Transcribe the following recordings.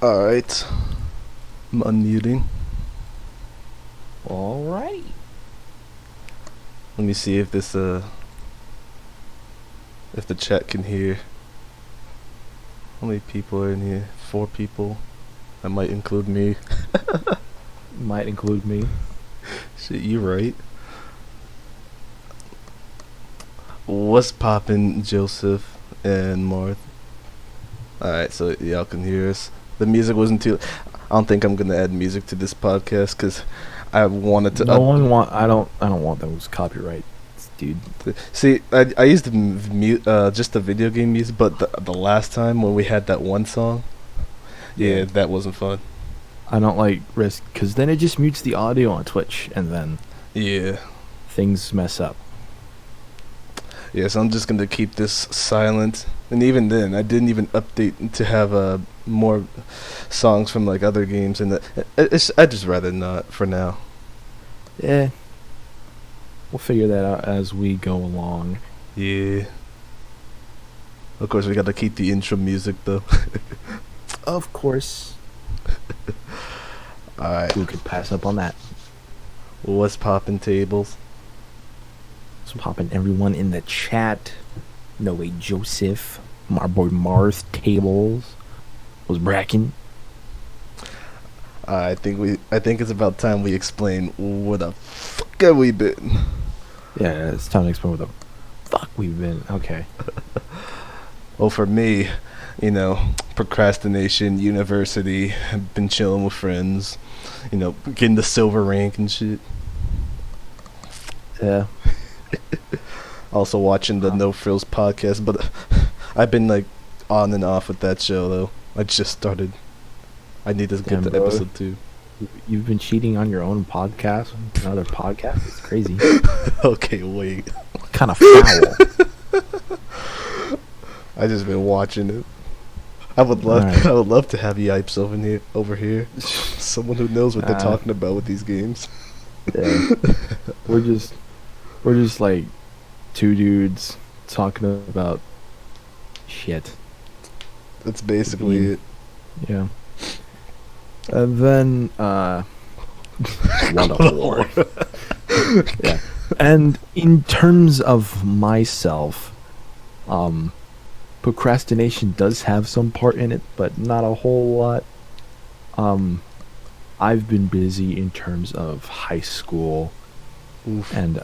Alright. I'm unmuting. All right. Let me see if this if the chat can hear. How many people are in here? 4 people. That might include me. Might include me. Shit, you right. What's poppin', Joseph and Marth? Alright, so y'all can hear us. The music wasn't too... I don't think I'm gonna add music to this podcast because I wanted to... I don't want those copyrights, dude. See, I used to mute just the video game music, but the last time when we had that one song, yeah, that wasn't fun. I don't like risk, because then it just mutes the audio on Twitch, and then Yeah. things mess up. Yeah, so I'm just gonna keep this silent. And even then, I didn't even update to have more songs from like other games, and I'd just rather not for now. Yeah. We'll figure that out as we go along. Yeah. Of course, we gotta keep the intro music though. Of course. Alright. Who could pass up on that? What's poppin' tables? So popping everyone in the chat. No way, Joseph. My boy Marth Tables was bracking. I think it's about time we explain where the fuck have we been. Yeah, it's time to explain where the fuck we've been. Okay. Well, for me, procrastination, university, been chilling with friends, getting the silver rank and shit. Yeah. Also watching the No Frills podcast, but I've been like on and off with that show though. I just started. I need to get to episode 2. You've been cheating on your own podcast, another podcast. It's crazy. Okay, wait. Kind of foul. I just been watching it. I would love, Right. I would love to have Yipes over here. Someone who knows what they're talking about with these games. Yeah. We're just like 2 dudes talking about shit. That's basically it. Yeah. And then God of War. Yeah. And in terms of myself, procrastination does have some part in it, but not a whole lot. I've been busy in terms of high school. Oof. And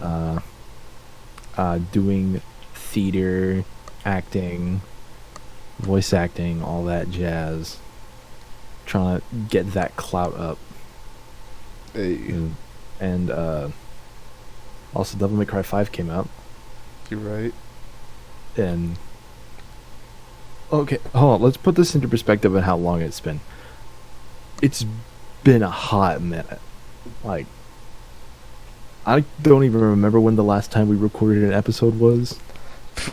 doing theater, acting, voice acting, all that jazz. Trying to get that clout up. Hey, And also Devil May Cry 5 came out. you're right. And okay, hold on, let's put this into perspective on how long it's been. It's been a hot minute. Like, I don't even remember when the last time we recorded an episode was.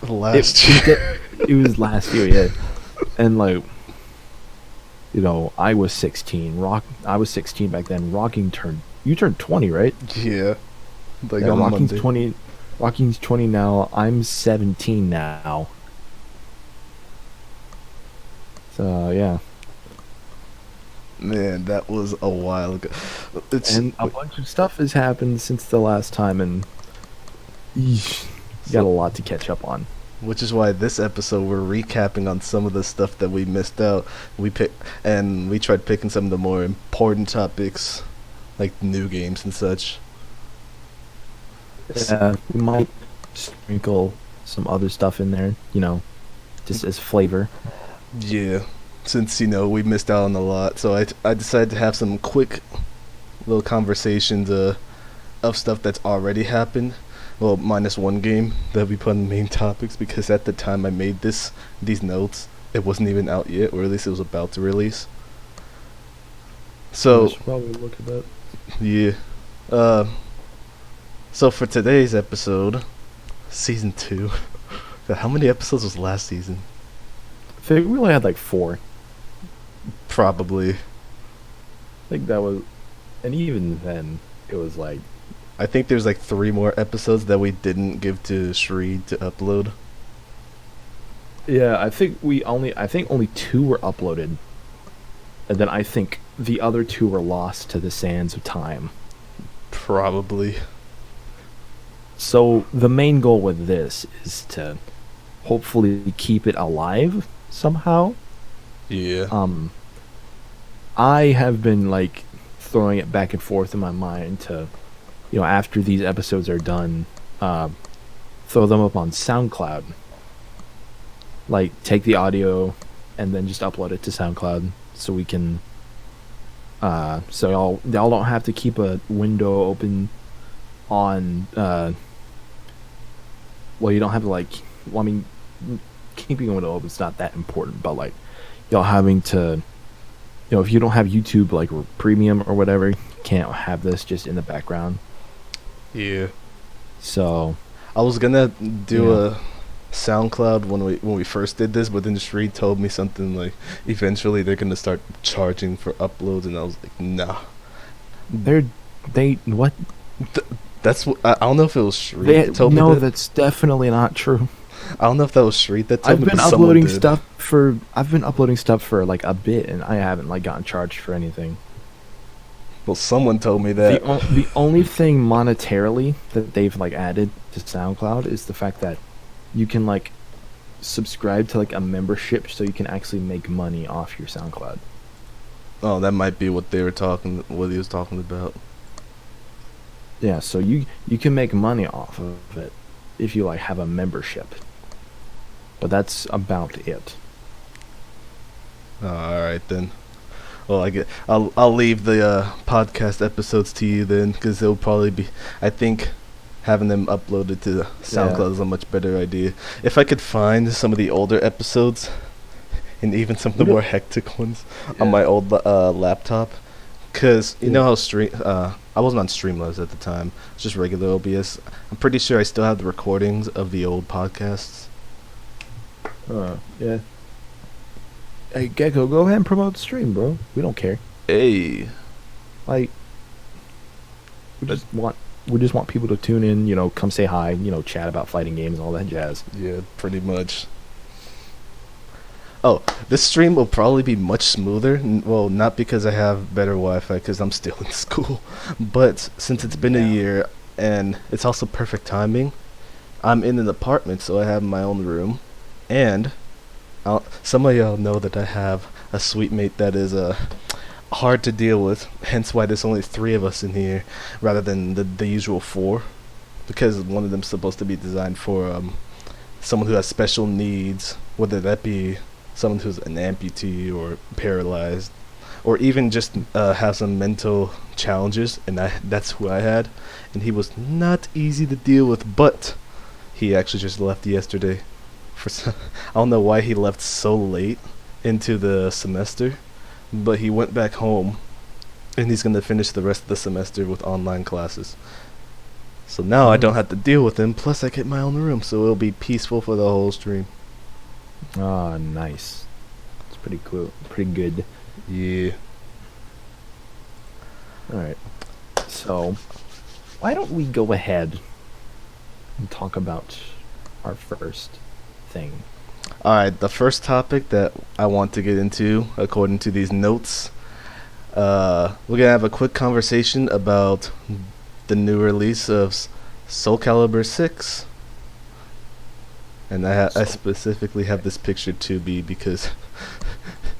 Last year. It was last year, yeah. And like, I was 16. I was 16 back then. You turned 20, right? Yeah. Like Yeah, on Rocking's Monday. 20. Rocking's 20 now. I'm 17 now. So yeah. Man, that was a while ago. And a bunch of stuff has happened since the last time, and yeesh, you got a lot to catch up on. Which is why this episode we're recapping on some of the stuff that we missed out. We tried picking some of the more important topics, like new games and such. We might sprinkle some other stuff in there, just as flavor. Yeah, since we missed out on a lot, so I decided to have some quick little conversations of stuff that's already happened. Well, minus one game that we put in the main topics, because at the time I made these notes, it wasn't even out yet, or at least it was about to release. So I should probably look at that. yeah, so for today's episode, season 2. God, how many episodes was last season? I think we only had like 4. Probably. I think that was, and even then, it was like. I think there's like 3 more episodes that we didn't give to Shri to upload. Yeah, I think only 2 were uploaded. and then I think the other two were lost to the sands of time. Probably. So the main goal with this is to hopefully keep it alive somehow. Yeah. I have been like throwing it back and forth in my mind to, after these episodes are done, throw them up on SoundCloud. Like take the audio and then just upload it to SoundCloud so we can so y'all don't have to keep a window open on well, you don't have to I mean, keeping a window open is not that important, but like y'all having to, if you don't have YouTube like premium or whatever, you can't have this just in the background. Yeah. So I was gonna do a SoundCloud when we first did this, but then Shree told me something like eventually they're gonna start charging for uploads, and I was like, nah. They what? That's what I don't know if it was Shree that told me that. No, that's definitely not true. I don't know if that was Shree that told me. I've been uploading stuff for like a bit, and I haven't like gotten charged for anything. Well, someone told me that. The only thing monetarily that they've like added to SoundCloud is the fact that you can like subscribe to like a membership, so you can actually make money off your SoundCloud. Oh, that might be what he was talking about. Yeah, so you can make money off of it if you like have a membership. But that's about it. Oh, all right then. Well, I'll leave the podcast episodes to you then, because they'll probably be. I think having them uploaded to SoundCloud is a much better idea. If I could find some of the older episodes, and even some of the more hectic ones on my old laptop, because you know how I wasn't on Streamlabs at the time. It's just regular OBS. I'm pretty sure I still have the recordings of the old podcasts. Yeah. Hey, Gecko, go ahead and promote the stream, bro. We don't care. Hey. Like, we just want people to tune in, come say hi, chat about fighting games and all that jazz. Yeah, pretty much. Oh, this stream will probably be much smoother. Well, not because I have better Wi-Fi, because I'm still in school. But since it's been a year, and it's also perfect timing, I'm in an apartment, so I have my own room. And some of y'all know that I have a suite mate that is hard to deal with, hence why there's only 3 of us in here rather than the usual 4, because one of them's supposed to be designed for someone who has special needs, whether that be someone who's an amputee or paralyzed, or even just have some mental challenges, and that's who I had, and he was not easy to deal with, but he actually just left yesterday. I don't know why he left so late into the semester, but he went back home, and he's going to finish the rest of the semester with online classes. So now I don't have to deal with him, plus I get my own room, so it'll be peaceful for the whole stream. Ah, nice. It's pretty cool. Pretty good. Yeah. Alright. So, why don't we go ahead and talk about our first thing? Alright, the first topic that I want to get into, according to these notes, we're going to have a quick conversation about the new release of Soul Calibur 6. And I specifically have this picture to be because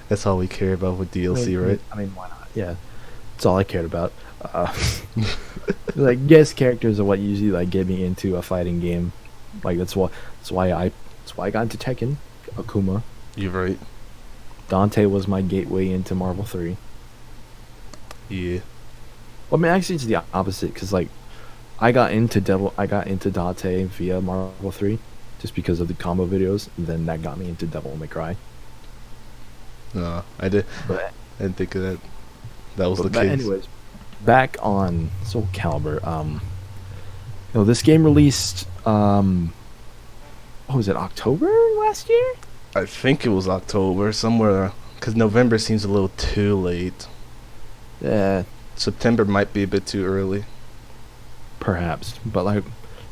that's all we care about with DLC, right? I mean, why not? Yeah, that's all I cared about. Like, guest characters are what usually like get me into a fighting game. Like that's why I got into Tekken, Akuma. You're right. Dante was my gateway into Marvel 3. Yeah. Well, I mean, actually, it's the opposite because like I got into Dante via Marvel 3. Just because of the combo videos, and then that got me into Devil May Cry. No, I didn't think of that. That was the case. Anyways, back on Soul Calibur. This game released. What was it? October last year? I think it was October somewhere, because November seems a little too late. Yeah. September might be a bit too early. Perhaps, but like.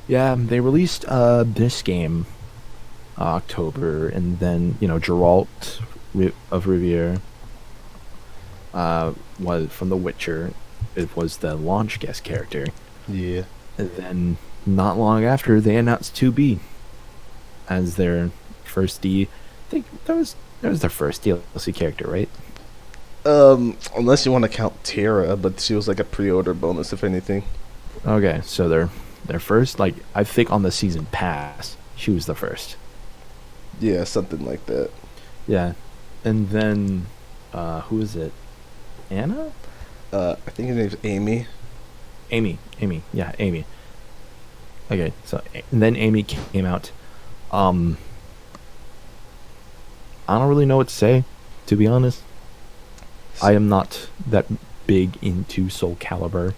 Yeah, they released this game October, and then Geralt of Riviera, was from The Witcher. It was the launch guest character. Yeah. And then not long after, they announced 2B as their first I think that was their first DLC character, right? Unless you want to count Tara, but she was like a pre-order bonus, if anything. Okay, so their first, like, I think on the season pass, she was the first. Yeah, something like that. Yeah, and then who is it? Anna? I think her name's Amy. Amy, yeah, Amy. Okay, so and then Amy came out. I don't really know what to say, to be honest. I am not that big into Soul Calibur.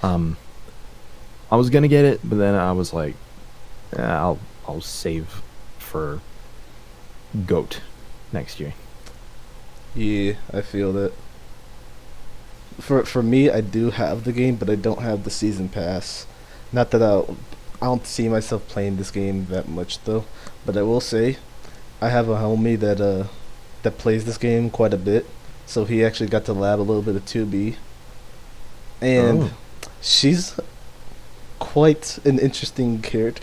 I was gonna get it, but then I was like, I'll save for GOAT next year. Yeah, I feel that. For me, I do have the game, but I don't have the season pass. Not that I don't see myself playing this game that much though. But I will say, I have a homie that plays this game quite a bit. So he actually got to lab a little bit of 2B, and she's quite an interesting character.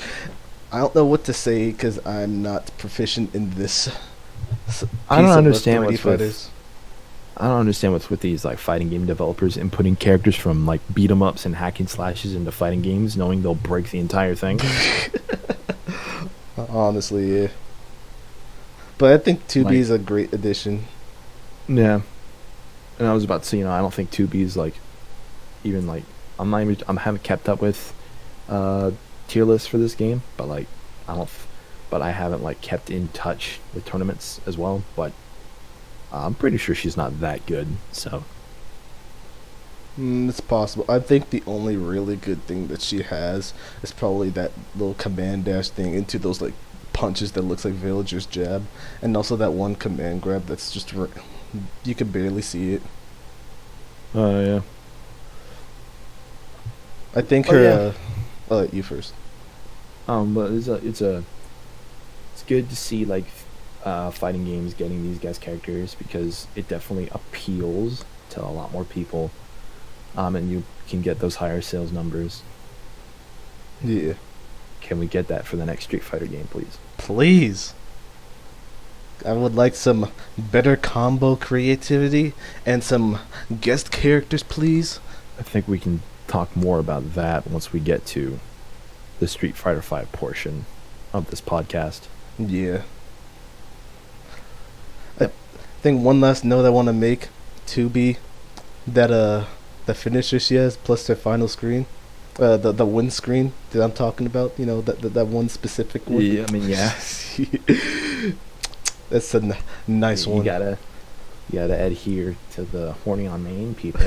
I don't know what to say because I'm not proficient in this. I don't understand what's with these like fighting game developers and putting characters from like beat 'em ups and hacking slashes into fighting games, knowing they'll break the entire thing. Honestly, yeah. But I think 2B is a great addition. Yeah, and I was about to say, I don't think 2B is like even like I haven't kept up with tier lists for this game, but like but I haven't like kept in touch with tournaments as well. But I'm pretty sure she's not that good. So It's possible. I think the only really good thing that she has is probably that little command dash thing into those like punches that looks like Villager's jab, and also that one command grab that's just you can barely see it. Yeah. I think her. You first. But it's good to see like fighting games getting these guys characters because it definitely appeals to a lot more people. And you can get those higher sales numbers. Yeah. Can we get that for the next Street Fighter game, please? Please. I would like some better combo creativity and some guest characters, please. I think we can talk more about that once we get to the Street Fighter V portion of this podcast. Yeah. I think one last note I want to make, 2B, that the finisher she has plus her final screen, the win screen that I'm talking about, that one specific one. Yeah, I mean, yeah. That's a nice one. You gotta adhere to the horny on main people.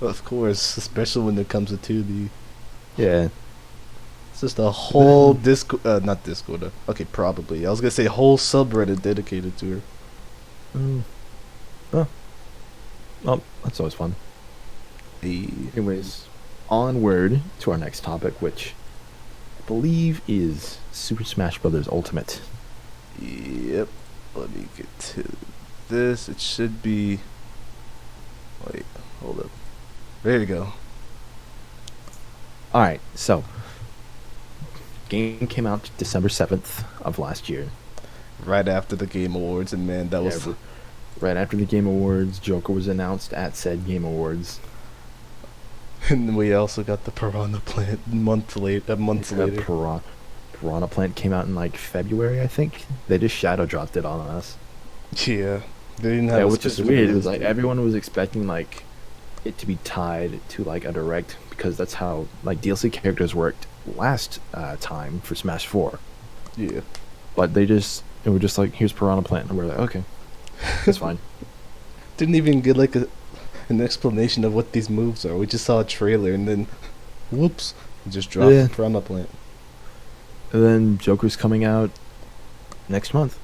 Of course, especially when it comes to 2B. Yeah. It's just a whole not Discord. Okay, probably. I was gonna say a whole subreddit dedicated to her. Oh, that's always fun. Hey. Anyways, onward to our next topic, which I believe is Super Smash Bros. Ultimate. Yep. Let me get to this. It should be. Wait, hold up. There you go. Alright, so game came out December 7th of last year. Right after the Game Awards, and man, that was right after the Game Awards. Joker was announced at said Game Awards. And we also got the Piranha Plant months later. Piranha Plant came out in like February, I think. They just shadow dropped it on us. Yeah, they didn't have. Which is weird. It was like everyone was expecting like it to be tied to like a direct, because that's how like DLC characters worked last time for Smash 4. Yeah, but they were just like, here's Piranha Plant, and we're like, okay, that's fine. Didn't even get like an explanation of what these moves are. We just saw a trailer and then, whoops, just dropped Piranha Plant. And then Joker's coming out next month.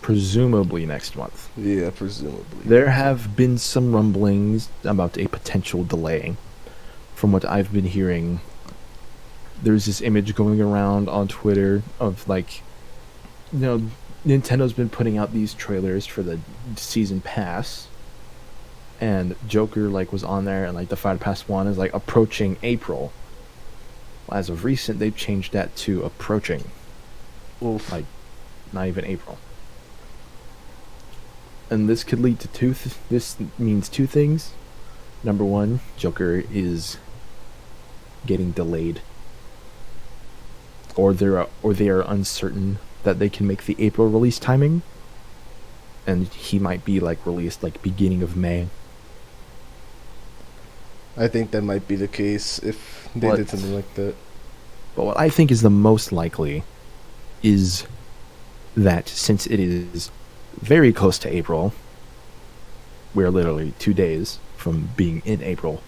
Presumably next month. Yeah, presumably. There have been some rumblings about a potential delay. From what I've been hearing, there's this image going around on Twitter of like you know, Nintendo's been putting out these trailers for the season pass, and Joker like was on there, and like the Fighter Pass 1 is like approaching April. As of recent, they've changed that to approaching, Oof. like not even April. And this could lead to this means two things. Number one, Joker is getting delayed, or they are uncertain that they can make the April release timing, and he might be like released like beginning of May. I think that might be the case if they did something like that. But what I think is the most likely is that since it is very close to April, we're literally 2 days from being in April,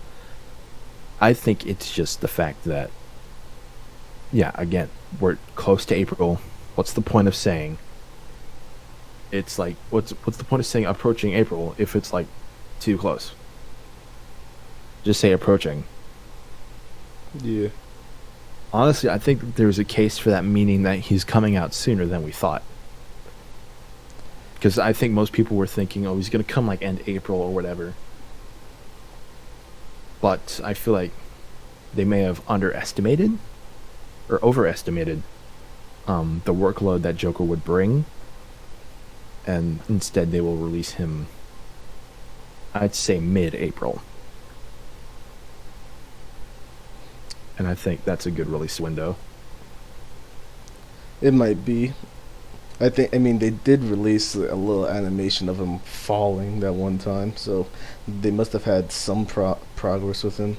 I think it's just the fact that, yeah, again, we're close to April. What's the point of saying? It's like, what's the point of saying approaching April if it's like too close? Just say approaching. Yeah. Honestly, I think there's a case for that, meaning that he's coming out sooner than we thought. Because I think most people were thinking, oh, he's going to come like end April or whatever. But I feel like they may have underestimated or overestimated the workload that Joker would bring. And instead they will release him, I'd say, mid-April. And I think that's a good release window. It might be. I mean, they did release a little animation of him falling that one time, so they must have had some progress with him.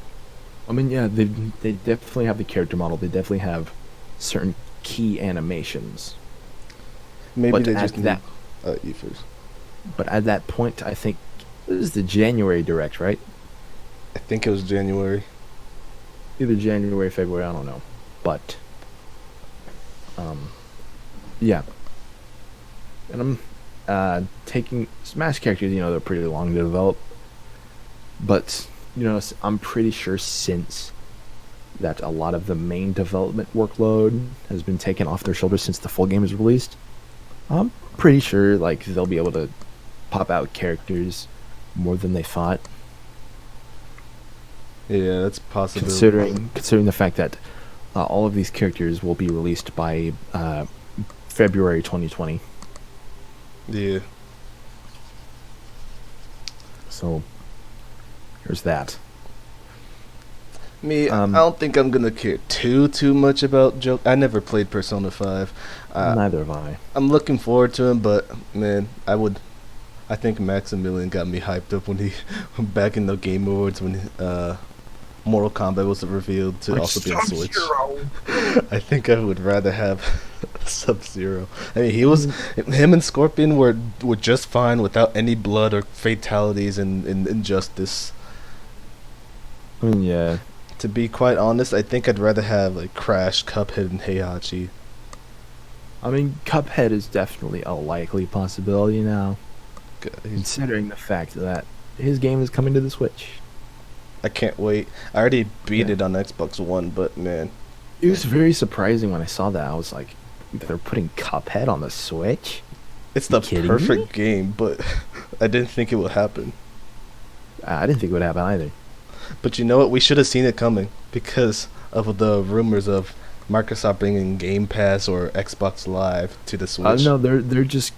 I mean, yeah, they definitely have the character model. They definitely have certain key animations. Maybe but they just that. You first. But at that point, I think this is the January Direct, right? I think it was January. Either January, February, I don't know. But, yeah. And I'm taking Smash characters, they're pretty long to develop. But, I'm pretty sure since that a lot of the main development workload has been taken off their shoulders since the full game is released, I'm pretty sure like they'll be able to pop out characters more than they thought. Yeah, that's possible. Considering the fact that all of these characters will be released by February 2020. Yeah. So there's that. Me, I don't think I'm gonna care too much about Joker. I never played Persona 5. Neither have I. I'm looking forward to him, but man, I think Maximilian got me hyped up when he back in the Game Awards when Mortal Kombat was revealed to also be on Switch. I think I would rather have Sub-Zero. I mean, him and Scorpion were just fine without any blood or fatalities and injustice. I mean, yeah. To be quite honest, I think I'd rather have like Crash, Cuphead, and Heihachi. I mean, Cuphead is definitely a likely possibility now, considering the fact that his game is coming to the Switch. I can't wait. I already beat it on Xbox One, but man, it was very surprising when I saw that. I was like, they're putting Cuphead on the Switch? It's the perfect game, but I didn't think it would happen. I didn't think it would happen either. But you know what? We should have seen it coming because of the rumors of Microsoft bringing Game Pass or Xbox Live to the Switch. No, they're just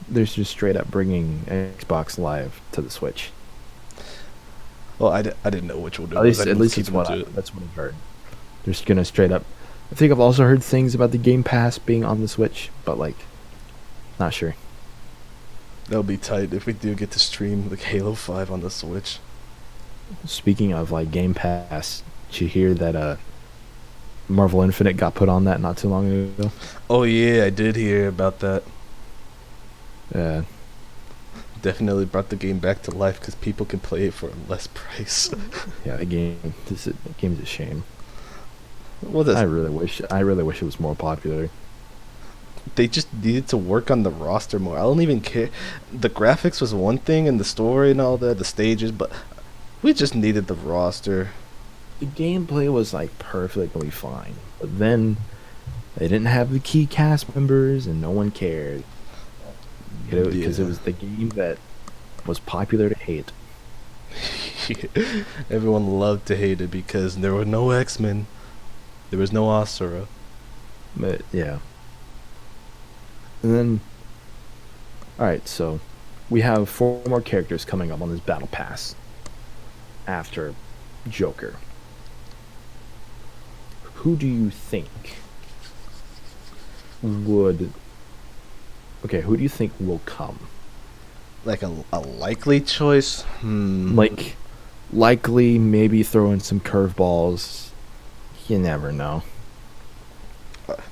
straight up bringing Xbox Live to the Switch. Well, I didn't know which one. At least that's what I've heard. They're just gonna straight up. I think I've also heard things about the Game Pass being on the Switch, but like, not sure. That'll be tight if we do get to stream like Halo 5 on the Switch. Speaking of like Game Pass, did you hear that Marvel Infinite got put on that not too long ago? Oh yeah, I did hear about that. Yeah. Definitely brought the game back to life because people can play it for a less price. Yeah, the game's a shame. Well, I really wish it was more popular. They just needed to work on the roster more. I don't even care. The graphics was one thing and the story and all that, the stages, but we just needed the roster. The gameplay was like perfectly fine, but then they didn't have the key cast members and no one cared. because it Yeah. was the game that was popular to hate. Everyone loved to hate it because there were no X-Men, there was no Asura. But yeah. And then, all right, so we have 4 more characters coming up on this battle pass after Joker. Who do you think would? Okay, who do you think will come? Like a likely choice? Like, likely, maybe throw in some curveballs. You never know.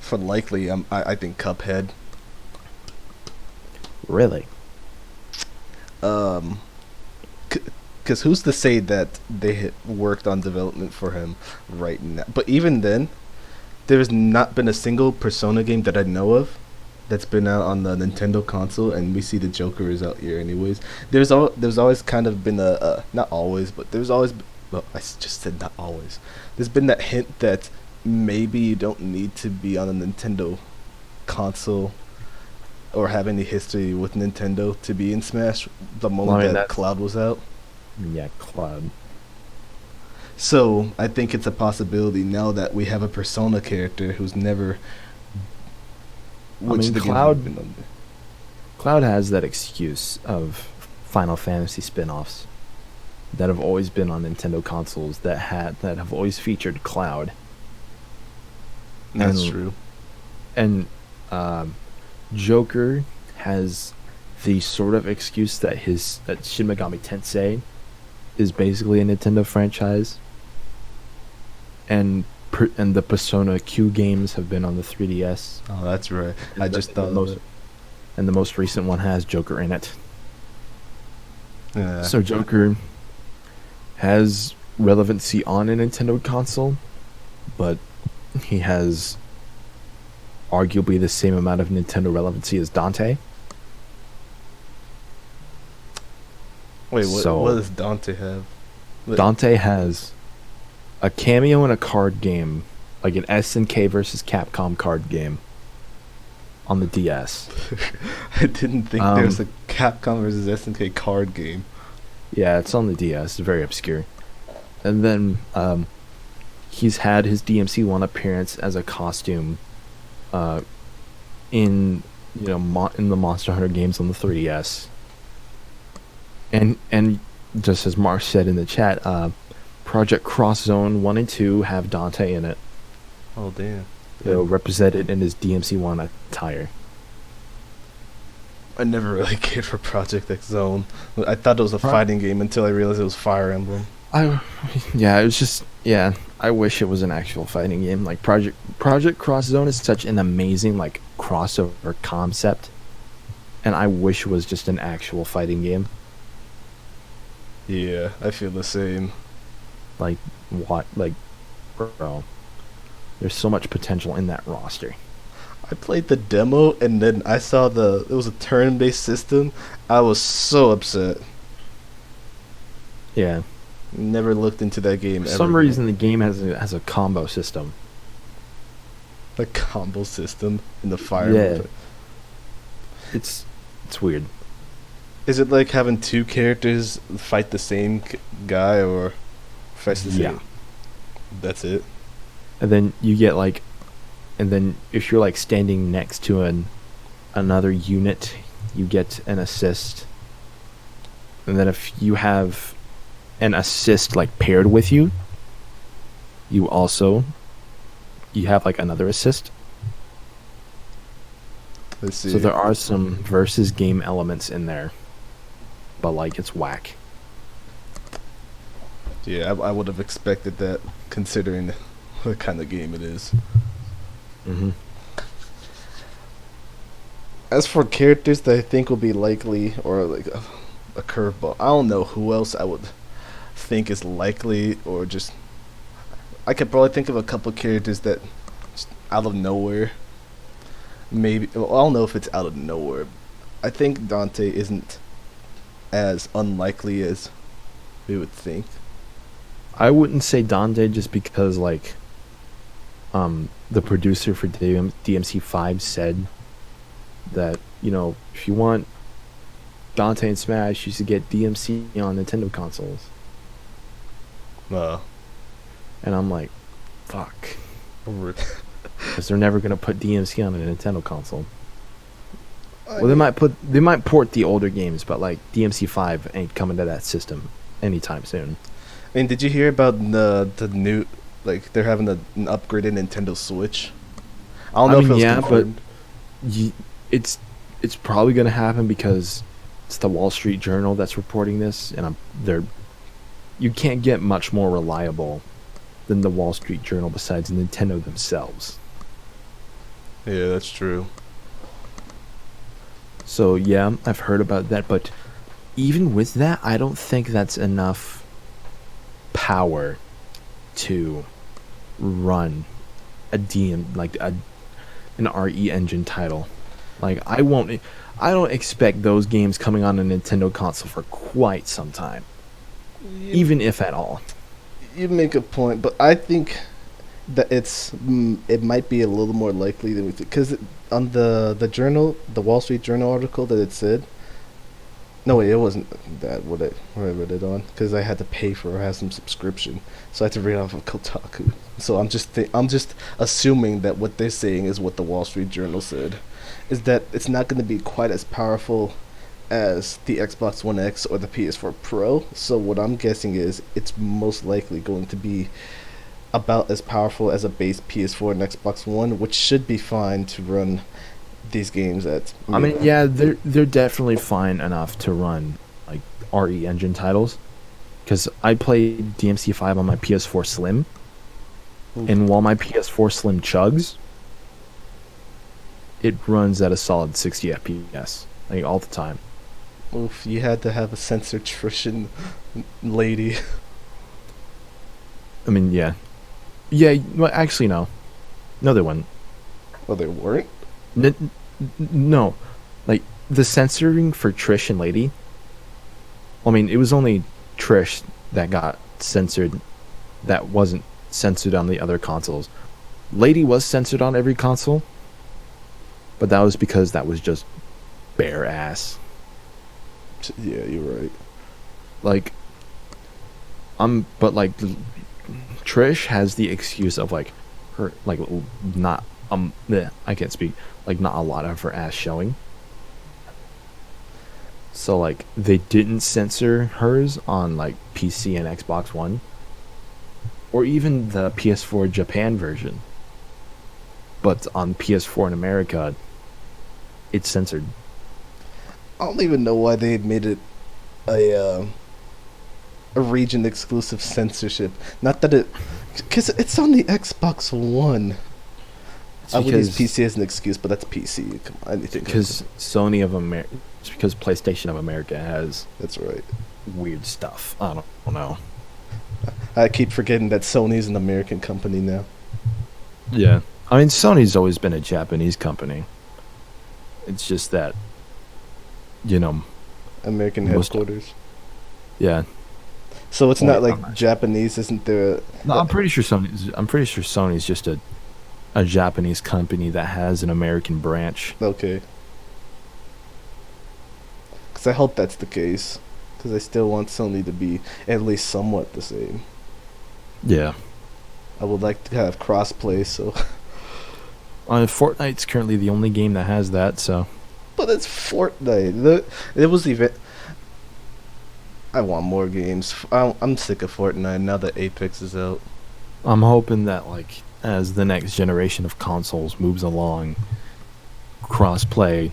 For likely, I think Cuphead. Really? Um, because who's to say that they had worked on development for him right now? But even then, there's not been a single Persona game that I know of that's been out on the Nintendo console, and we see the Joker is out here anyways. There's always kind of been a not always, but there's always well, just said not always. There's been that hint that maybe you don't need to be on a Nintendo console or have any history with Nintendo to be in Smash the moment that Cloud was out. Yeah, Cloud. So I think it's a possibility now that we have a Persona character who's never. Which Cloud has that excuse of Final Fantasy spin-offs that have always been on Nintendo consoles that have always featured Cloud. That's true. And Joker has the sort of excuse that Shin Megami Tensei is basically a Nintendo franchise, and the Persona Q games have been on the 3DS. Oh, that's right. I just thought and the most recent one has Joker in it. Yeah. So Joker has relevancy on a Nintendo console, but he has arguably the same amount of Nintendo relevancy as Dante. Wait, what does Dante have? Dante has a cameo in a card game, like an SNK versus Capcom card game on the DS. I didn't think there was a Capcom versus SNK card game. Yeah, it's on the DS. It's very obscure. And then he's had his DMC1 appearance as a costume in in the Monster Hunter games on the 3DS. And just as Mark said in the chat, Project Cross Zone 1 and 2 have Dante in it. Oh, damn. Represented in his DMC1 attire. I never really cared for Project X Zone. I thought it was a fighting game until I realized it was Fire Emblem. It was just, I wish it was an actual fighting game. Like, Project Cross Zone is such an amazing, like, crossover concept. And I wish it was just an actual fighting game. Yeah, I feel the same. Like, what? Like, bro. There's so much potential in that roster. I played the demo, and then I saw it was a turn-based system. I was so upset. Yeah. Never looked into that game For ever. some reason, the game has a combo system. The combo system in the Fire Emblem. It's weird. Is it like having 2 characters fight the same guy, or fight the same? Yeah. That's it. And then you get and then if you're like standing next to another unit, you get an assist. And then if you have an assist like paired with you, you have like another assist. Let's see. So there are some versus game elements in there, but like it's whack. Yeah, I would have expected that, considering what kind of game it is. Mm-hmm. As for characters that I think will be likely, or like a curveball, I don't know who else I would think is likely, or just I could probably think of a couple characters that just out of nowhere. Maybe, well, I don't know if it's out of nowhere. I think Dante isn't as unlikely as we would think. I wouldn't say Dante just because like the producer for DMC5 said that, if you want Dante and Smash used to get DMC on Nintendo consoles, Uh, and I'm like, fuck, over- because they're never gonna put DMC on a Nintendo console. I Well, mean, they might port the older games, but like DMC5 ain't coming to that system anytime soon. I mean, did you hear about the new, like, they're having an upgraded Nintendo Switch? I don't know if it was confirmed. Ye- it's probably gonna happen because it's the Wall Street Journal that's reporting this, and you can't get much more reliable than the Wall Street Journal besides Nintendo themselves. Yeah, that's true. So yeah, I've heard about that, but even with that, I don't think that's enough power to run a an RE engine title. Like I don't expect those games coming on a Nintendo console for quite some time, even if at all. You make a point, but I think that it might be a little more likely than we think, because on the journal, the Wall Street Journal article that it said. No, wait, it wasn't that what I read it on, because I had to pay for or have some subscription, so I had to read off of Kotaku. So I'm just assuming that what they're saying is what the Wall Street Journal said, is that it's not going to be quite as powerful as the Xbox One X or the PS4 Pro. So what I'm guessing is it's most likely going to be about as powerful as a base PS4 and Xbox One, which should be fine to run these games at. I mean, yeah, they're definitely fine enough to run like RE engine titles, because I played DMC5 on my PS4 Slim, and while my PS4 Slim chugs, it runs at a solid 60 FPS like all the time. Oof, you had to have a censorship lady. I mean, yeah, well, actually, no, they wouldn't. Well, they weren't. No, like the censoring for Trish and Lady. I mean, it was only Trish that got censored, that wasn't censored on the other consoles. Lady was censored on every console, but that was because that was just bare ass. Yeah, you're right. Like, but like Trish has the excuse of like her like not I can't speak, like not a lot of her ass showing. So like they didn't censor hers on like PC and Xbox One, or even the PS4 Japan version. But on PS4 in America, it's censored. I don't even know why they made it a region exclusive censorship. Not that because it's on the Xbox One. I would use PC as an excuse, but that's PC. Come on, anything. Because Sony of America, it's because PlayStation of America has. That's right. Weird stuff. I don't know. I keep forgetting that Sony's an American company now. Yeah, I mean Sony's always been a Japanese company. It's just that, American headquarters. Yeah. So it's not like Japanese, isn't there? No, I'm pretty sure Sony's just a Japanese company that has an American branch. Okay. Because I hope that's the case. Because I still want Sony to be at least somewhat the same. Yeah. I would like to have crossplay, so. Fortnite's currently the only game that has that, so. But it's Fortnite. It was even. I want more games. I'm sick of Fortnite now that Apex is out. I'm hoping that, like, as the next generation of consoles moves along, crossplay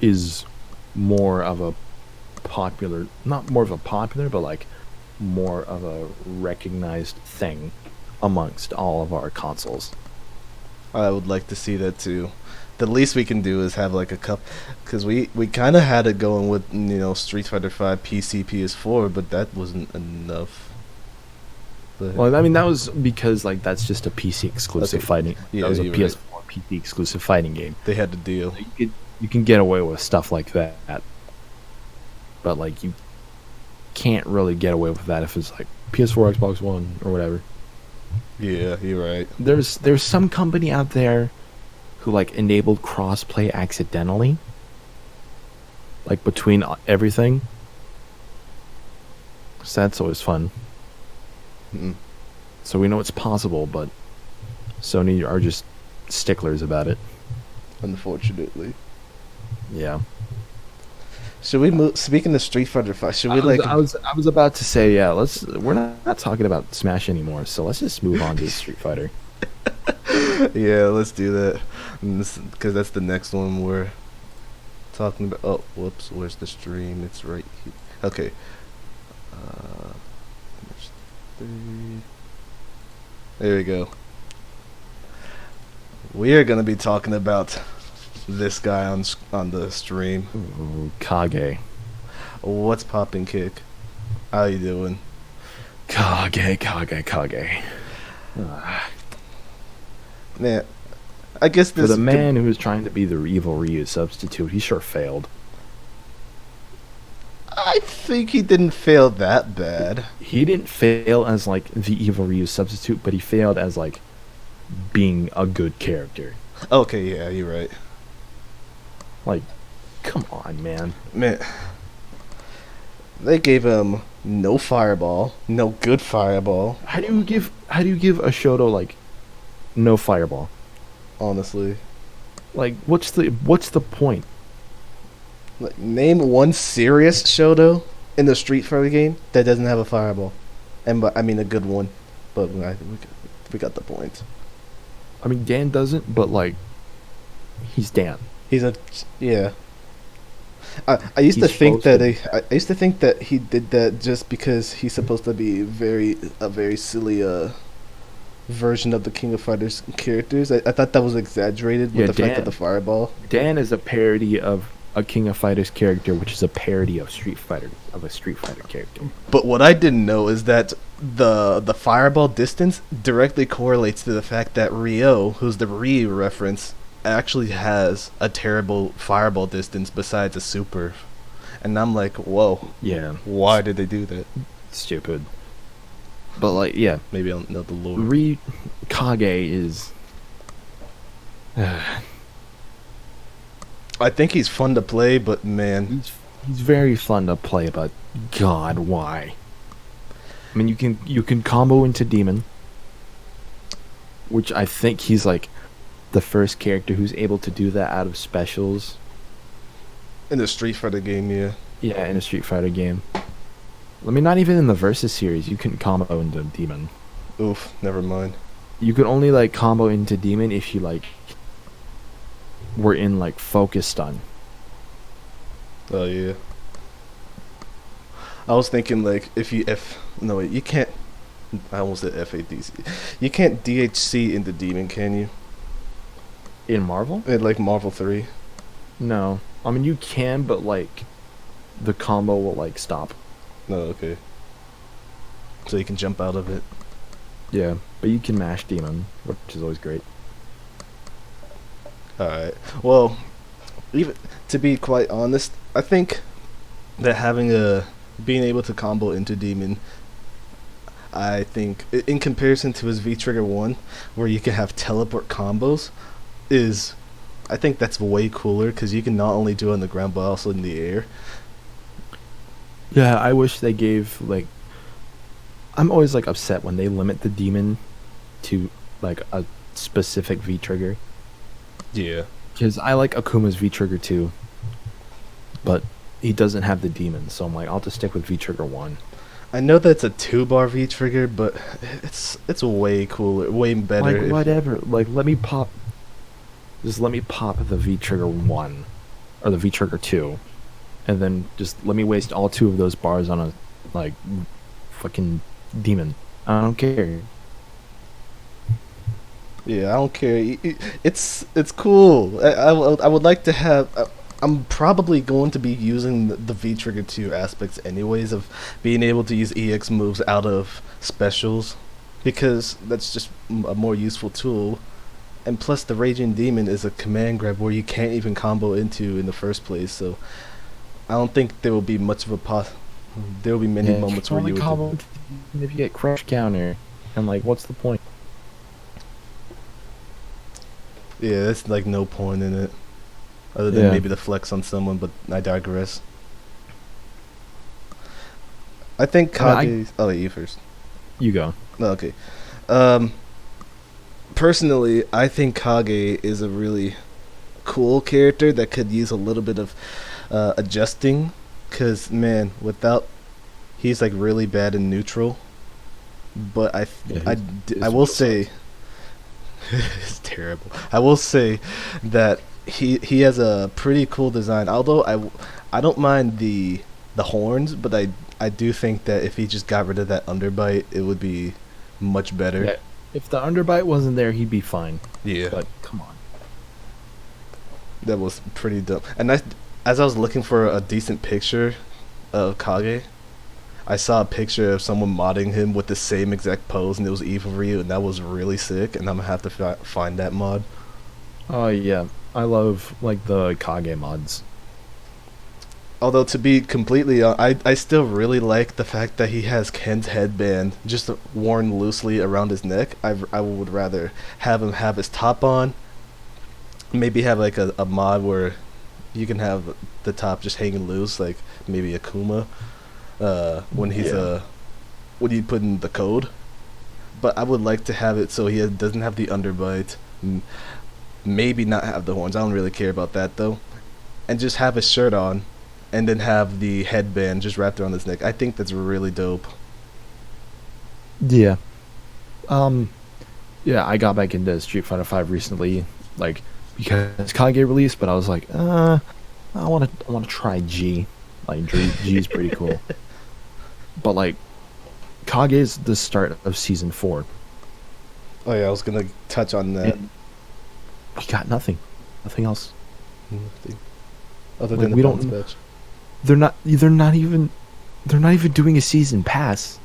is more of a popular, not more of a popular, but like more of a recognized thing amongst all of our consoles. I would like to see that too. The least we can do is have like a cup, because we kind of had it going with Street Fighter V PC PS4, but that wasn't enough. But well, I mean that was because like that's just a PC exclusive fighting. Yeah, that was a PS4 right. PC exclusive fighting game. They had to deal. So you can get away with stuff like that, but like you can't really get away with that if it's like PS4, Xbox One, or whatever. Yeah, you're right. There's some company out there who like enabled crossplay accidentally. like between everything. So that's always fun. Mm. So we know it's possible, but Sony are just sticklers about it. Unfortunately. Yeah. Should we move? Speaking of Street Fighter 5, should we I was about to say, yeah, we're not talking about Smash anymore, so let's just move on to Street Fighter. Yeah, let's do that. Because that's the next one we're talking about. Oh, whoops, where's the stream? It's right here. Okay. There's 3. There we go. We are going to be talking about this guy on the stream. Ooh, Kage. What's poppin', Kick? How you doing? Kage. Man, I guess For this the man who was trying to be the evil Ryu substitute, he sure failed. I think he didn't fail that bad. He didn't fail as like the evil Ryu substitute, but he failed as like being a good character. Okay, yeah, you're right. Like, come on, man. Man, they gave him no fireball, no good fireball. How do you give a Shoto like no fireball? Honestly, Like, what's the point? like, name one serious Shoto in the Street Fighter game that doesn't have a fireball, I mean a good one. But we got the point. I mean, Dan doesn't, but like, he's Dan. He's a yeah. I used to He's think that supposed I used to think that he did that just because he's supposed to be a very silly version of the King of Fighters characters. I thought that was exaggerated with Yeah, the fact Dan- that the fireball. Dan is a parody of a King of Fighters character, which is a parody of a Street Fighter character. But what I didn't know is that the fireball distance directly correlates to the fact that Ryo, who's the Ryu reference, actually has a terrible fireball distance besides a super. And I'm like, whoa, Yeah, why did they do that? stupid. But like, yeah, Maybe I'll know the lore. Kage is. I think he's fun to play, but man, He's very fun to play, but God, why? I mean, you can combo into Demon, which I think he's like the first character who's able to do that out of specials. in the Street Fighter game, yeah. Yeah, in a Street Fighter game. I mean, not even in the Versus series, you can combo into Demon. Oof, never mind. You could only like combo into Demon if you like were in like focus stun. Oh yeah. I was thinking like no wait, you can't. I almost said FADC. You can't DHC into Demon, can you? In Marvel? In like Marvel 3. No. I mean, you can, but like the combo will like stop. No, okay. So you can jump out of it. Yeah, but you can mash Demon, which is always great. Alright. Well, even to be quite honest, I think that being able to combo into Demon, I think in comparison to his V-Trigger 1, where you can have teleport combos, I think that's way cooler because you can not only do it on the ground but also in the air. Yeah, I wish they gave like. I'm always like upset when they limit the Demon to like a specific V trigger. Yeah. Because I like Akuma's V trigger too, but he doesn't have the Demon, so I'm like, I'll just stick with V trigger 1. I know that's a 2-bar V-Trigger, but it's way cooler, way better. Like whatever, like let me pop the V trigger 1 or the V trigger 2, and then just let me waste all 2 of those bars on a like fucking Demon. I don't care. Yeah, I don't care. It's cool. I would like to have. I'm probably going to be using the V-Trigger 2 aspects anyways of being able to use EX moves out of specials, because that's just a more useful tool. And plus, the Raging Demon is a command grab where you can't even combo into in the first place, so I don't think there will be much of a there will be many moments where you would combo if you get crush counter, and like, what's the point? Yeah, there's like no point in it. other than Yeah. maybe the flex on someone. But I digress. I think I mean, Kage. Oh, you first. you go. Okay. Um, Personally, I think Kage is a really cool character that could use a little bit of adjusting. Cause man, without he's like really bad in neutral. But Yeah, I will say it's terrible. I will say that he has a pretty cool design. Although I don't mind the horns, but I do think that if he just got rid of that underbite, it would be much better. Yeah. If the underbite wasn't there, he'd be fine. Yeah. But come on. That was pretty dumb. And as I was looking for a decent picture of Kage, I saw a picture of someone modding him with the same exact pose, and it was Evil Ryu, and that was really sick. And I'm gonna have to find that mod. Oh yeah, I love like the Kage mods. Although to be completely, I still really like the fact that he has Ken's headband just worn loosely around his neck. I would rather have him have his top on. Maybe have like a mod where you can have the top just hanging loose, like maybe Akuma, when he's Yeah. when you put in the code. But I would like to have it so doesn't have the underbite. Maybe not have the horns. I don't really care about that though, and just have his shirt on, and then have the headband just wrapped around his neck. I think that's really dope. Yeah. Um. Yeah, I got back into Street Fighter V recently, like because Kage released, but I was like, I want to try G. Like G is pretty cool. But like, Kage is the start of season 4. Oh yeah, I was gonna touch on that. And we got nothing else. Nothing. Other Like, than we the don't- bounce patch. They're not even doing a season pass.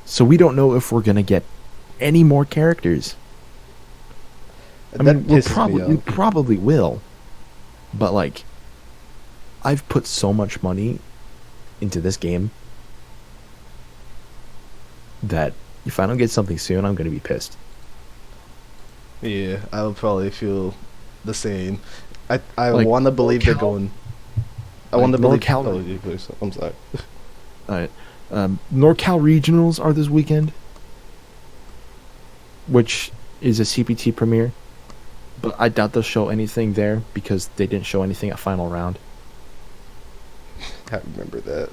So we don't know if we're gonna get any more characters. I That mean, pisses me we off. probably will, but like, I've put so much money into this game that if I don't get something soon, I'm gonna be pissed. Yeah, I would probably feel the same. I Like, want to believe they're NorCal- going. I like, want to believe. NorCal- Oh, you please. I'm sorry. NorCal regionals are this weekend, which is a CPT premiere, but I doubt they'll show anything there because they didn't show anything at final round. I remember that.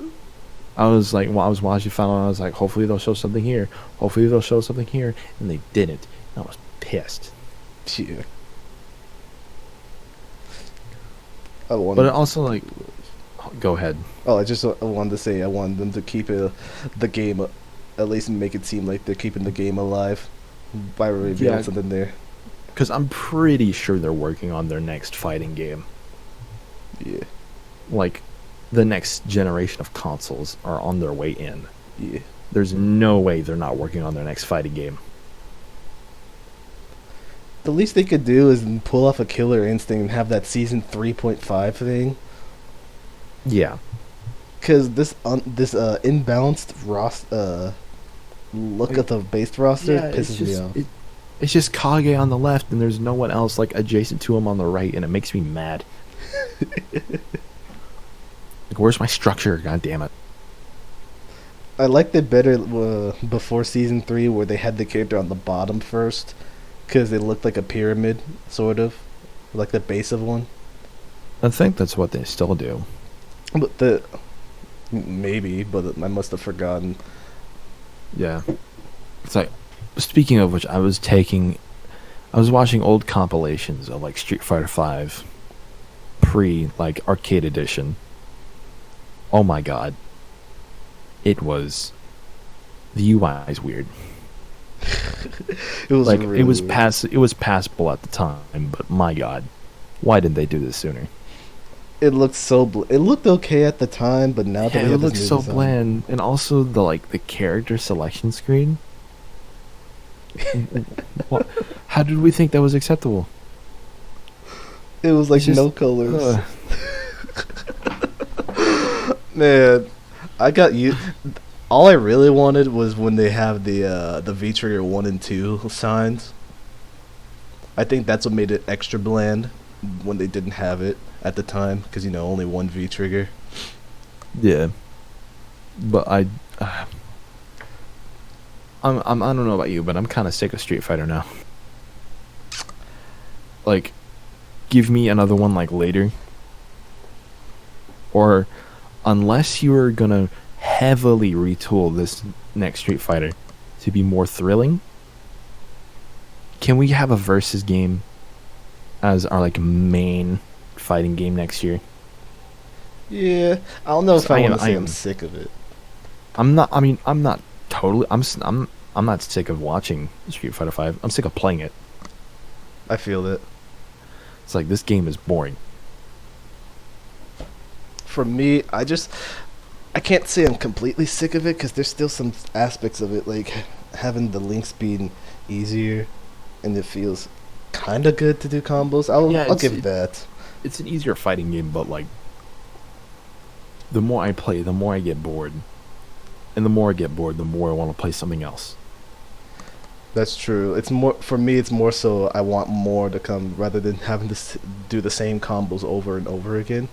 I was like, while I was watching final round, I was like, hopefully they'll show something here. Hopefully they'll show something here, and they didn't. I was pissed. Yeah. I want. But it also like, go ahead. Oh, I wanted to say I wanted them to keep the game, at least make it seem like they're keeping the game alive by revealing Yeah. something there. Because I'm pretty sure they're working on their next fighting game. Yeah. Like, the next generation of consoles are on their way in. Yeah. There's no way they're not working on their next fighting game. The least they could do is pull off a Killer Instinct and have that season 3.5 thing. Yeah. Because this imbalanced look at the base roster pisses me off. It's just Kage on the left, and there's no one else like adjacent to him on the right, and it makes me mad. Like, where's my structure? God damn it! I liked it better before season 3, where they had the character on the bottom first, because it looked like a pyramid, sort of, like the base of one. I think that's what they still do. But maybe, but I must have forgotten. Yeah. It's like, speaking of which, I was watching old compilations of like Street Fighter V like arcade edition. Oh my god. The UI is weird. It was Like, really it was weird. it was passable at the time, but my god. Why didn't they do this sooner? It looked so it looked okay at the time, but now that Yeah, we it have this looks new so design- bland, and also the character selection screen. What? How did we think that was acceptable? It was like It's just- no colors. Ugh. Man, I got you. All I really wanted was when they have the V-Trigger 1 and 2 signs. I think that's what made it extra bland when they didn't have it at the time, because only one V trigger. Yeah, but I don't know about you, but I'm kind of sick of Street Fighter now. Like, give me another one like later, or unless you are gonna heavily retool this next Street Fighter to be more thrilling, can we have a versus game as our like main fighting game next year? Yeah, I don't know if So I I want am- to I say am- I'm sick of it. I'm not. I mean, I'm not totally. I'm not sick of watching Street Fighter 5. I'm sick of playing it. I feel it. It's like this game is boring. For me, I can't say I'm completely sick of it, because there's still some aspects of it, like having the link speed easier, and it feels kind of good to do combos. I'll give it that. It's an easier fighting game, but like the more I play, the more I get bored, and the more I get bored, the more I want to play something else. That's true. It's more for me. It's more so I want more to come rather than having to do the same combos over and over again.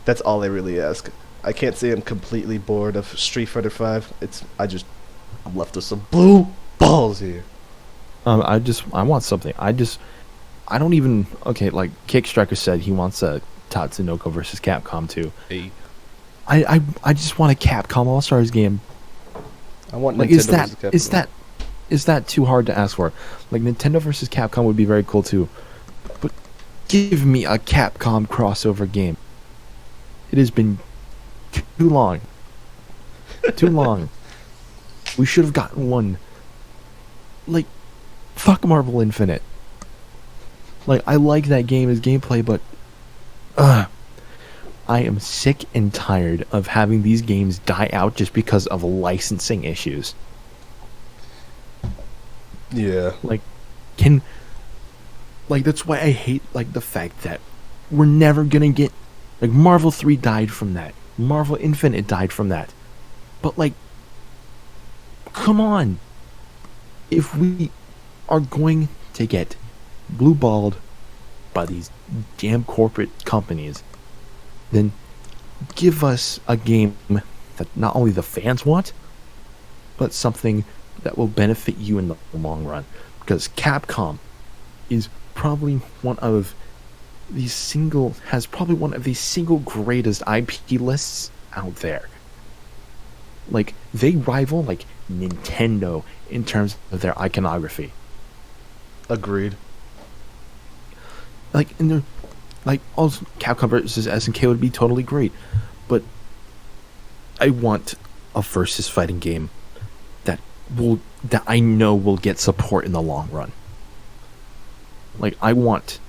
That's all I really ask. I can't say I'm completely bored of Street Fighter 5. I'm left with some blue balls here. I want something. I don't even. Okay, like Kickstriker said, he wants a Tatsunoko versus Capcom 2. Hey. I just want a Capcom All Stars game. I want Like, Nintendo versus Capcom. is that too hard to ask for? Like, Nintendo versus Capcom would be very cool too, but give me a Capcom crossover game. It has been too long. Too long. We should have gotten one. Like, fuck Marvel Infinite. Like, I like that game as gameplay, but I am sick and tired of having these games die out just because of licensing issues. Yeah. Like, that's why I hate, like, the fact that we're never gonna get, like, Marvel 3 died from that. Marvel Infinite died from that. But, like, come on. If we are going to get blue-balled by these damn corporate companies, then give us a game that not only the fans want, but something that will benefit you in the long run. Because Capcom is probably one of the single greatest IP lists out there. Like, they rival like Nintendo in terms of their iconography. Agreed. Like, and they're like, also Capcom versus SNK would be totally great, but I want a versus fighting game that I know will get support in the long run. Like, I want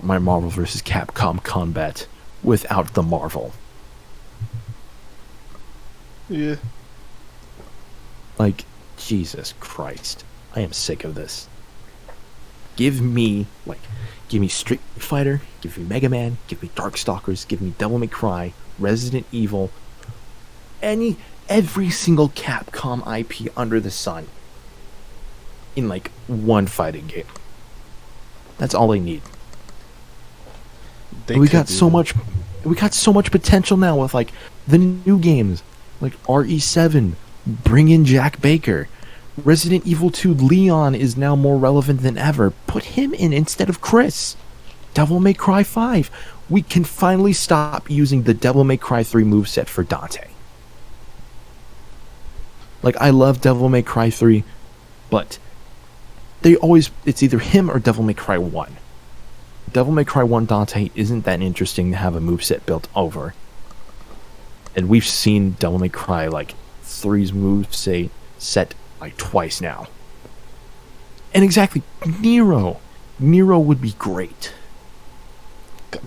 my Marvel versus Capcom combat without the Marvel. Yeah. Like, Jesus Christ, I am sick of this. Give me Street Fighter, give me Mega Man, give me Darkstalkers, give me Devil May Cry, Resident Evil, every single Capcom IP under the sun in like one fighting game. That's all I need. We got so much potential now with like the new games, like RE7, bring in Jack Baker. Resident Evil 2 Leon is now more relevant than ever. Put him in instead of Chris. Devil May Cry 5. We can finally stop using the Devil May Cry 3 moveset for Dante. Like, I love Devil May Cry 3, but it's either him or Devil May Cry 1. Devil May Cry 1 Dante isn't that interesting to have a moveset built over. And we've seen Devil May Cry like 3's moveset set like twice now. And exactly, Nero would be great.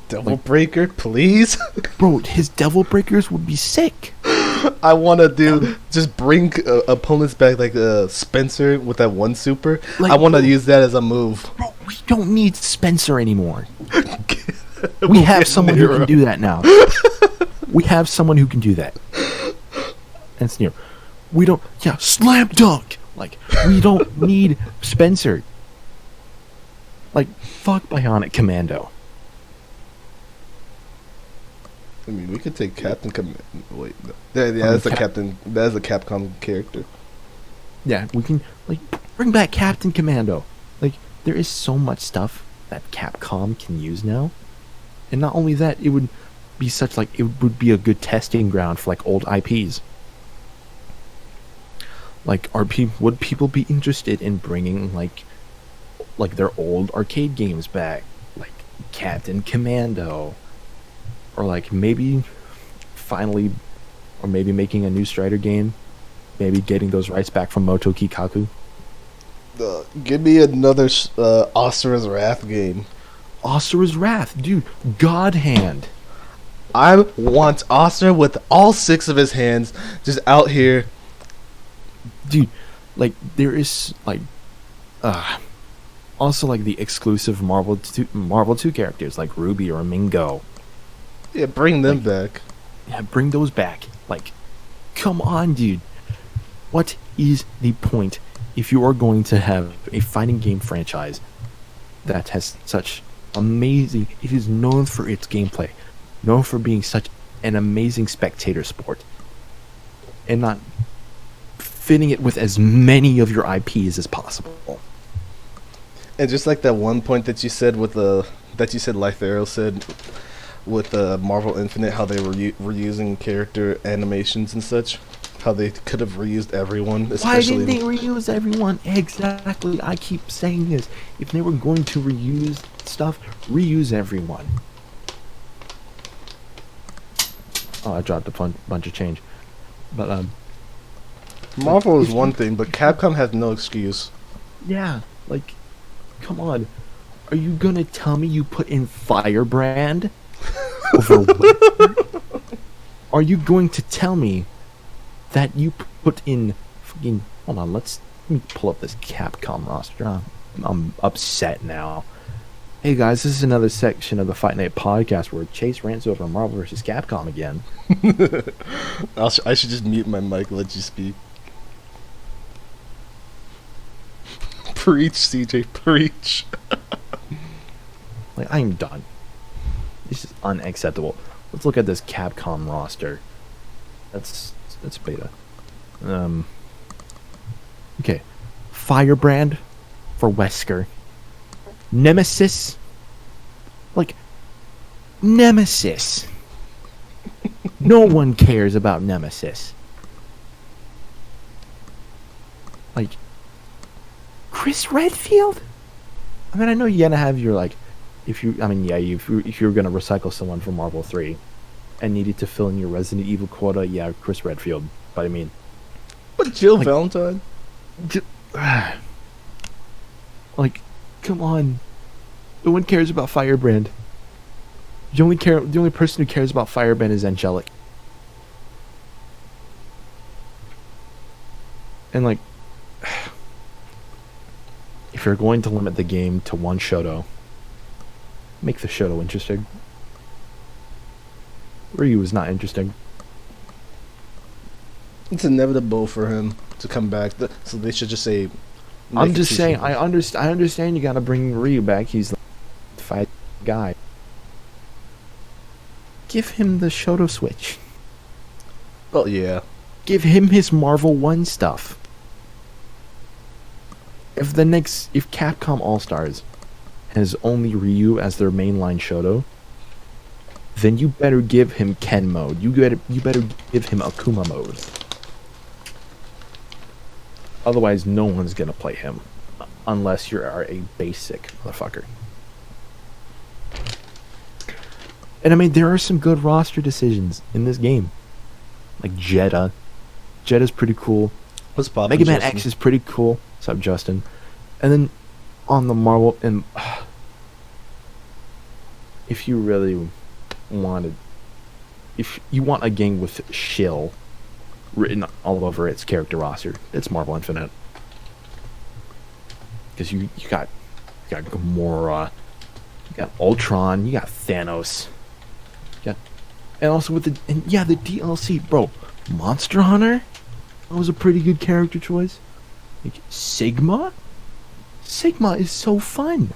Devil Breaker, please. Bro, his Devil Breakers would be sick. I want to just bring opponents back like Spencer with that one super. Like, I want to use that as a move. Bro, we don't need Spencer anymore. We have someone who can do that now. We have someone who can do that. And it's Nero. We don't... Yeah, slam dunk! Like, we don't need Spencer. Like, fuck Bionic Commando. I mean, we could take Captain Wait, no. Yeah, that's the Captain. That's a Capcom character. Yeah, we can, like, bring back Captain Commando. Like, there is so much stuff that Capcom can use now. And not only that, it would be such, like, it would be a good testing ground for, like, old IPs. Like, would people be interested in bringing, like their old arcade games back? Like, Captain Commando. Or, like, maybe finally, or maybe making a new Strider game. Maybe getting those rights back from Moto Kikaku. Give me another Asura's Wrath game. Asura's Wrath, dude. God Hand. I want Asura with all 6 of his hands just out here. Dude, like, there is, like, also, like, the exclusive Marvel 2 characters, like Ruby or Mingo. Yeah, bring them back. Yeah, bring those back. Like, come on, dude. What is the point if you are going to have a fighting game franchise that has such amazing... It is known for its gameplay, known for being such an amazing spectator sport, and not fitting it with as many of your IPs as possible. And just like that one point that you said with Life Arrow said with Marvel Infinite, how they were reusing character animations and such, how they could have reused everyone. Why didn't they reuse everyone? Exactly. I keep saying this. If they were going to reuse stuff, reuse everyone. Oh, I dropped a bunch of change. But Marvel is one thing, but Capcom has no excuse. Yeah, like, come on. Are you gonna tell me you put in Firebrand over Wesker? Are you going to tell me that you put in fucking... Hold on, let me pull up this Capcom roster. I'm upset now. Hey guys, this is another section of the FiteNite podcast where Chase rants over Marvel vs. Capcom again. I should just mute my mic and let you speak. Preach, CJ, preach. Like, I'm done. This is unacceptable. Let's look at this Capcom roster. That's beta. Okay. Firebrand for Wesker. Nemesis. Like, Nemesis. No one cares about Nemesis. Like, Chris Redfield? I mean, I know you're gonna have your, like, if you're gonna recycle someone from Marvel 3 and needed to fill in your Resident Evil quota, yeah, Chris Redfield. But I mean, but Jill Valentine? Like, come on. No one cares about Firebrand. The only person who cares about Firebrand is Angelic. And, like, if you're going to limit the game to one Shoto, make the Shoto interesting. Ryu is not interesting. It's inevitable for him to come back, so they should just say... I'm just saying, I understand you gotta bring Ryu back, he's the fight guy. Give him the Shoto Switch. Oh, yeah. Give him his Marvel 1 stuff. If Capcom All-Stars has only Ryu as their mainline Shoto, then you better give him Ken mode. You better give him Akuma mode. Otherwise, no one's gonna play him, unless you are a basic motherfucker. And I mean, there are some good roster decisions in this game, like Jeddah. Jeddah's pretty cool. What's poppin', Mega Man Justin? X is pretty cool. What's up, Justin? And then on the Marvel, and if you really wanted, if you want a game with shill written all over its character roster, it's Marvel Infinite. Because you got Gamora, you got Ultron, you got Thanos, and also with the DLC, bro. Monster Hunter, that was a pretty good character choice. Like Sigma is so fun.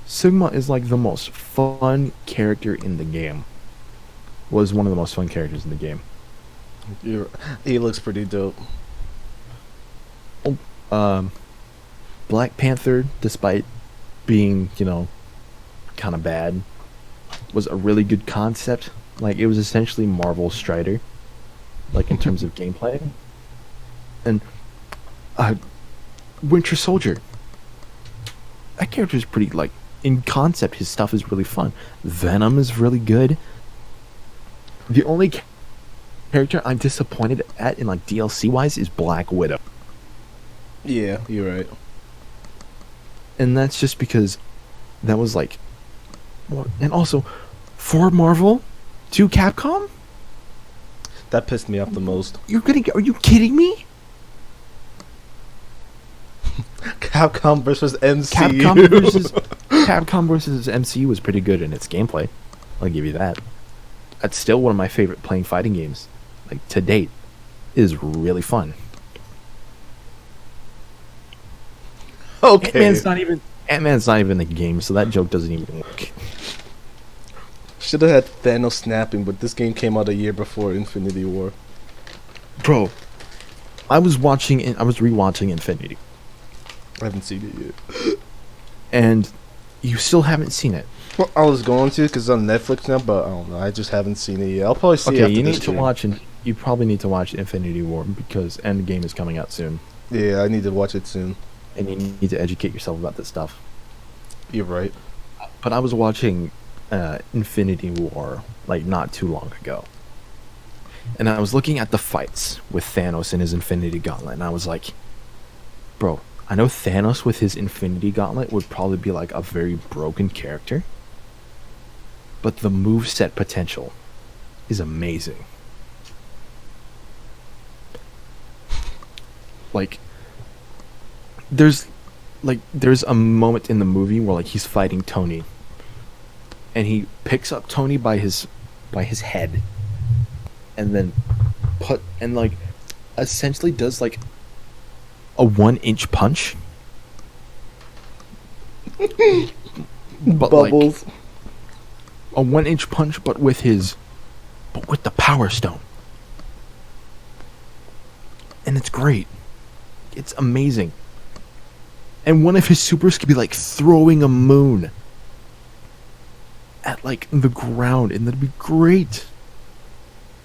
Sigma is like the most fun character in the game. Was one of the most fun characters in the game. He looks pretty dope. Black Panther, despite being, kind of bad, was a really good concept. Like, it was essentially Marvel Strider, like, in terms of gameplay. And Winter Soldier, that character is pretty, like, in concept, his stuff is really fun. Venom is really good. The only character I'm disappointed at in, like, DLC wise is Black Widow. Yeah, you're right. And that's just because that was like, and also, for Marvel to Capcom, That pissed me off the most. are you kidding me? Capcom versus MCU. Capcom versus MCU was pretty good in its gameplay. I'll give you that. That's still one of my favorite playing fighting games, like, to date. It is really fun. Okay. Ant-Man's not even in the game, so that joke doesn't even work. Should have had Thanos snapping, but this game came out a year before Infinity War. Bro, I was rewatching Infinity, I haven't seen it yet. and you still haven't seen it. Well, I was going to because it's on Netflix now, but I don't know. I just haven't seen it yet. I'll probably see it Okay, after you this need to stream. watch, and you probably need to watch Infinity War because Endgame is coming out soon, Yeah, I need to watch it soon. and you need to educate yourself about this stuff. You're right. But I was watching Infinity War like not too long ago, and I was looking at the fights with Thanos and his Infinity Gauntlet, and I was like, bro, I know Thanos with his Infinity Gauntlet would probably be like a very broken character, but the moveset potential is amazing. Like, there's a moment in the movie where, like, he's fighting Tony, and he picks up Tony by his head, and then essentially does like a 1-inch punch. But Bubbles. like a 1-inch punch, but with the Power Stone, and it's great. It's amazing. And one of his supers could be like throwing a moon at like the ground, and that'd be great.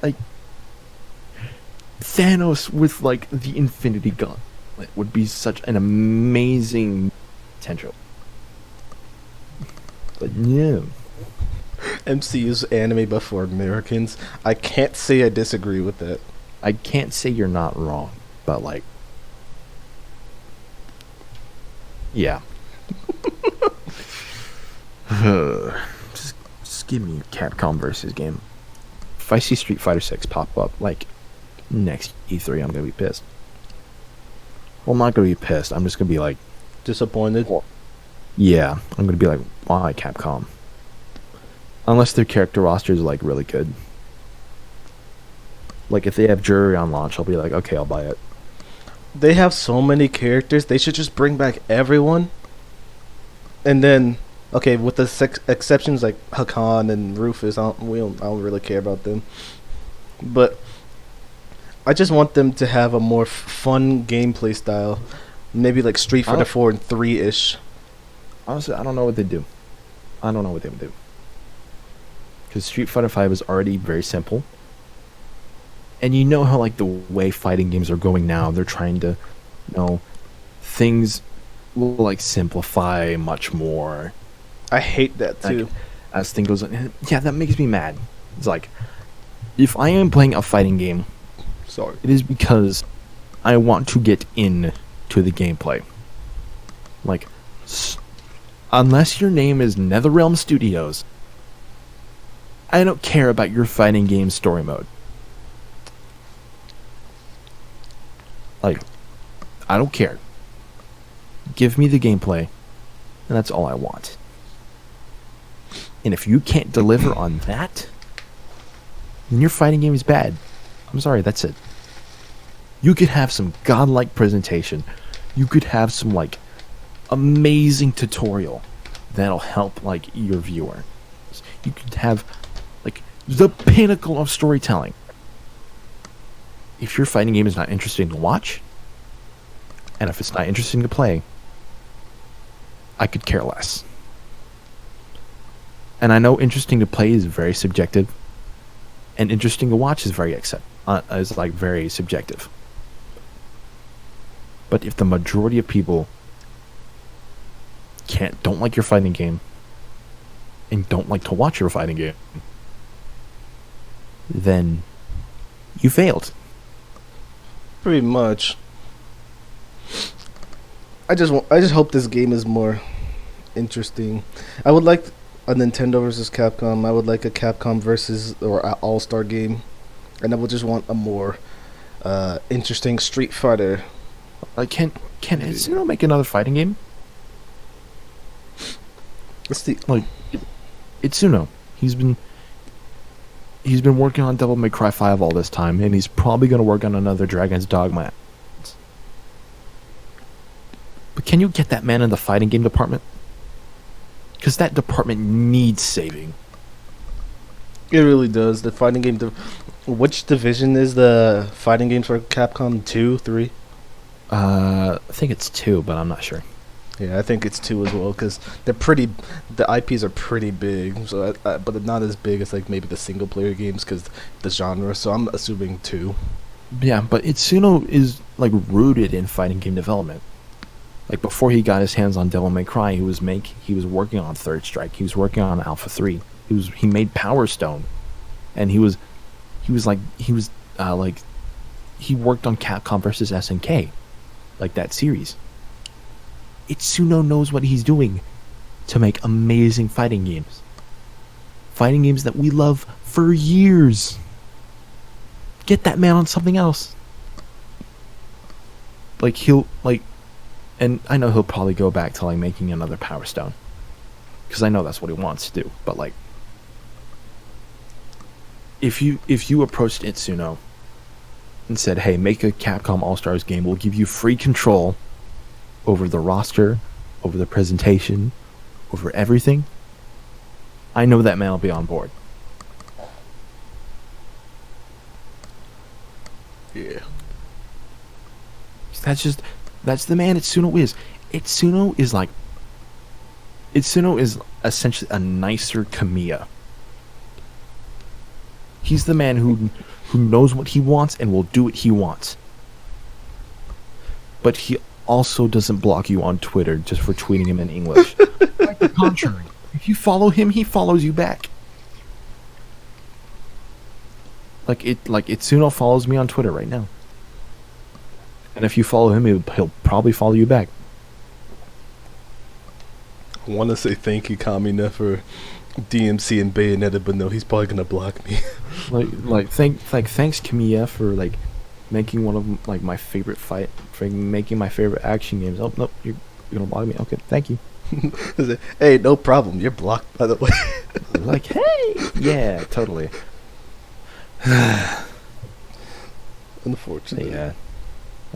Like, Thanos with like the Infinity Gauntlet would be such an amazing potential. But yeah, MCU's anime but for Americans. I can't say I disagree with that. I can't say you're not wrong, but like, yeah. just give me a Capcom versus game. If I see Street Fighter 6 pop up like next E3, I'm gonna be pissed. Well, I'm not gonna be pissed. I'm just gonna be like, Disappointed. yeah, I'm gonna be like, why Capcom? Unless their character roster is like really good. Like, if they have Jury on launch, I'll be like, okay, I'll buy it. They have so many characters. They should just bring back everyone. And then, okay, with the exceptions like Hakan and Rufus, I don't really care about them. But I just want them to have a more fun gameplay style. Maybe like Street Fighter 4 and 3-ish. Honestly, I don't know what they do. I don't know what they would do. Because Street Fighter 5 is already very simple. And you know how, like, the way fighting games are going now, they're trying to, things will, like, simplify much more. I hate that too. Like, as things goes on. Yeah, that makes me mad. It's like, if I am playing a fighting game, Sorry. it is because I want to get in to the gameplay. Like, unless your name is NetherRealm Studios, I don't care about your fighting game story mode. Like, I don't care. Give me the gameplay, and that's all I want. And if you can't deliver on that, then your fighting game is bad. I'm sorry, that's it. You could have some godlike presentation. You could have some, like, amazing tutorial. that'll help like your viewer. You could have like the pinnacle of storytelling. If your fighting game is not interesting to watch, and if it's not interesting to play, I could care less. And I know interesting to play is very subjective, and interesting to watch is very subjective. But if the majority of people don't like your fighting game and don't like to watch your fighting game, then you failed. Pretty much. I just hope this game is more interesting. I would like a Nintendo versus Capcom. I would like a Capcom versus or All-Star game, and I would just want a more interesting Street Fighter. Like, can Itsuno make another fighting game? What's the Itsuno? He's been working on Devil May Cry 5 all this time, and he's probably going to work on another Dragon's Dogma. But can you get that man in the fighting game department? Because that department needs saving. It really does. The fighting game. Which division is the fighting games for Capcom? 2, 3? I think it's 2, but I'm not sure. Yeah, I think it's 2 as well because they're pretty. The IPs are pretty big, so but not as big as like maybe the single player games because the genre. So I'm assuming 2. Yeah, but Itsuno is like rooted in fighting game development. Like before he got his hands on Devil May Cry, he was working on Third Strike. He was working on Alpha 3. He made Power Stone, and he worked on Capcom versus SNK, like that series. Itsuno knows what he's doing to make amazing fighting games. Fighting games that we love for years. Get that man on something else. And I know he'll probably go back to like making another Power Stone, because I know that's what he wants to do. But like, if you approached Itsuno and said, "Hey, make a Capcom All Stars game. We'll give you free control over the roster, over the presentation, over everything," I know that man will be on board. Yeah. That's the man Itsuno is. Itsuno is essentially a nicer Kamiya. He's the man who knows what he wants and will do what he wants. But he also doesn't block you on Twitter just for tweeting him in English. Quite the contrary. If you follow him, he follows you back. Like Itsuno follows me on Twitter right now. And if you follow him, he'll probably follow you back. I want to say thank you, Kamina, for DMC and Bayonetta, but no, he's probably gonna block me. Thanks Kamiya for like making one of like my favorite making my favorite action games. Oh nope, you're gonna block me. Okay, thank you. Hey, no problem. You're blocked, by the way. Like, hey, yeah, totally. Unfortunately. Yeah.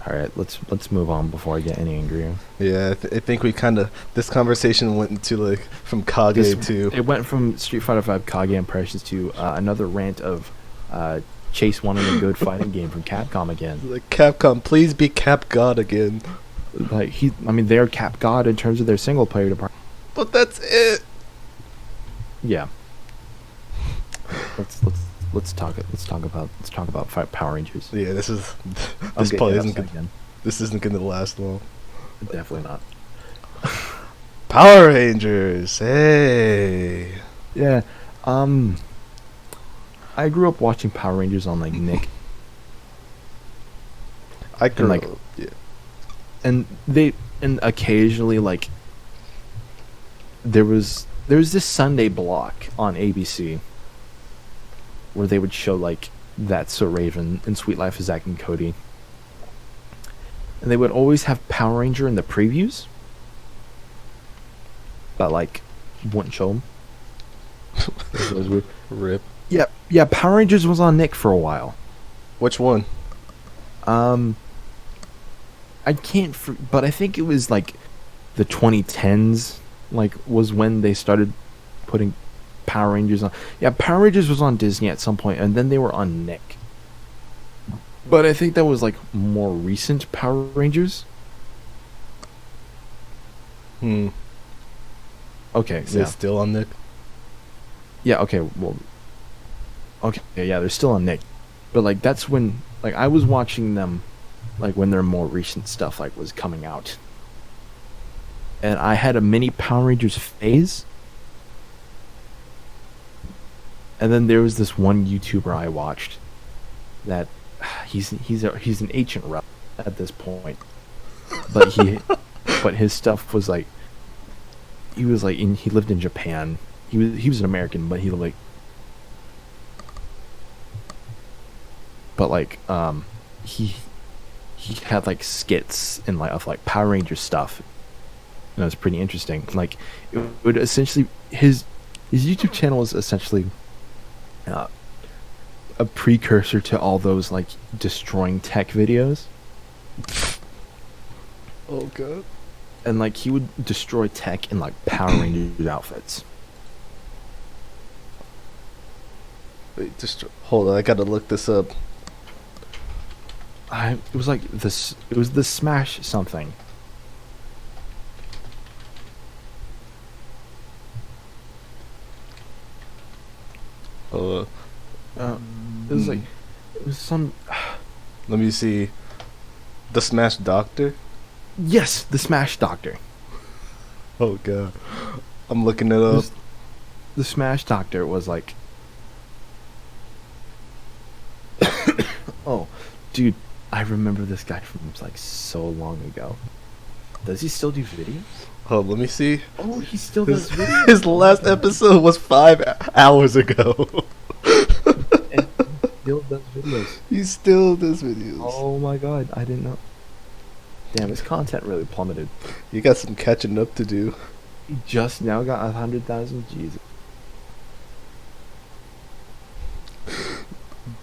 All right, let's move on before I get any angrier. Yeah, I think we kind of this conversation went into like from Kage to it went from Street Fighter V Kage Impressions to another rant of Chase wanting a good fighting game from Capcom again. Like, Capcom, please be Cap God again. Like they're Cap God in terms of their single player department. But that's it. Yeah. Let's talk about Power Rangers. Yeah, this isn't gonna last long. Definitely not. Power Rangers, hey. Yeah. I grew up watching Power Rangers on like Nick. I grew up, up, yeah. And occasionally like there was this Sunday block on ABC where they would show like That's So Raven and Sweet Life of Zack and Cody, and they would always have Power Ranger in the previews, but like wouldn't show them. It was weird. Rip. Yeah. Power Rangers was on Nick for a while. Which one? I can't, but I think it was like the 2010s like was when they started putting Power Rangers on. Yeah, Power Rangers was on Disney at some point, and then they were on Nick. But I think that was like more recent Power Rangers. Okay, Is it still on Nick? Yeah, okay, well, okay, yeah, they're still on Nick. But like that's when like I was watching them like when their more recent stuff like was coming out. And I had a mini Power Rangers phase. And then there was this one YouTuber I watched that he's an ancient relic at this point. But his stuff was like he lived in Japan. He was an American, but he had like skits and like of like Power Ranger stuff. And it was pretty interesting. Like it would essentially his YouTube channel was essentially a precursor to all those like destroying tech videos. Oh god. And like he would destroy tech in like Power Rangers outfits. Wait, just hold on. I gotta look this up. It was like this. It was the Smash something. It was like it was some. Let me see. The Smash Doctor. Yes, the Smash Doctor. Oh god, I'm looking it up. The Smash Doctor was like. Oh, dude, I remember this guy from like so long ago. Does he still do videos? Oh, let me see. Oh, he still does videos. His last episode was 5 hours ago. And he still does videos. He still does videos. Oh my god, I didn't know. Damn, his content really plummeted. You got some catching up to do. He just now got 100,000. Jesus.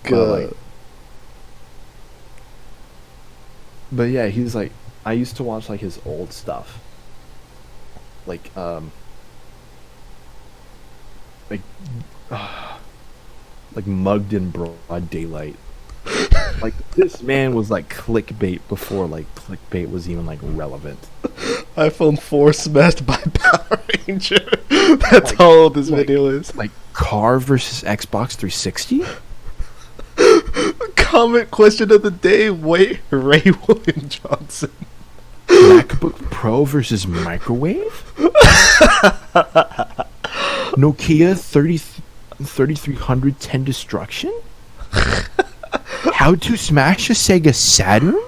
God. But yeah, he's like, I used to watch like his old stuff. Like Mugged in Broad Daylight. Like this man was like clickbait before like clickbait was even like relevant. iPhone 4 smashed by Power Ranger. That's how old this video is. Like car versus Xbox 360? Comment question of the day. Wait, Ray William Johnson. MacBook Pro versus microwave? Nokia 3310 destruction? How to smash a Sega Saturn?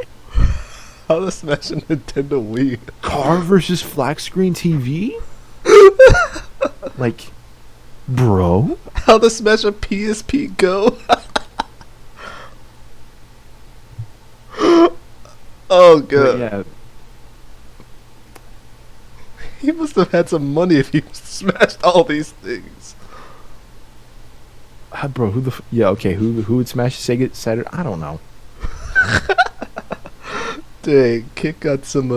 How to smash a Nintendo Wii? Car versus flat screen TV? Like, bro? How to smash a PSP Go? Oh god. Yeah. He must have had some money if he smashed all these things. Bro, who would smash a Sega Saturn? I don't know. Dang, Kit got some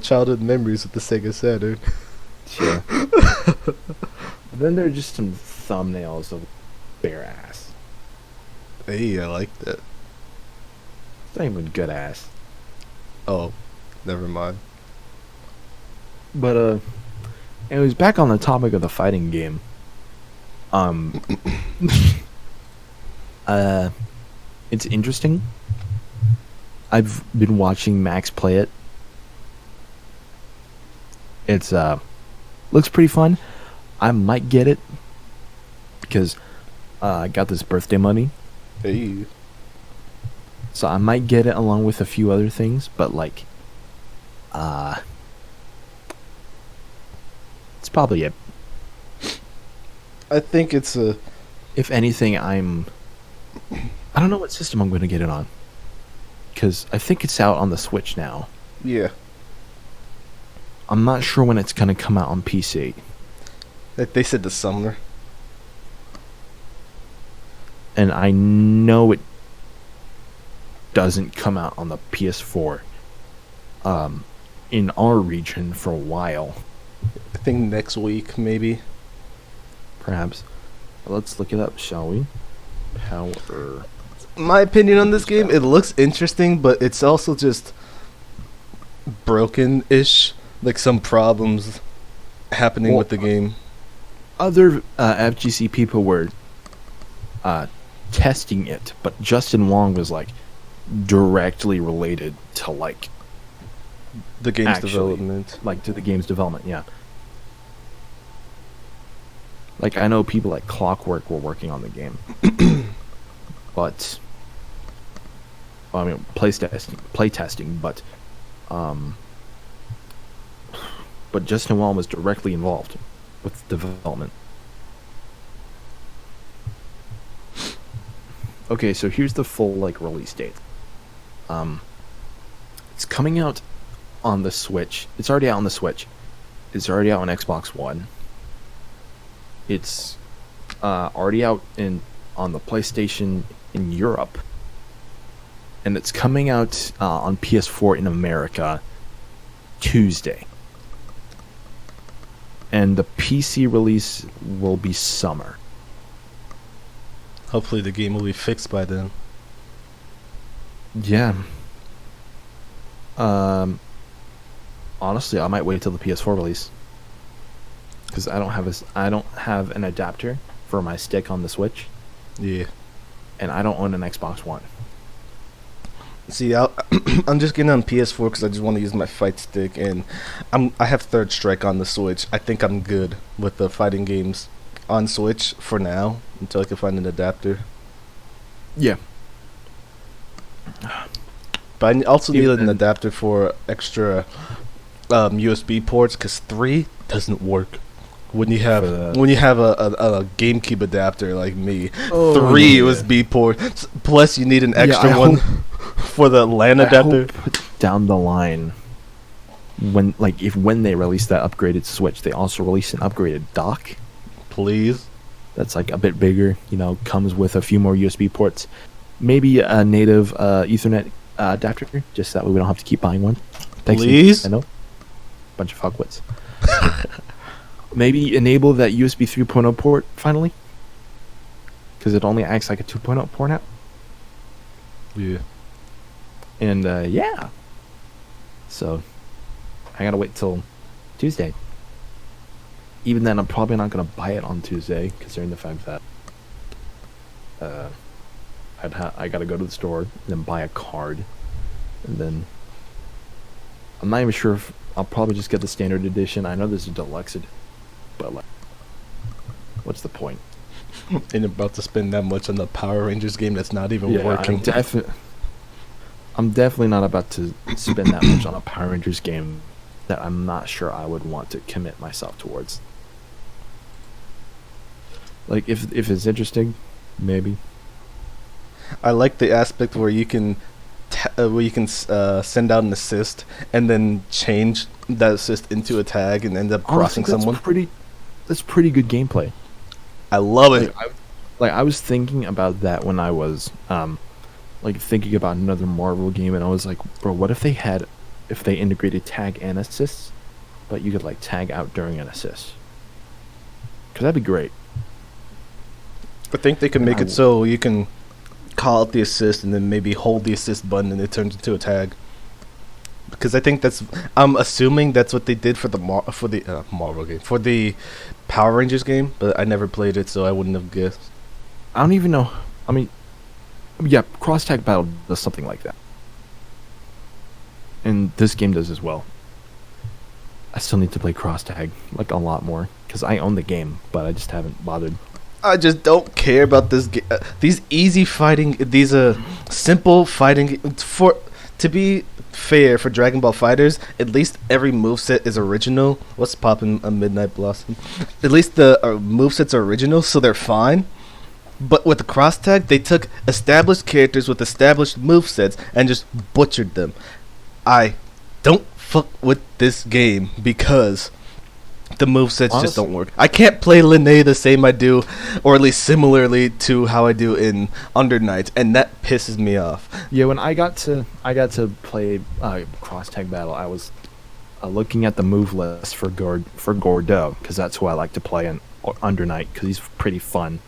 childhood memories with the Sega Saturn. Yeah. Then there are just some thumbnails of bare ass. Hey, I like that. It's not even good ass. Oh, never mind. But anyways, back on the topic of the fighting game. It's interesting. I've been watching Max play it. It's looks pretty fun. I might get it because I got this birthday money. Hey. So I might get it along with a few other things, but like it's probably it. I think it's a... If anything, I don't know what system I'm going to get it on. Because I think it's out on the Switch now. Yeah. I'm not sure when it's going to come out on PC. They said the summer. And I know it doesn't come out on the PS4 in our region for a while. I think next week, maybe. Perhaps. Let's look it up, shall we? Power. My opinion on this game, it looks interesting, but it's also just broken-ish. Like some problems happening with the game. Other FGC people were testing it, but Justin Wong was like directly related to like The game's development. like to the game's development. Yeah. Like I know people like Clockwork were working on the game, but I mean playtesting, but Justin Wong was directly involved with development. Okay, so here's the full like release date. It's coming out on the Switch. It's already out on the Switch. It's already out on Xbox One. It's already out on the PlayStation in Europe, and it's coming out on PS4 in America Tuesday. And the PC release will be summer. Hopefully the game will be fixed by then. Yeah. Honestly, I might wait till the PS4 release, because I don't have an adapter for my stick on the Switch, Yeah. and I don't own an Xbox One. See, I'm just getting on PS4 because I just want to use my fight stick, and I have Third Strike on the Switch. I think I'm good with the fighting games on Switch for now until I can find an adapter. Yeah. But I also need an adapter for extra USB ports because 3 doesn't work. When you have a GameCube adapter like me, 3 USB ports. Plus, you need an extra one for the LAN adapter. I hope down the line, when they release that upgraded Switch, they also release an upgraded dock. Please. That's like a bit bigger. Comes with a few more USB ports, maybe a native Ethernet adapter, just that way we don't have to keep buying one. Thanks, Please. I know. Bunch of fuckwits. Maybe enable that USB 3.0 port finally, because it only acts like a 2.0 port now. Yeah. And yeah. So I gotta wait till Tuesday. Even then, I'm probably not gonna buy it on Tuesday, considering the fact that I gotta go to the store and then buy a card, and then I'm not even sure if I'll probably just get the standard edition. I know there's a deluxe edition, but like, what's the point? Ain't about to spend that much on the Power Rangers game that's not even working. I'm definitely not about to spend that much on a Power Rangers game that I'm not sure I would want to commit myself towards. Like, if it's interesting, maybe. I like the aspect where you can send out an assist and then change that assist into a tag and end up crossing someone. That's pretty good gameplay. I love it. I was thinking about that when I was thinking about another Marvel game, and I was like, bro, what if they integrated tag and assists, but you could like tag out during an assist? Because that'd be great. I think they could make it so you can call out the assist and then maybe hold the assist button and it turns into a tag. Because I think I'm assuming that's what they did for the Marvel game, for the Power Rangers game, but I never played it, so I wouldn't have guessed. I don't even know. I mean, yeah, Cross Tag Battle does something like that, and this game does as well. I still need to play Cross Tag like a lot more because I own the game, but I just haven't bothered. I just don't care about this these easy fighting, these simple fighting. To be fair for Dragon Ball Fighters, at least every moveset is original. What's poppin' a Midnight Blossom? At least the movesets are original, so they're fine. But with the cross tag, they took established characters with established movesets and just butchered them. I don't fuck with this game because the movesets just don't work. I can't play Linnea the same I do, or at least similarly to how I do in Under Night, and that pisses me off. Yeah, when I got to play Cross Tag Battle, I was looking at the move list for Gordeau, because that's who I like to play in Under Night, because he's pretty fun.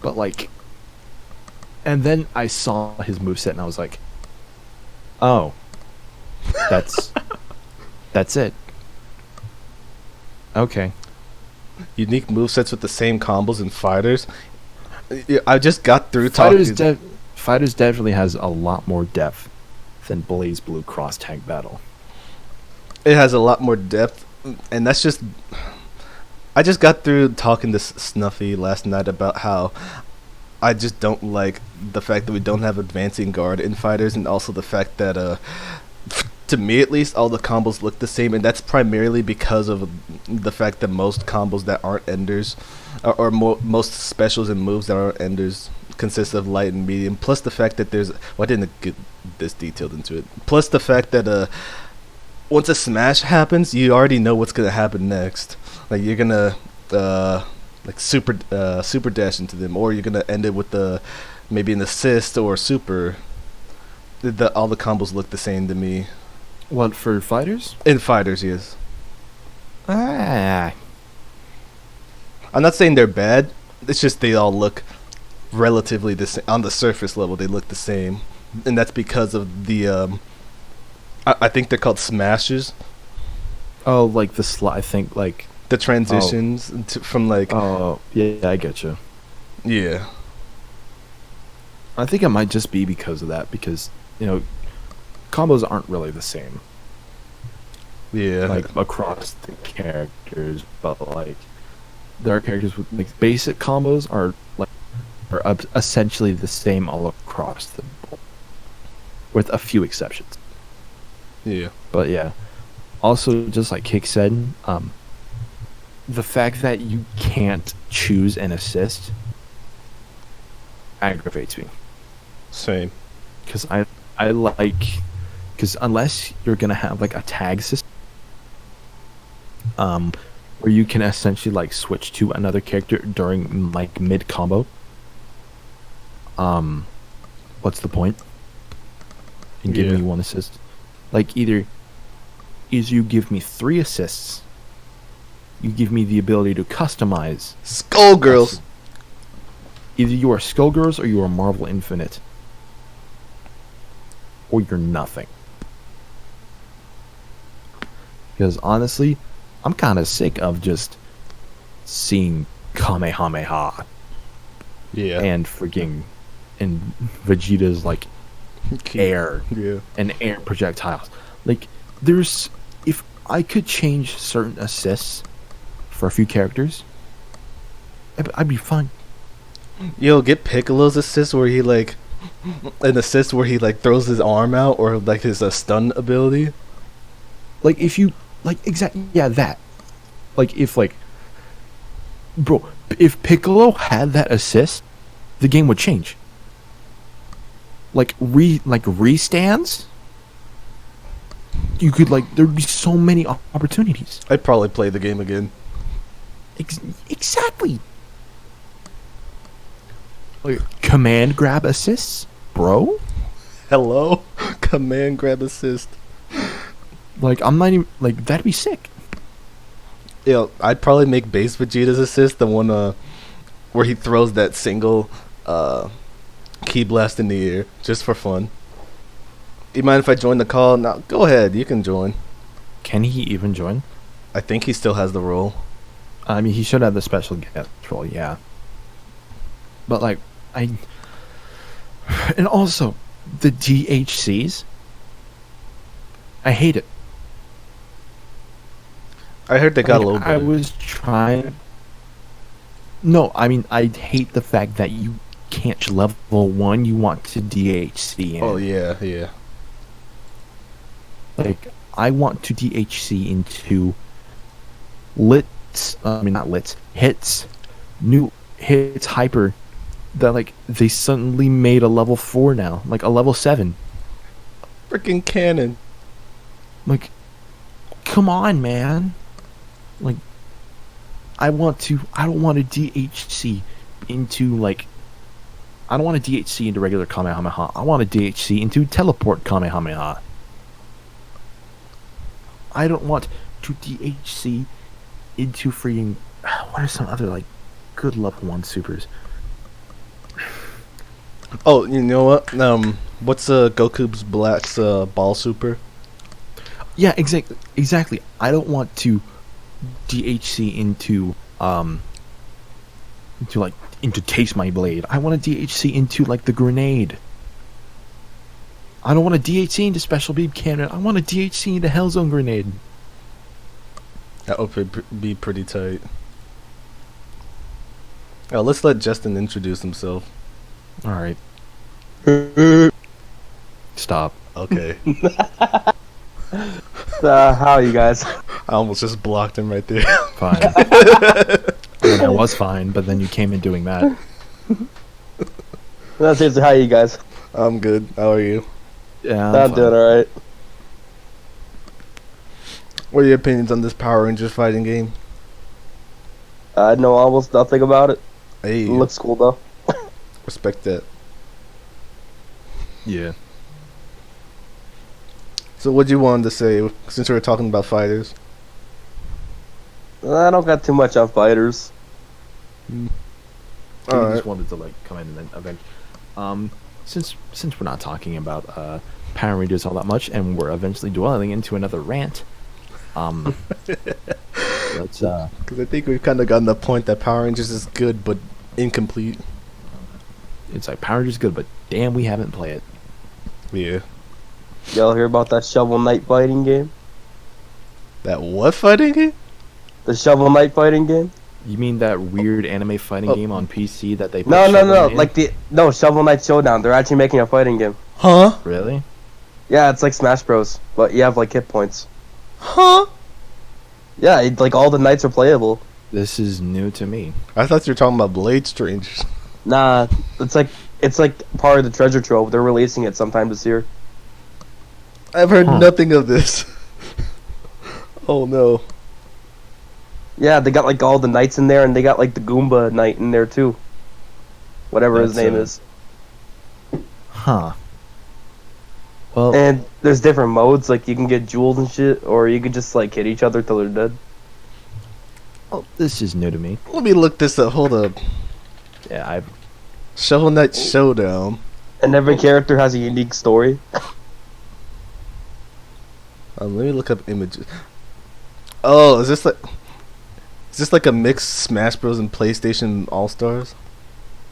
But like, and then I saw his moveset and I was like, oh, that's it. Okay. Unique movesets with the same combos and fighters. Yeah, I just got through talking. Fighters definitely has a lot more depth than Blaze Blue Cross Tag Battle. It has a lot more depth, and that's just. I just got through talking to Snuffy last night about how I just don't like the fact that we don't have advancing guard in fighters, and also the fact that, to me at least, all the combos look the same, and that's primarily because of the fact that most combos that aren't enders, or most specials and moves that aren't enders, consist of light and medium, plus the fact that there's... Well, I didn't get this detailed into it. Plus the fact that once a smash happens, you already know what's going to happen next. Like, you're going to like super dash into them, or you're going to end it with maybe an assist or super. All the combos look the same to me. What, for fighters? In fighters, yes. Ah. I'm not saying they're bad. It's just they all look relatively the same. On the surface level, they look the same. And that's because of the... I think they're called smashes. Oh, like the I think, like... The transitions from, like... Oh, yeah, I get you. Yeah. I think it might just be because of that, because, combos aren't really the same. Yeah. Like, across the characters, but, like, there are characters with, like, basic combos are essentially the same all across the board, with a few exceptions. Yeah. But, yeah. Also, just like Kick said, the fact that you can't choose an assist aggravates me. Same. Because I like... Because unless you're going to have, like, a tag system, where you can essentially, like, switch to another character during, like, mid-combo, what's the point in giving me one assist? Like, either you give me 3 assists, you give me the ability to customize... Skullgirls! Either you are Skullgirls or you are Marvel Infinite. Or you're nothing. Because honestly, I'm kind of sick of just seeing Kamehameha. Yeah. And freaking... And Vegeta's, like, air. Yeah. And air projectiles. Like, there's... If I could change certain assists for a few characters, I'd be fine. Yo, get Piccolo's assist where he, like... An assist where he, like, throws his arm out, or, like, his stun ability. Like, if you... Like, exactly... Yeah, that. Like, if, like... Bro, if Piccolo had that assist, the game would change. Like, restands? You could, like... There'd be so many opportunities. I'd probably play the game again. Exactly. Like, command grab assists, bro. Hello, command grab assist. Like, I'm not even like that'd be sick. Yo, I'd probably make base Vegeta's assist the one where he throws that single key blast in the air just for fun. You mind if I join the call? No, go ahead. You can join. Can he even join? I think he still has the role. I mean, he should have the special guest role, yeah. But, like, and also, the DHCs, I hate it. I heard they got a little better. I was trying... No, I mean, I hate the fact that you can't level 1, you want to DHC in. Oh, yeah, yeah. Like, I want to DHC into new hits hyper, that, like, they suddenly made a level 4 now, like a level 7. Freaking cannon. Like, come on, man. Like, I don't want to DHC into, like, I don't want to DHC into regular Kamehameha. I want to DHC into teleport Kamehameha. I don't want to DHC into freaking. What are some other like good level 1 supers? Oh, you know what? What's Goku's Black's ball super? Yeah, exactly. I don't want to DHC into Taste My Blade. I want to DHC into like the grenade. I don't want to DHC into Special Beam Cannon. I want to DHC into Hellzone Grenade. That would be pretty tight. Oh, let's let Justin introduce himself. All right. Stop. Okay. How are you guys? I almost just blocked him right there. Fine. I was fine, but then you came in doing that. That's it. How are you guys? I'm good. How are you? Yeah, I'm doing alright. What are your opinions on this Power Rangers fighting game? I know almost nothing about it. Hey, It looks cool though. respect that. Yeah. So what you wanted to say, since we were talking about fighters? I don't got too much on fighters. I Alright. just wanted to like come in and then event. Since we're not talking about Power Rangers all that much, and we're eventually dwelling into another rant. Let's Because I think we've kind of gotten the point that Power Rangers is good, but incomplete. It's like Power Rangers is good, but damn, we haven't played it. Yeah. Y'all hear about that Shovel Knight fighting game? That what fighting game? The Shovel Knight fighting game? You mean that weird anime fighting Oh. game on PC that they put No, Shovel Knight in? No, Shovel Knight Showdown. They're actually making a fighting game. Huh? Really? Yeah, it's like Smash Bros, but you have like hit points. Huh? Yeah, like all the knights are playable. This is new to me. I thought you were talking about Blade Strangers. Nah, it's like part of the treasure trove. They're releasing it sometime this year. I've heard Huh. nothing of this. Oh no. Yeah, they got like all the knights in there, and they got like the Goomba knight in there too. Whatever his That's, name is. Huh. Well, And there's different modes, like you can get jewels and shit, or you can just like hit each other till they're dead. this is new to me. Let me look this up. Hold up. Yeah, I've Shovel Knight Showdown. And every character has a unique story. Let me look up images. Oh, is this like a mixed Smash Bros and PlayStation All Stars?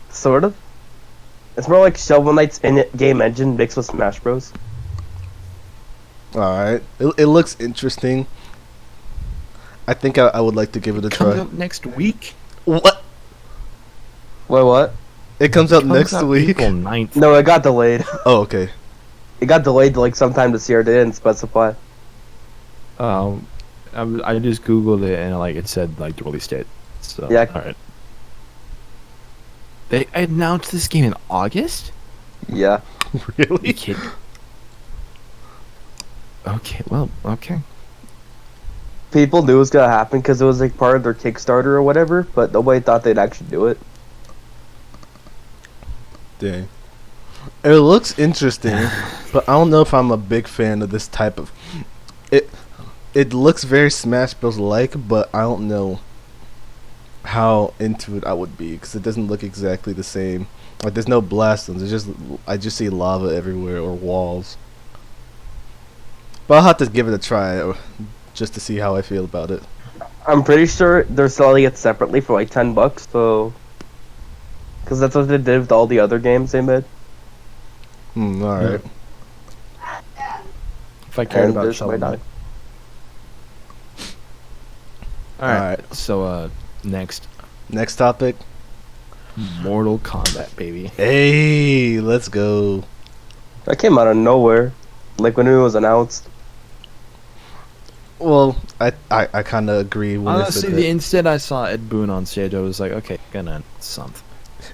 Sort of. It's more like Shovel Knight's in-game engine mixed with Smash Bros. Alright. It looks interesting. I think I would like to give it a comes try. out next week. What? Wait, what? It comes out Comes next out week? April 9th. No, it got delayed. Oh, okay. It got delayed to like sometime this year. They didn't specify. I just googled it and like it said like the release date. So Yeah. all right. They announced this game in August? Yeah. Are Really? you kidding? Okay, well, okay. People knew it was gonna happen because it was like part of their Kickstarter or whatever, but nobody thought they'd actually do it. Dang. It looks interesting, but I don't know if I'm a big fan of this type of... It looks very Smash Bros. Like, but I don't know how into it I would be, because it doesn't look exactly the same. Like, there's no blast zones. I just see lava everywhere, or walls. But I'll have to give it a try, just to see how I feel about it. I'm pretty sure they're selling it separately for like $10, so... Because that's what they did with all the other games they made. Alright. If I cared And about there's Shovel my Knight. dog. Alright, so next. Next topic. Mortal Kombat, baby. Hey, let's go. That came out of nowhere. Like when it was announced. Well, I kind of agree when Honestly, they said the that. instant I saw Ed Boon on stage, I was like, okay, gonna something.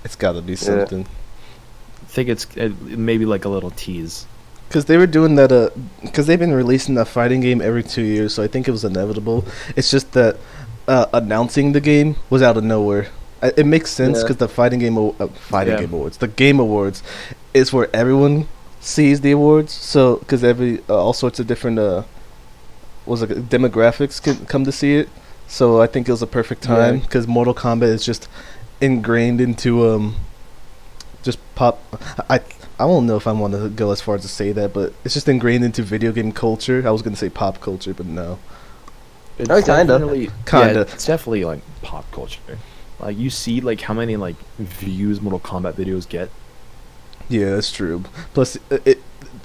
It's gotta be something. I think it's maybe like a little tease. Because they were doing that, because they've been releasing that fighting game every 2 years, so I think it was inevitable. It's just that announcing the game was out of nowhere. It makes sense Yeah. because the fighting game Yeah. game awards, the game awards, is where everyone sees the awards. So because all sorts of different was it demographics could come to see it. So I think it was a perfect time Yeah. because Mortal Kombat is just ingrained into just pop. I don't know if I want to go as far as to say that, but it's just ingrained into video game culture. I was gonna say pop culture, but no. It's Oh, kinda. definitely- Kinda. Yeah, it's definitely like pop culture. Like you see, like how many like views Mortal Kombat videos get. Yeah, that's true. Plus,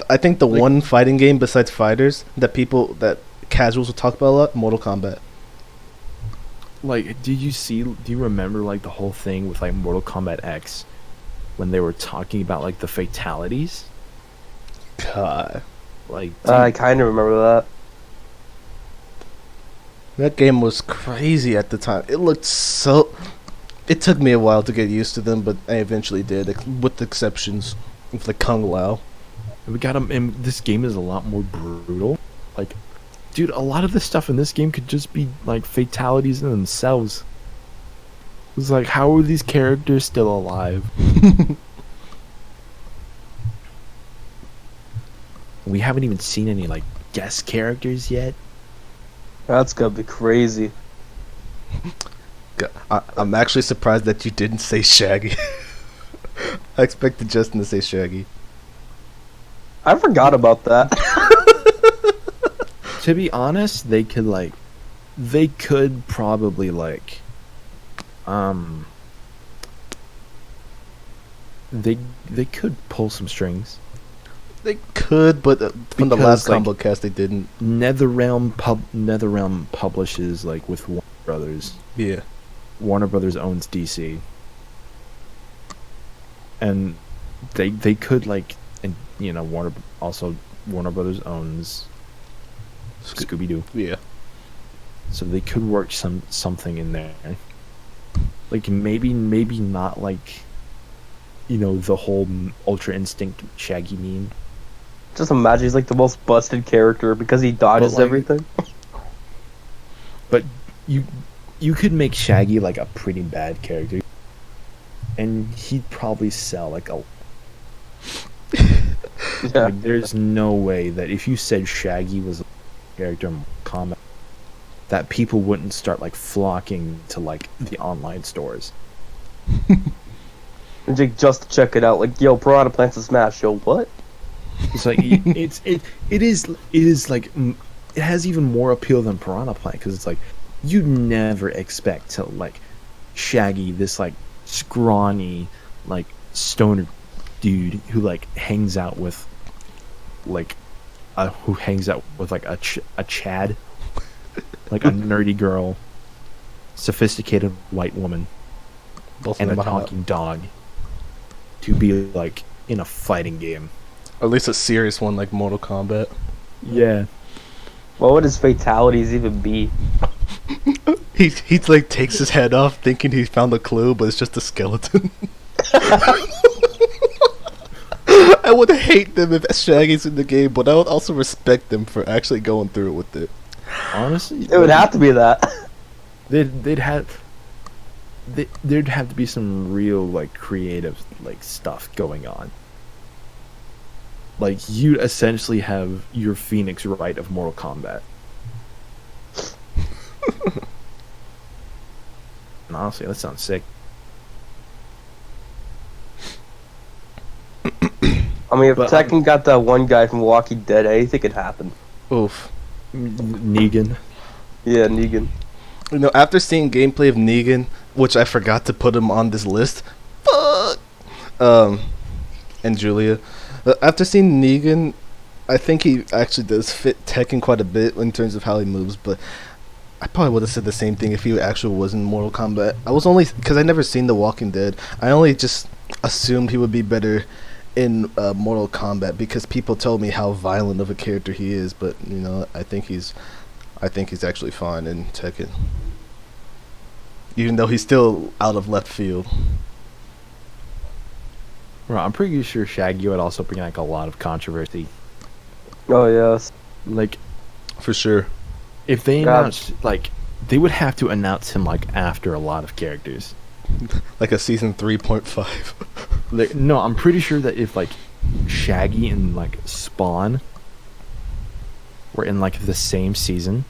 I think the Like- one fighting game besides fighters that casuals will talk about a lot, Mortal Kombat. Like, do you remember like the whole thing with like Mortal Kombat X when they were talking about like the fatalities? God, Like, I dude, kind of remember that. that game was crazy at the time. It looked so. It took me a while to get used to them, but I eventually did, with exceptions, with like Kung Lao. we got them, and this game is a lot more brutal. Like, dude, a lot of the stuff in this game could just be like fatalities in themselves. It's like, how are these characters still alive? We haven't even seen any like guest characters yet. That's gonna be crazy. I'm actually surprised that you didn't say Shaggy. I expected Justin to say Shaggy. I forgot about that. To be honest, they could probably like, they could pull some strings. They could, but from the Because, last like, combo cast, they didn't. NetherRealm publishes like with Warner Brothers. Yeah. Warner Brothers owns DC, and they could like, and you know Warner Brothers owns Scooby Doo, Yeah. so they could work something in there. Like maybe not like, you know, the whole Ultra Instinct Shaggy meme. Just imagine he's like the most busted character because he dodges like- everything. But you could make Shaggy like a pretty bad character, and he'd probably sell like a. Yeah. Like, there's no way that if you said Shaggy was a character in Kombat, that people wouldn't start like flocking to like the online stores. And just to check it out, like, yo, Piranha Plants a Smash. Yo, what? It's like it is like it has even more appeal than Piranha Plant because it's like you never expect to like Shaggy, this like scrawny like stoner dude who like hangs out with like a Chad, like a nerdy girl, sophisticated white woman, Both and of a them are hot. talking dog to be like in a fighting game. Or at least a serious one like Mortal Kombat. Yeah. What would his fatalities even be? He like takes his head off thinking he found a clue, but it's just a skeleton. I would hate them if Shaggy's in the game, but I would also respect them for actually going through it with it. Honestly, It would have to be that. there'd have to be some real like creative like stuff going on. Like you essentially have your Phoenix Wright of Mortal Kombat. And honestly, that sounds sick. I mean, if But, Tekken got that one guy from Walking Dead, anything could happen. Oof. Negan. Yeah, Negan. You know, after seeing gameplay of Negan, which I forgot to put him on this list, fuck. And Julia, after seeing Negan, I think he actually does fit Tekken quite a bit in terms of how he moves. But I probably would have said the same thing if he actually was in Mortal Kombat. I was only because I never seen The Walking Dead. I only just assumed he would be better in Mortal Kombat because people told me how violent of a character he is. But you know, I think he's actually fine in Tekken, even though he's still out of left field. Well, I'm pretty sure Shaggy would also bring like a lot of controversy. Oh, yes. Like For sure. if they God. announced like they would have to announce him like after a lot of characters. Like a season 3.5. Like, no, I'm pretty sure that if like Shaggy and like Spawn were in like the same season,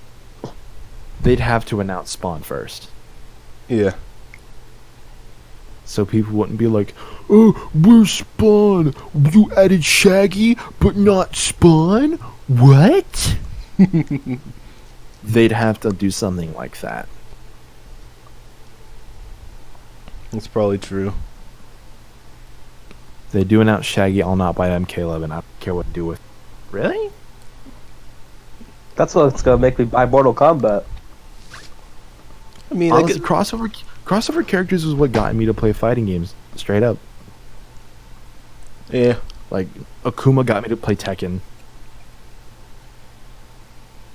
they'd have to announce Spawn first. Yeah. So people wouldn't be like, "Oh, where's Spawn? You added Shaggy, but not Spawn? What?" They'd have to do something like that. That's probably true. They do announce Shaggy, I'll not buy MK11. I don't care what to do with. Really? That's what's gonna make me buy Mortal Kombat. I mean, Honestly, crossover characters was what got me to play fighting games. Straight up. yeah. Like, Akuma got me to play Tekken.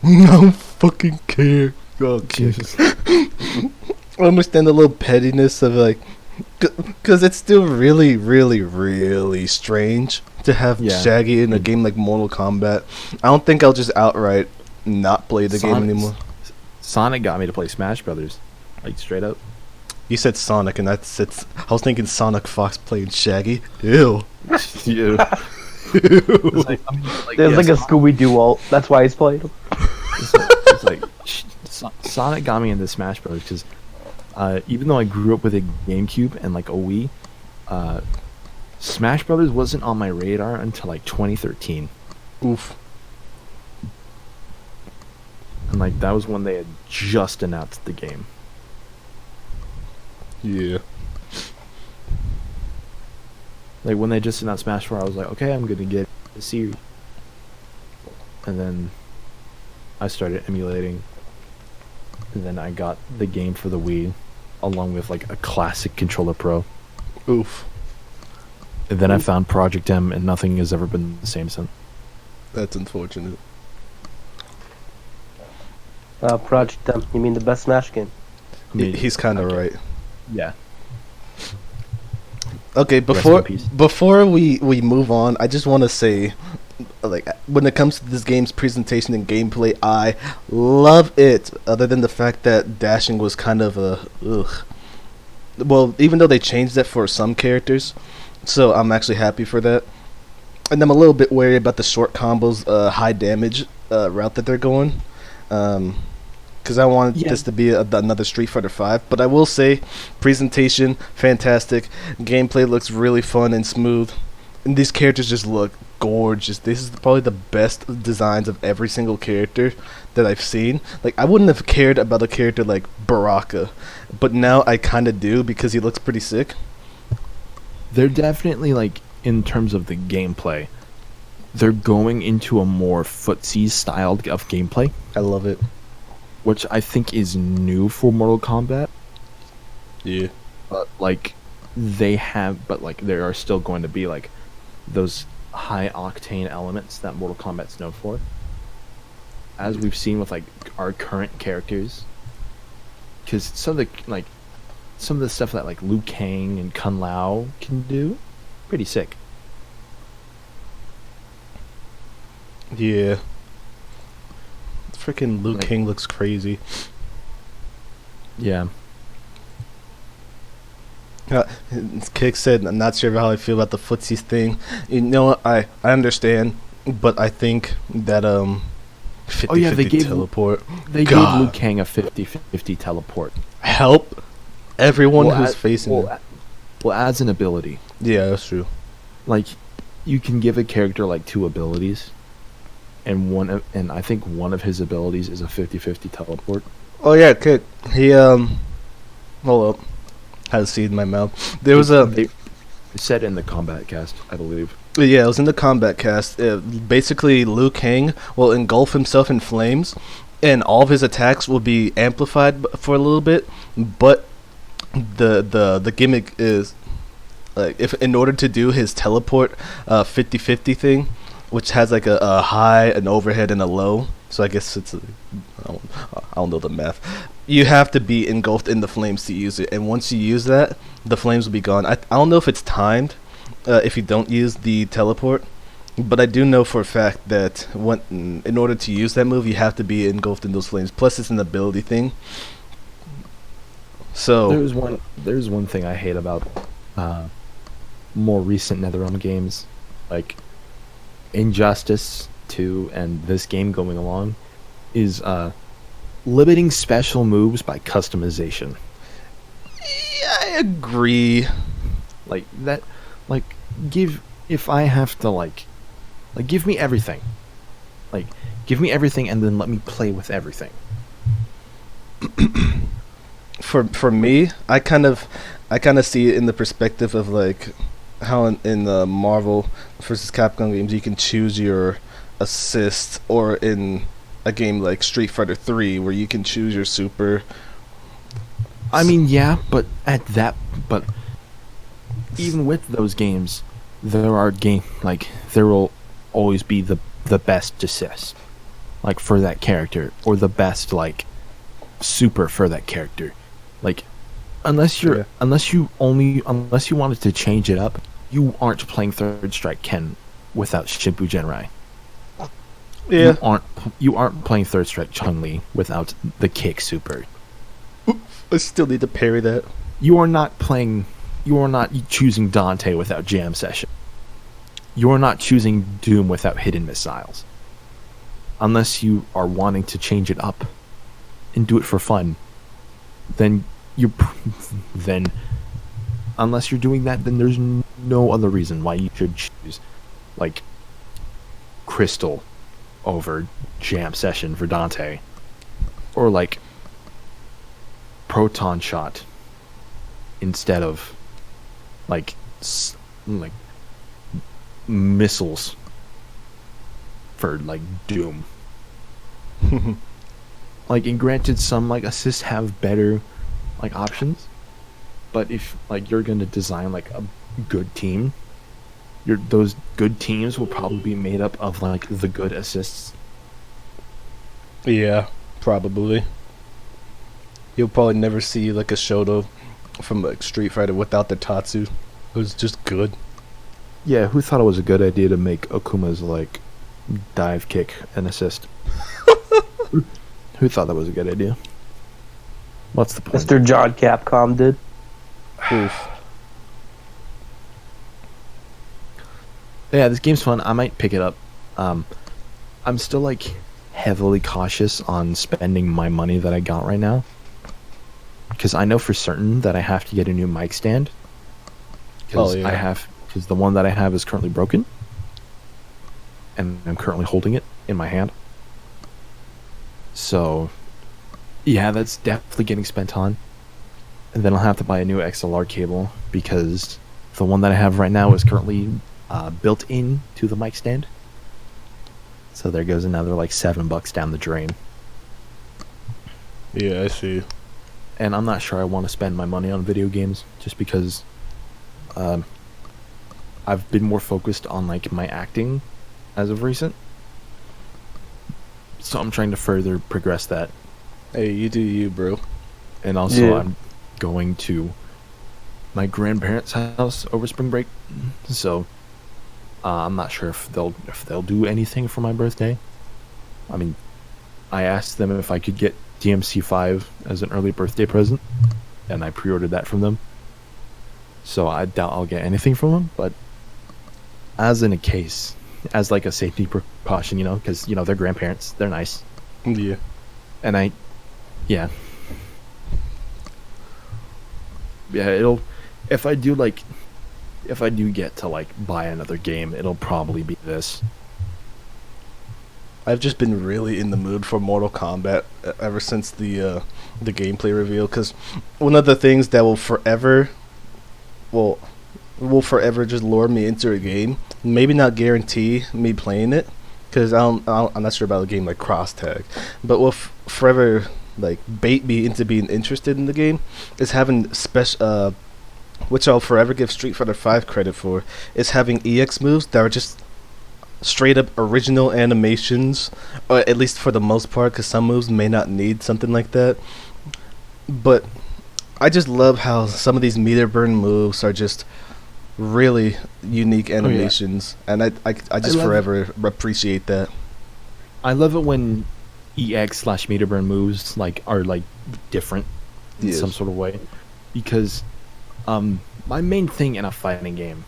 I don't fucking care. Oh, Jesus. I understand the little pettiness of like, because it's still really, really, really strange to have Shaggy in a game like Mortal Kombat. I don't think I'll just outright not play the game anymore. Sonic got me to play Smash Brothers, like straight up. You said Sonic, and I was thinking Sonic Fox playing Shaggy. Ew. Ew. There's like a Scooby-Doo alt. That's why he's playing him. It's like Sonic got me into Smash Bros. Because even though I grew up with a GameCube and like a Wii, Smash Brothers wasn't on my radar until like 2013. Oof. And like that was when they had just announced the game. Yeah. Like when they just announced Smash 4, I was like, okay, I'm gonna get the series. And then I started emulating. And then I got the game for the Wii, along with like a classic controller pro. Oof. And then I found Project M, and nothing has ever been the same since. That's unfortunate. Project M. You mean the best Smash game? I mean, He's kind of right. Yeah. Okay, before we move on, I just want to say, like, when it comes to this game's presentation and gameplay, I love it. Other than the fact that dashing was kind of a ugh. Well, even though they changed that for some characters, so I'm actually happy for that. And I'm a little bit wary about the short combos, high damage route that they're going. Because I wanted this to be another Street Fighter V. But I will say, presentation, fantastic. Gameplay looks really fun and smooth. And these characters just look gorgeous. This is probably the best designs of every single character that I've seen. Like, I wouldn't have cared about a character like Baraka. But now I kind of do because he looks pretty sick. They're definitely, like, in terms of the gameplay, they're going into a more footsie style of gameplay. I love it. Which I think is new for Mortal Kombat. Yeah. But, like, there are still going to be, like, those high-octane elements that Mortal Kombat's known for. As we've seen with, like, our current characters. Because some of the stuff that, like, Liu Kang and Kung Lao can do, pretty sick. Yeah. Freaking Liu Kang looks crazy. Yeah. Kick said, I'm not sure how I feel about the footsies thing. You know what? I understand, but I think that 50-50 teleport. They gave Liu Kang a 50-50 teleport. Help everyone who's facing it. Well, as an ability. Yeah, that's true. Like, you can give a character like 2 abilities. And I think one of his abilities is a 50-50 teleport. Oh yeah, Kick. He hold up. Had a seed in my mouth. There was They said in the combat cast, I believe. Yeah, it was in the combat cast. Basically, Liu Kang will engulf himself in flames, and all of his attacks will be amplified for a little bit. But the gimmick is, like, if in order to do his teleport 50-50 thing, which has like a high, an overhead, and a low. So I guess it's I don't know the math. You have to be engulfed in the flames to use it, and once you use that, the flames will be gone. I don't know if it's timed if you don't use the teleport, but I do know for a fact that in order to use that move, you have to be engulfed in those flames. Plus, it's an ability thing. So there's one thing I hate about more recent NetherRealm games, like Injustice 2 and this game going along is limiting special moves by customization. Yeah, I agree. Like that, like if I have to give me everything. Like give me everything and then let me play with everything. For me, I kind of see it in the perspective of like how in the Marvel versus Capcom games you can choose your assist, or in a game like Street Fighter 3 where you can choose your super. I mean, yeah, but even with those games, there will always be the best assist, like for that character, or the best like super for that character. Like unless you wanted to change it up, you aren't playing Third Strike Ken without Shimpu Genrai. Yeah, You aren't playing Third Strike Chun-Li without the kick super. I still need to parry that. You are not choosing Dante without Jam Session. You are not choosing Doom without Hidden Missiles. Unless you are wanting to change it up and do it for fun, then unless you're doing that, then there's no other reason why you should choose like Crystal over Jam Session for Dante, or like Proton Shot instead of like missiles for like Doom. Like, and granted, some like assists have better like options, but if like you're gonna design like a good team, those good teams will probably be made up of like the good assists. Yeah, probably. You'll probably never see like a Shoto from like Street Fighter without the Tatsu. It was just good. Yeah, who thought it was a good idea to make Akuma's like dive kick an assist? Who thought that was a good idea? What's the point? Mr. John Capcom did. Oof. Yeah, this game's fun. I might pick it up. I'm still like heavily cautious on spending my money that I got right now, because I know for certain that I have to get a new mic stand. Because because the one that I have is currently broken, and I'm currently holding it in my hand. So, yeah, that's definitely getting spent on. And then I'll have to buy a new XLR cable, because the one that I have right now is currently built in to the mic stand. So there goes another like $7 down the drain. Yeah, I see. And I'm not sure I want to spend my money on video games, just because I've been more focused on like my acting as of recent. So I'm trying to further progress that. Hey, you do you, bro. And also, Yeah. I'm going to my grandparents' house over spring break, so I'm not sure if they'll do anything for my birthday. I mean, I asked them if I could get DMC5 as an early birthday present, and I pre-ordered that from them. So I doubt I'll get anything from them, but as in a case, as like a safety precaution, because they're grandparents, they're nice, Yeah. and yeah, if I do get to like buy another game, it'll probably be this. I've just been really in the mood for Mortal Kombat ever since the gameplay reveal, because one of the things that will forever just lure me into a game, maybe not guarantee me playing it, because I'm not sure about a game like Cross Tag, but will forever like bait me into being interested in the game, is having special, which I'll forever give Street Fighter 5 credit for, is having EX moves that are just straight up original animations, or at least for the most part, because some moves may not need something like that. But I just love how some of these meter burn moves are just really unique animations, and I just forever appreciate that. I love it when EX/meter burn moves are like different in some sort of way, because my main thing in a fighting game,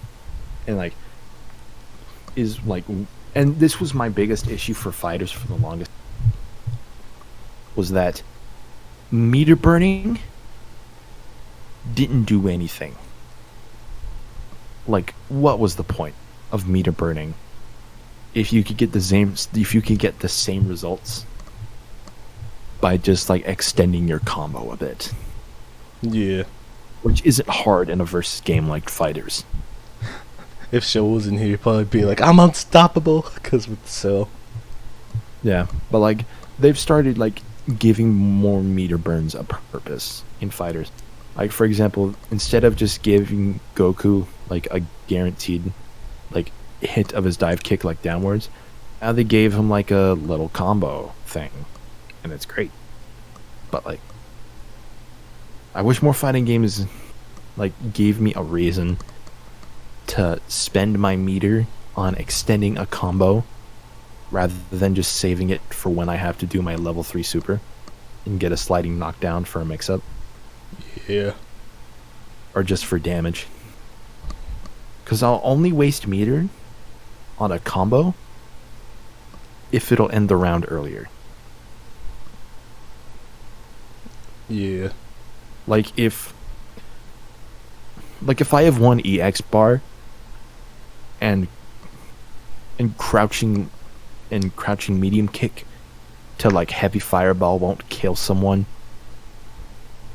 and like, is like and this was my biggest issue for fighters for the longest, was that meter burning didn't do anything. Like, what was the point of meter burning if you could get the same results by just like extending your combo a bit, Yeah. which isn't hard in a versus game like fighters. If Show was in here, he'd probably be like, I'm unstoppable, because with Cell. Yeah, but like they've started like giving more meter burns a purpose in fighters. Like, for example, instead of just giving Goku like a guaranteed like hit of his dive kick like downwards, now they gave him like a little combo thing, and it's great. But like, I wish more fighting games like gave me a reason to spend my meter on extending a combo rather than just saving it for when I have to do my level 3 super and get a sliding knockdown for a mix-up. Yeah. Or just for damage. Because I'll only waste meter on a combo if it'll end the round earlier. Yeah. Like if I have one EX bar and crouching medium kick to like heavy fireball won't kill someone,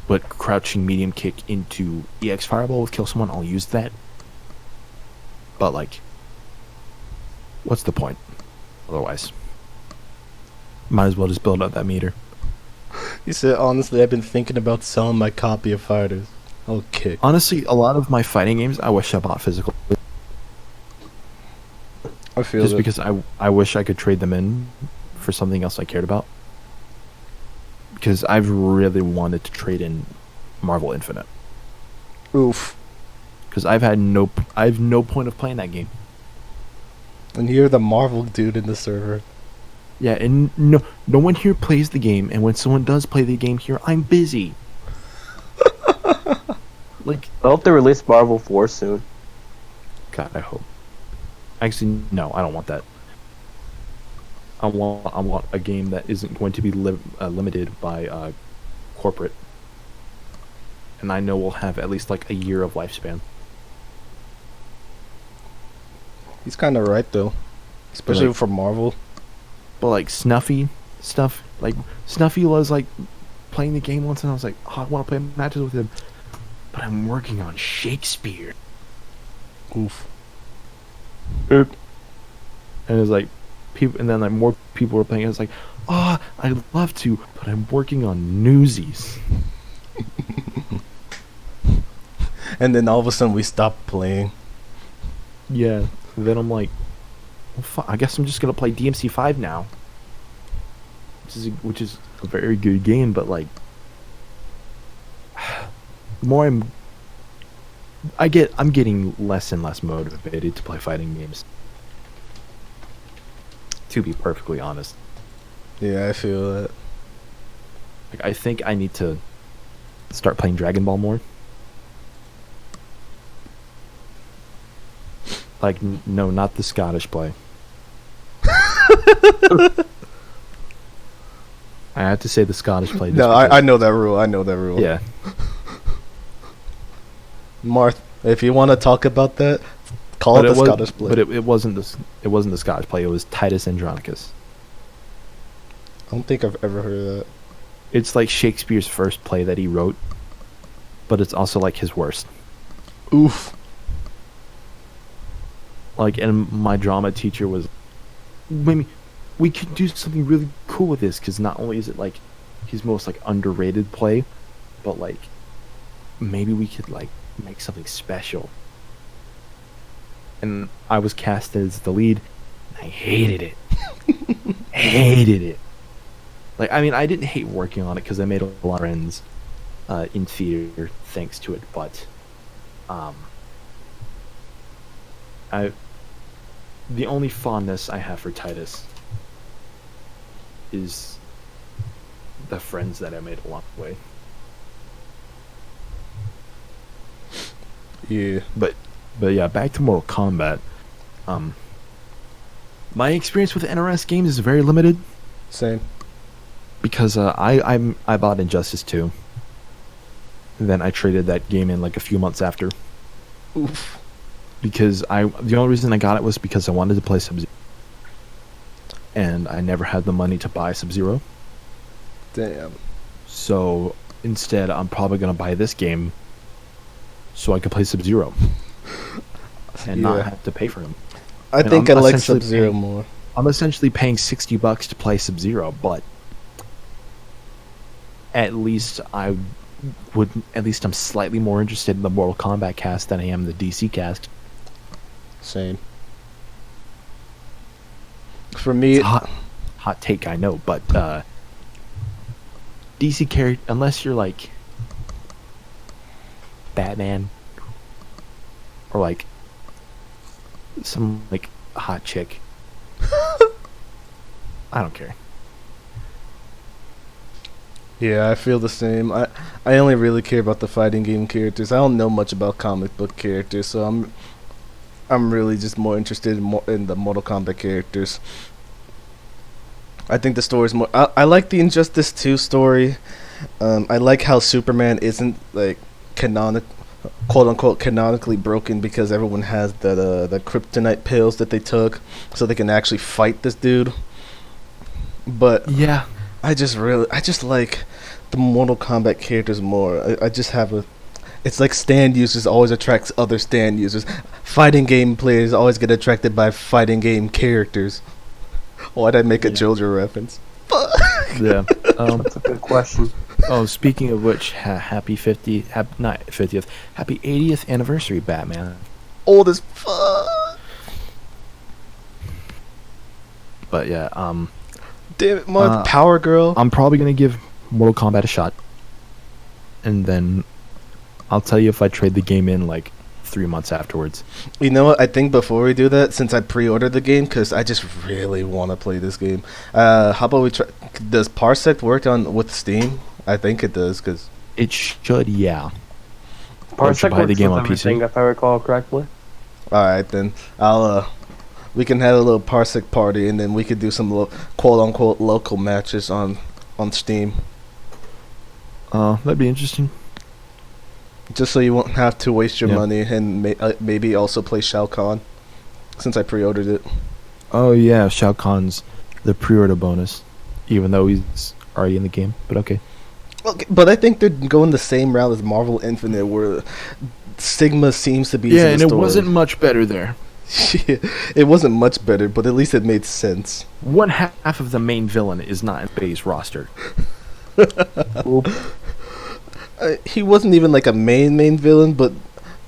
but crouching medium kick into EX fireball will kill someone, I'll use that. But like, what's the point otherwise? Might as well just build up that meter. He said, honestly, I've been thinking about selling my copy of Fighters. Okay. Honestly, a lot of my fighting games I wish I bought physical, I feel just that. because I wish I could trade them in for something else I cared about. Because I've really wanted to trade in Marvel Infinite. Oof. Because I have no point of playing that game. And you're the Marvel dude in the server. Yeah, and no one here plays the game, and when someone does play the game here, I'm busy. Like, I hope they release Marvel 4 soon. God, I hope. Actually, no, I don't want that. I want a game that isn't going to be limited by corporate, and I know we'll have at least like a year of lifespan. He's kind of right, though. Especially Like- for Marvel. But like Snuffy stuff, like Snuffy was like playing the game once, and I was like, oh, I want to play matches with him, but I'm working on Shakespeare. Oof. And it was like people, and then like more people were playing. I was like, oh, I'd love to, but I'm working on Newsies. And then all of a sudden we stopped playing. Yeah. And then I'm like, well, I guess I'm just gonna play DMC5 now, which is a very good game. But like, the more I'm getting less and less motivated to play fighting games. To be perfectly honest, Yeah, I feel that. like I think I need to start playing Dragon Ball more. Like, no, not the Scottish play. I have to say the Scottish play. No, I know that rule. I know that rule. Yeah. Marth, if you want to talk about that, call it the Scottish play. But it wasn't the Scottish play. It was Titus Andronicus. I don't think I've ever heard of that. It's like Shakespeare's first play that he wrote, but it's also like his worst. Oof. Like, and my drama teacher was, maybe we could do something really cool with this, because not only is it like his most like underrated play, but like maybe we could like make something special. And I was cast as the lead. And I hated it. Hated it. Like, I mean, I didn't hate working on it because I made a lot of friends in theater thanks to it, but the only fondness I have for Titus is the friends that I made along the way. Yeah. But yeah, back to Mortal Kombat. My experience with NRS games is very limited Same. because I bought Injustice 2. Then I traded that game in like a few months after. Oof. Because the only reason I got it was because I wanted to play Sub-Zero. And I never had the money to buy Sub-Zero. Damn. So instead, I'm probably going to buy this game so I can play Sub-Zero. And not have to pay for him. I And think I'm I like essentially Sub-Zero paying- more. I'm essentially paying $60 to play Sub-Zero, but at least I'm slightly more interested in the Mortal Kombat cast than I am the DC cast. Same. For me, It's a hot take, I know, but DC character, unless you're like Batman or like some like hot chick, I don't care. yeah, I feel the same. I only really care about the fighting game characters. I don't know much about comic book characters, so I'm really just more interested in the Mortal Kombat characters. I think the story's more. I like the Injustice 2 story. I like how Superman isn't like quote unquote canonically broken because everyone has the kryptonite pills that they took, so they can actually fight this dude. But Yeah, I just like the Mortal Kombat characters more. I just have a. It's like stand users always attracts other stand users. Fighting game players always get attracted by fighting game characters. Why'd I make a Yeah. JoJo reference? yeah. That's a good question. Oh, speaking of which, happy 50th, happy 80th anniversary, Batman. Old as fuck. But yeah, Damn it, Mud. Uh, Power Girl. I'm probably gonna give Mortal Kombat a shot, and then I'll tell you if I trade the game in like 3 months afterwards. You know what? I think before we do that, since I pre-ordered the game, because I just really want to play this game. How about we try? Does Parsec work with Steam? I think it does, because. It should, yeah. Parsec you buy the works game with on PC? everything, if I recall correctly. All right, then we can have a little Parsec party, and then we could do some quote unquote local matches on Steam, That'd be interesting. just so you won't have to waste your Yeah. money and maybe also play Shao Kahn, since I pre-ordered it. Oh yeah, Shao Kahn's the pre-order bonus, even though he's already in the game. But okay. Okay, but I think they're going the same route as Marvel Infinite, where Sigma seems to be. Yeah, in and the it story. wasn't much better there. It wasn't much better, but at least it made sense. One half of the main villain is not in the base roster. Oop. He wasn't even like a main villain, but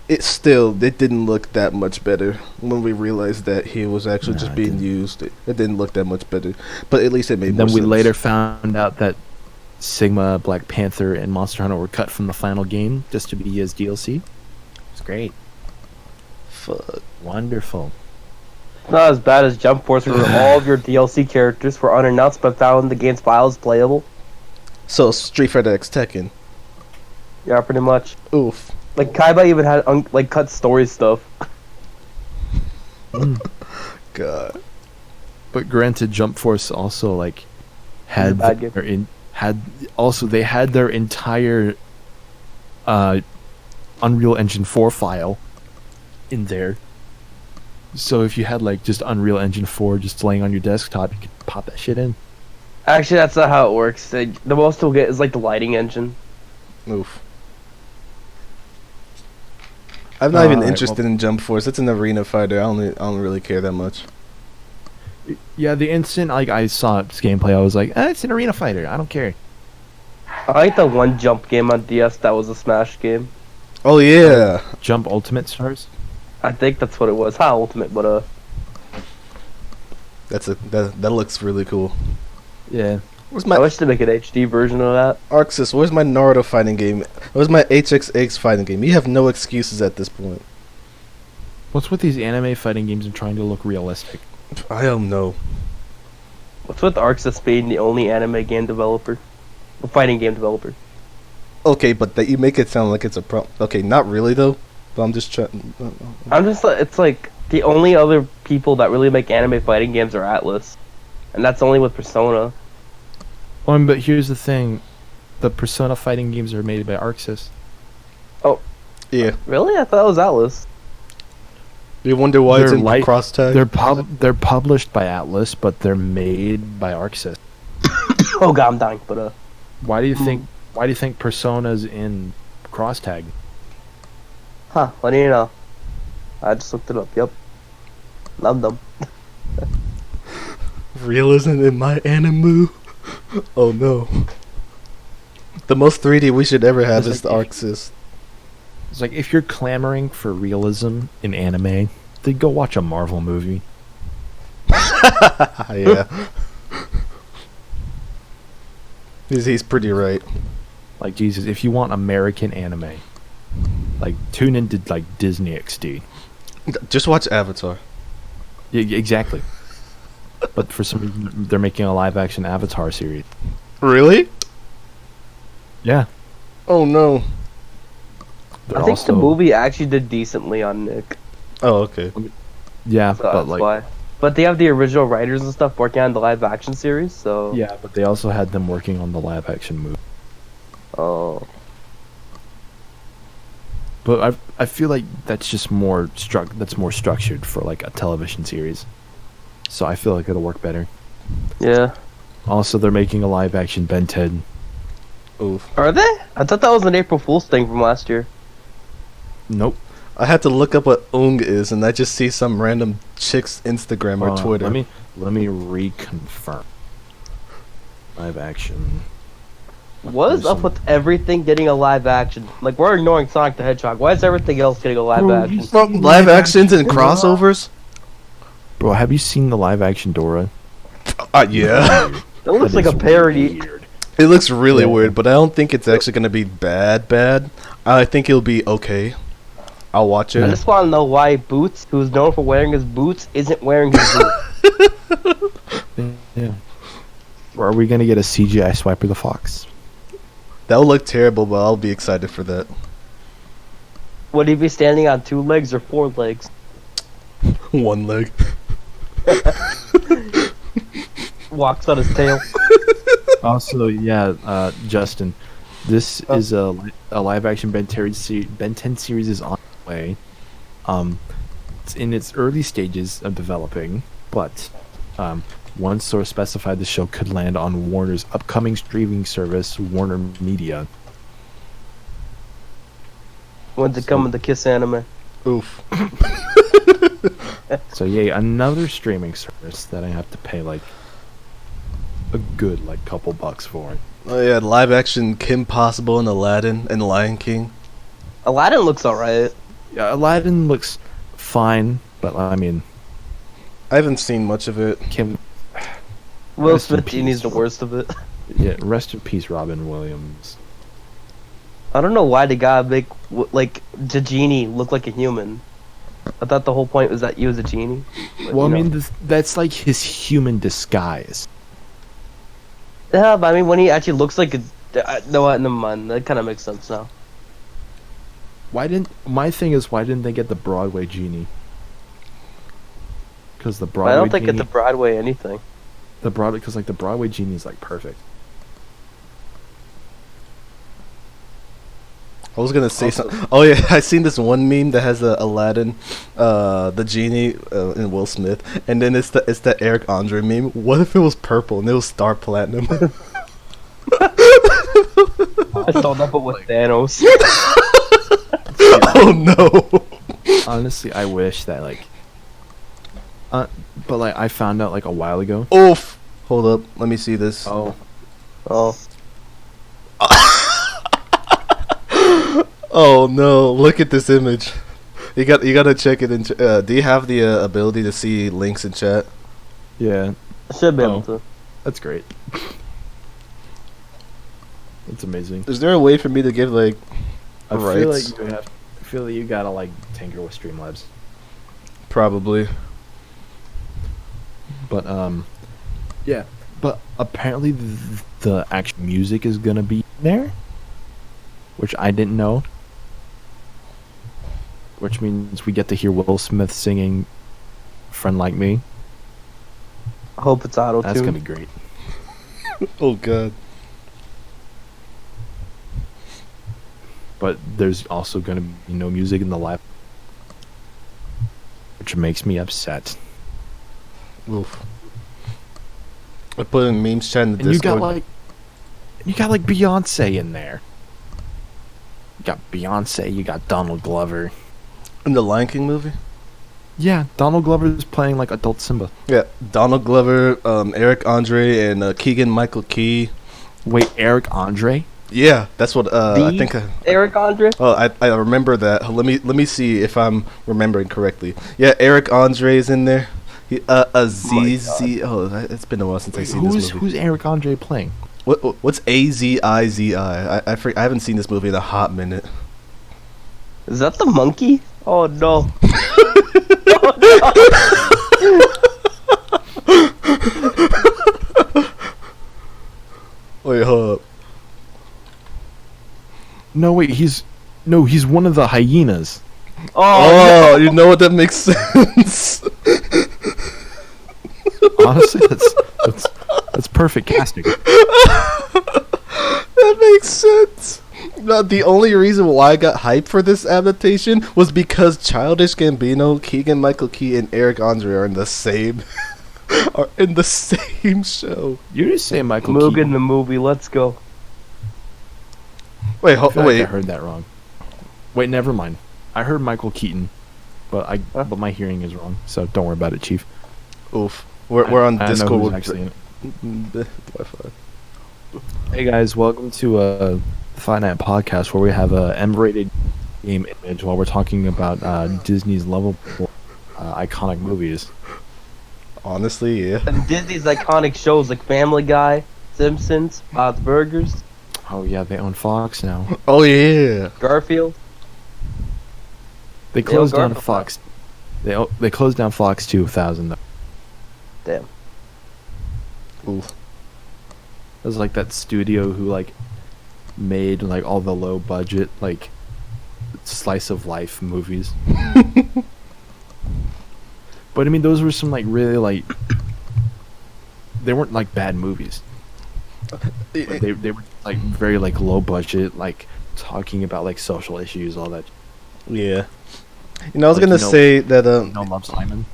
it didn't look that much better when we realized that he was actually Nah, just it being didn't. used. It didn't look that much better, but at least it made. Then more we sense. later found out that Sigma, Black Panther, and Monster Hunter were cut from the final game just to be as DLC. It's great. Fuck. Wonderful. It's not as bad as Jump Force, where all of your DLC characters were unannounced but found in the game's files playable. So Street Fighter X Tekken. Yeah, pretty much. Oof. Like Kaiba even had cut story stuff. God. But granted, Jump Force also like had bad game. they had their entire Unreal Engine 4 file in there. So if you had like just Unreal Engine 4 just laying on your desktop, you could pop that shit in. Actually, that's not how it works. The most you'll get is like the lighting engine. Oof. I'm not even Alright, interested in Jump Force. It's an arena fighter. I don't really care that much. Yeah, the instant like I saw its gameplay, I was like, it's an arena fighter. I don't care. I like the one jump game on DS that was a Smash game. Oh yeah. Jump Ultimate Stars. I think that's what it was. Not Ultimate, but That looks really cool. Yeah. Where's I my wish to make an HD version of that. Arxis? Where's my Naruto fighting game? Where's my HXX fighting game? You have no excuses at this point. What's with these anime fighting games and trying to look realistic? I don't know. What's with Arxis being the only anime game developer? Or fighting game developer. Okay, but you make it sound like it's a problem. Okay, not really though. But I'm just trying. I'm just like, it's like, The only other people that really make anime fighting games are Atlas, and that's only with Persona. But here's the thing: the Persona fighting games are made by ArcSys. Yeah. Really? I thought it was Atlas. You wonder why it's They're in cross tag? They're published by Atlas, but they're made by ArcSys. Oh god, I'm dying. But Why do you think Persona's in cross tag? huh? What do you know? I just looked it up. Yep. Love them. Realism in my anime. Oh no. The most 3D we should ever have It's is like the ArcSys. It's like if you're clamoring for realism in anime, then go watch a Marvel movie. Yeah. He's pretty right. Like Jesus, if you want American anime, like tune into like Disney XD. Just watch Avatar. Yeah, exactly. But for some reason, they're making a live-action Avatar series. Really? Yeah. Oh no. They're I think the movie actually did decently on Nick. Oh, okay. Yeah, So but that's like, why. But they have the original writers and stuff working on the live action series, so. yeah, but they also had them working on the live-action movie. Oh. But I feel like that's just more that's more structured for like a television series. So I feel like it'll work better. Yeah. Also, they're making a live-action Ben 10. Oof. Are they? I thought that was an April Fool's thing from last year. Nope. I had to look up what Ung is, and I just see some random chick's Instagram or Twitter. Let me reconfirm. Live action. What is up with everything getting a live action? Like, we're ignoring Sonic the Hedgehog. Why is everything else getting a live action? From live actions and crossovers? Bro, have you seen the live action Dora? Yeah. It looks That like a is parody. weird. It looks really Yeah. weird, but I don't think it's actually going to be bad. I think it'll be okay. I'll watch I it. just want to know why Boots, who's known for wearing his boots, isn't wearing his boots. Yeah. Or are we gonna get a CGI Swiper the Fox? That'll look terrible, but I'll be excited for that. Would he be standing on 2 legs or 4 legs? One leg. Walks on his tail. Also, yeah, Justin, this is a live action Ben 10 series is on the way. It's in its early stages of developing, but one source specified the show could land on Warner's upcoming streaming service, Warner Media. When's it coming to Kiss Anime? Oof. So yay, another streaming service that I have to pay like a good like couple bucks for. Oh yeah, live action Kim Possible and Aladdin and Lion King. Aladdin looks alright. Yeah, Aladdin looks fine, but I mean, I haven't seen much of it. Kim. Will Rest in Smith Genie's peace. the worst of it. Yeah, rest in peace, Robin Williams. I don't know why they gotta make like the genie look like a human. I thought the whole point was that he was a genie. But, Well, I you know. mean, that's like his human disguise. Yeah, but I mean when he actually looks like a. No, what? Never mind. That kind of makes sense now. My thing is, why didn't they get the Broadway genie? Because the But Broadway I don't think genie, it's the Broadway anything. because like the Broadway genie is like perfect. I was gonna say Also- something. Oh yeah, I seen this one meme that has Aladdin, the genie, and Will Smith, and then it's the Eric Andre meme. What if it was purple and it was Star Platinum? I saw that, but with Thanos. Oh no! Honestly, I wish that like, but like I found out like a while ago. Oof! Hold up, let me see this. Oh, Oh, Oh no! Look at this image. You gotta check it in. Do you have the ability to see links in chat? yeah, I should be Oh. able to. that's great. That's amazing. Is there a way for me to give like I rights? feel like you gotta like tinker with Streamlabs. Probably. But yeah. But apparently the actual music is gonna be there, which I didn't know. Which means we get to hear Will Smith singing Friend Like Me. I hope it's auto That's gonna tune. be great. Oh god. But there's also gonna be no music in the live, which makes me upset. Oof. I put in memes chat in the And Discord. you got like Beyonce in there. You got Beyonce. You got Donald Glover. In the Lion King movie? Yeah, Donald Glover is playing like adult Simba. Yeah. Donald Glover, Eric Andre, and Keegan Michael Key. Wait, Eric Andre? Yeah, that's what I The think. Eric Andre? Oh, I remember that. Let me see if I'm remembering correctly. Yeah, Eric Andre is in there. Aziz. It's been a while since I've seen this movie. Who's Eric Andre playing? What's Azizi? I haven't seen this movie in a hot minute. Is that the monkey? Oh no. Wait, hold up. No, wait, he's one of the hyenas. Oh, you know what? That makes sense. Honestly, that's perfect casting. That makes sense. No, the only reason why I got hyped for this adaptation was because Childish Gambino, Keegan Michael Key, and Eric Andre are in the same show. You just say Michael Moog in Keaton. the movie. Let's go. Wait, I feel like wait. I heard that wrong. Wait, never mind. I heard Michael Keaton, but my hearing is wrong. So don't worry about it, Chief. Oof. We're on I know Discord. who's with actually in it. Wi-Fi. Hey guys, welcome to the FiteNite podcast, where we have a M-rated game image while we're talking about Disney's lovable, iconic movies. Honestly, yeah. And Disney's iconic shows like Family Guy, Simpsons, Bob's Burgers, Oh yeah, they own Fox now. Oh yeah. Garfield. They They closed own down Garfield. Fox. They closed down Fox 2000 though. Damn. Oof. It was like that studio who like made like all the low budget like slice of life movies. But I mean, those were some like really like they weren't like bad movies. But they were like very like low budget, like talking about like social issues, all that. Yeah. You know, I was Like, gonna you know- say that. No, Love Simon.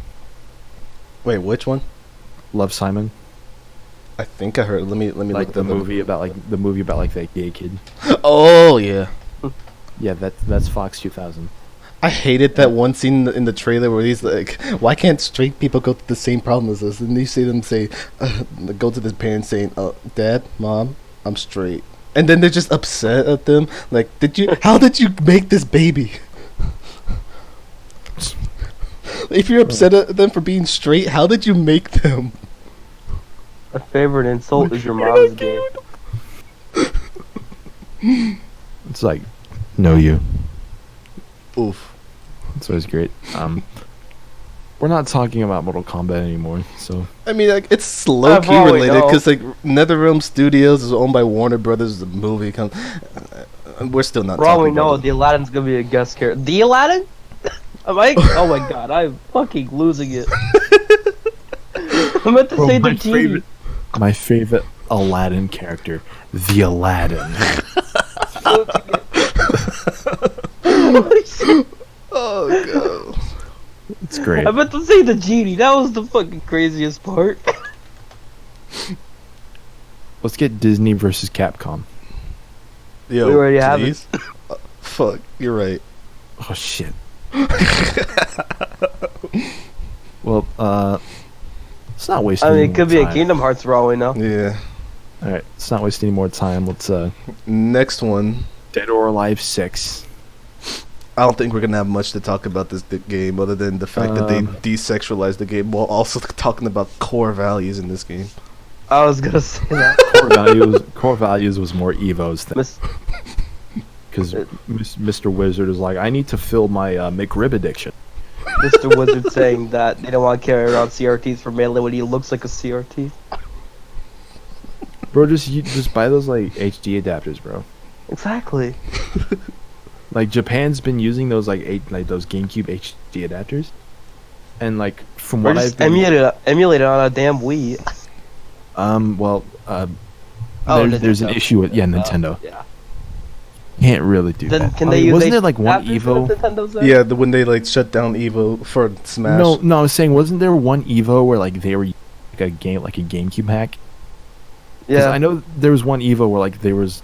Wait, which one? Love Simon. I think I heard. Let me Like look the that up. movie about that gay kid. Oh yeah. Yeah, that's Fox 2000. I hated that one scene in the trailer where he's like, "Why can't straight people go through the same problem as us?" And you see them say, go to the parents saying, "Dad, Mom, I'm straight," and then they're just upset at them. Like, how did you make this baby? If you're upset at them for being straight, how did you make them? My favorite insult is your mom's gay. It's like, no, you. Oof. It's always great. We're not talking about Mortal Kombat anymore, so I mean, like, it's low key probably related know. because like NetherRealm Studios is owned by Warner Brothers. The movie comes. We're still not. For all we talking know, about the Aladdin's gonna be a guest character. The Aladdin? Am I? Oh my god, I'm fucking losing it. I meant to say the genie. my favorite Aladdin character, the Aladdin. Oh god. It's great. I meant to say the genie. That was the fucking craziest part. Let's get Disney versus Capcom. Yo, We already have it. please? Fuck, you're right. Oh shit. Well, let's not waste. I mean, any it could more be a time. Kingdom Hearts for all we know. Yeah. All right, let's not waste any more time. Let's Next one. Dead or Alive 6. I don't think we're gonna have much to talk about this game other than the fact that they Um, desexualized the game while also talking about core values in this game. I was gonna say that. Core values was more Evo's thing. Miss- Because Mr. Wizard is like, I need to fill my McRib addiction. Mr. Wizard saying that they don't want to carry around CRTs for Melee when he looks like a CRT. Bro, just buy those like HD adapters, bro. Exactly. Like Japan's been using those like those GameCube HD adapters. And like from Or what I've just been, emulate it on a damn Wii. well, Oh, there's an Nintendo. issue with Nintendo. Yeah. Can't really do Then that. can I they mean, use wasn't there like one after Evo? Nintendo's there? Yeah, when they like shut down Evo for Smash. No, I was saying, wasn't there one Evo where like they were like a GameCube hack? 'Cause Yeah. I know there was one Evo where like there was.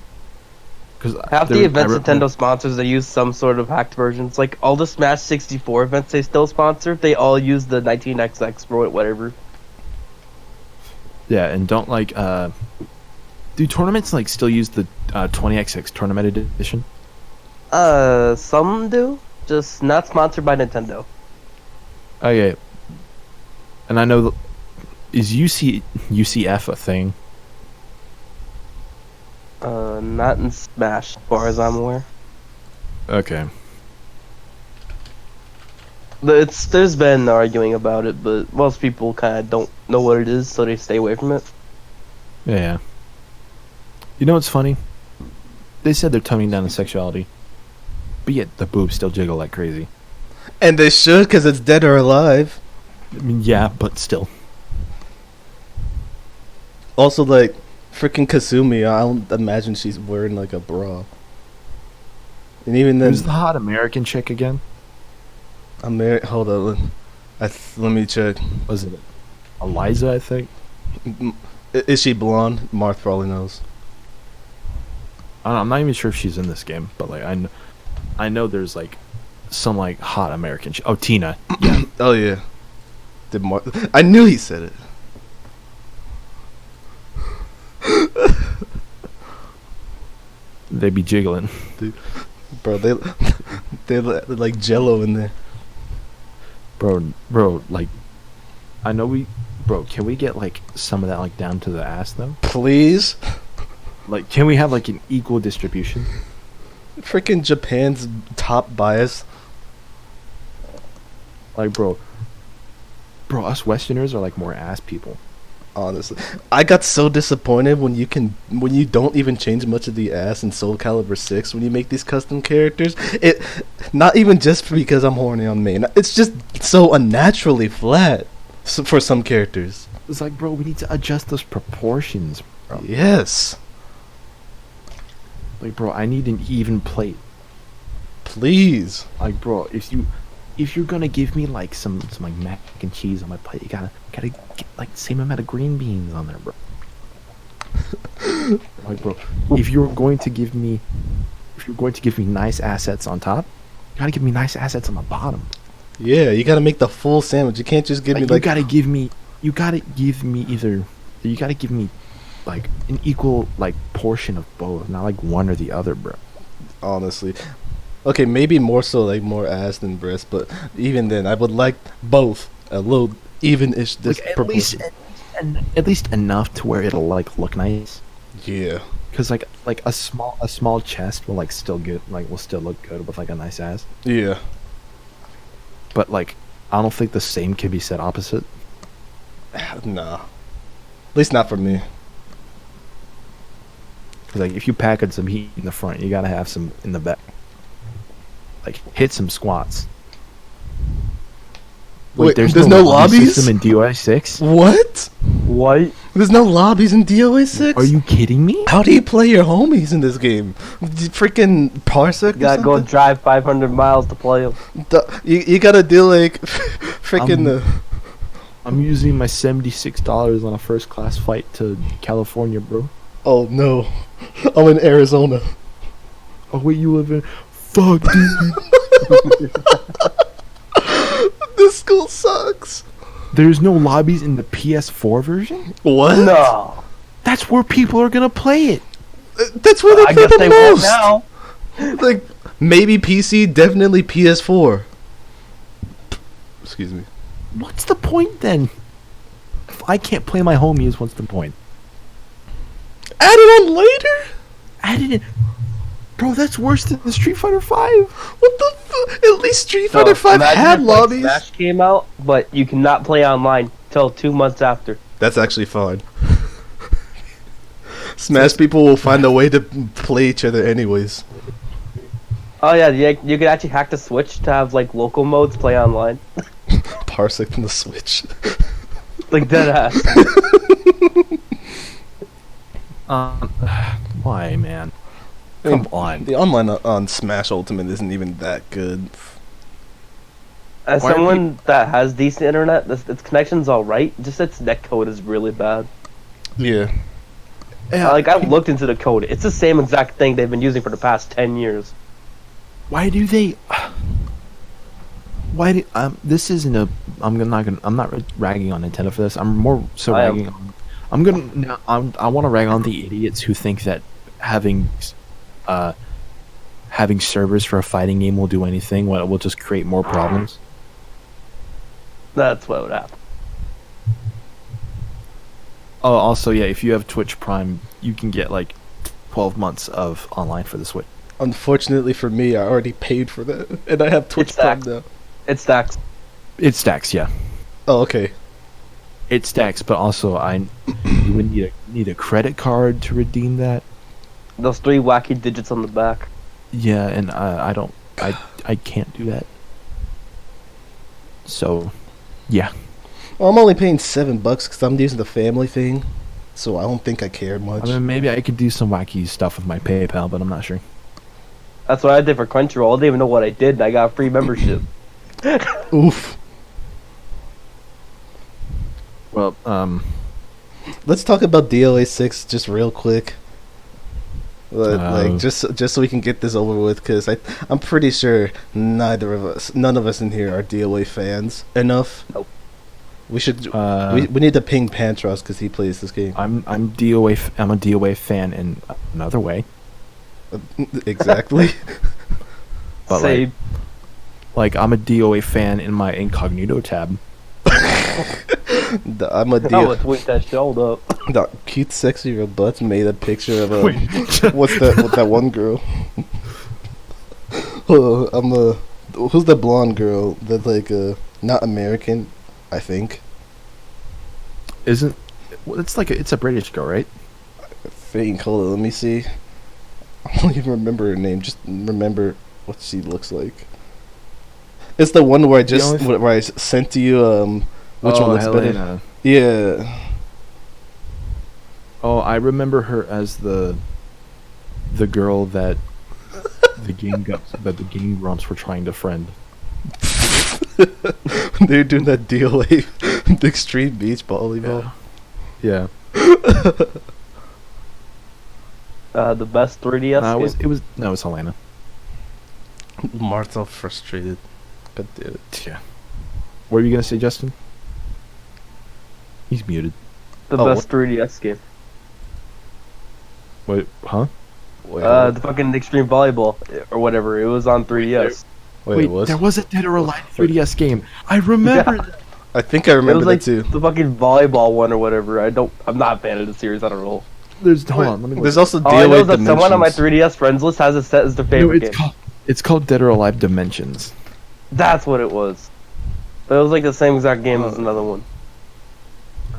Cause Half there the was- I events re- Nintendo sponsors, they use some sort of hacked versions. Like all the Smash 64 events they still sponsor, they all use the 19XX for whatever. Yeah, and don't like do tournaments like still use the 20XX tournament edition? Some do, just not sponsored by Nintendo. Okay. And I know is UCF a thing? Not in Smash, as far as I'm aware. Okay. There's been arguing about it, but most people kind of don't know what it is, so they stay away from it. Yeah. You know what's funny? They said they're toning down the sexuality, but yet the boobs still jiggle like crazy. And they should, because it's Dead or Alive. I mean, yeah, but still. Also, like, freaking Kasumi, I don't imagine she's wearing, like, a bra. And even then... Who's the hot American chick again? Hold on. Let me check. Was it Eliza, I think? Is she blonde? Marth probably knows. I don't know, I'm not even sure if she's in this game, but like I know there's like some like hot American chick. Oh, Tina. Yeah. Oh, yeah. I knew he said it. They be jiggling. Bro, they like Jello in there. Bro, like, can we get like some of that like down to the ass though? Please? Like, can we have like an equal distribution? Freaking Japan's top bias. Like, bro, us Westerners are like more ass people. Honestly, I got so disappointed when you don't even change much of the ass in Soul Calibur 6 when you make these custom characters. It not even just because I'm horny on main. It's just so unnaturally flat for some characters. It's like, bro, we need to adjust those proportions, bro. Yes, Like, bro, I need an even plate. please. Like, bro, if you're gonna give me like some like mac and cheese on my plate, you gotta get like same amount of green beans on there, bro. Like, bro, if you're going to give me nice assets on top, you gotta give me nice assets on the bottom. Yeah, you gotta make the full sandwich. You can't just give me You like. gotta give me like an equal like portion of both, not like one or the other, bro. Honestly, okay, maybe more so like more ass than breast, but even then, I would like both a little even-ish. Like at least enough to where it'll like look nice. Yeah. Cause like a small chest will like still will still look good with like a nice ass. Yeah. But like I don't think the same can be said opposite. Nah. At least not for me. Cause like if you package some heat in the front, you gotta have some in the back. Like hit some squats. Wait, there's no lobby lobbies? system in DOS 6? What? What? There's no lobbies in DOA 6? Are you kidding me? How do you play your homies in this game? Freaking parsec? You gotta go drive 500 miles to play them. You gotta do like freaking I'm using my $76 on a first class flight to California, bro. Oh no, I'm in Arizona. Oh wait, you live in? Fuck, dude. This school sucks. There's no lobbies in the PS4 version? What? No. That's where people are gonna play it. That's where they I play guess the they won't most. now. Like maybe PC, definitely PS4. Excuse me. What's the point then? If I can't play my homies, what's the point? Add it on later? I didn't. Bro, that's worse than the Street Fighter 5. What the At least Street Fighter 5 imagine had if, like, lobbies. Smash came out, but you cannot play online till 2 months after. That's actually fine. Smash people will find a way to play each other anyways. Oh yeah, you could actually hack the Switch to have like local modes play online. parsec from the Switch. Like dead ass. Why, man? I mean, Come on. The online on Smash Ultimate isn't even that good. As Why are someone that has decent internet, its connection's all right. Just its netcode is really bad. Yeah. Yeah, Like I've looked into the code. It's the same exact thing they've been using for the past 10 years. why do they? Why do this isn't a? I'm not ragging on Nintendo for this. I'm more so I am. ragging on. I'm gonna. Now, I want to rag on the idiots who think that having servers for a fighting game will do anything. What, it will just create more problems. That's what would happen. Oh, also, yeah, if you have Twitch Prime, you can get like 12 months of online for the Switch. Unfortunately for me, I already paid for that, and I have Twitch It's Prime stacked. now. It stacks. It stacks, yeah. Oh, okay. It stacks, but also you would need a credit card to redeem that. Those 3 wacky digits on the back. Yeah, and I can't do that. So, yeah. Well, I'm only paying $7 because I'm using the family thing, so I don't think I care much. I mean, maybe I could do some wacky stuff with my PayPal, but I'm not sure. That's what I did for Crunchyroll. I didn't even know what I did, and I got a free membership. Oof. Well, Let's talk about DLA 6 just real quick. Like just so we can get this over with, because I'm pretty sure none of us in here are DLA fans enough. Nope. We should we need to ping Pantros because he plays this game. I'm DOA. I'm a DOA fan in another way, Exactly. but Same. like I'm a DOA fan in my incognito tab. I'm a I'm gonna tweet that shit up. The cute, sexy robots made a picture of a what's that one girl? Who's the blonde girl that's like not American, I think. Isn't? Well, it's a British girl, right? I think. Hold on, let me see. I don't even remember her name. Just remember what she looks like. It's the one where where I sent to you. Which one looks better? Helena. Yeah. Oh, I remember her as the girl that the game grumps were trying to friend. They're doing that DLA, the extreme beach volleyball. Yeah. The best 3DS game. It was Helena. Mark's all frustrated. God damn it. Yeah. What were you gonna say, Justin? He's muted. The Oh, best 3DS game. Wait, huh? Wait, The fucking Extreme Volleyball or whatever. It was on 3DS. wait, it was? there was a Dead or Alive 3DS game. I remember. Yeah. I think I It remember was like that too. the fucking volleyball one or whatever. I'm not a fan of the series. I don't know. Hold on. Let me. There's look. also All I know DLA is that someone on my Dimensions. 3DS friends list has it set as their No, favorite game. it's called Dead or Alive Dimensions. That's what it was. But it was like the same exact game as another one.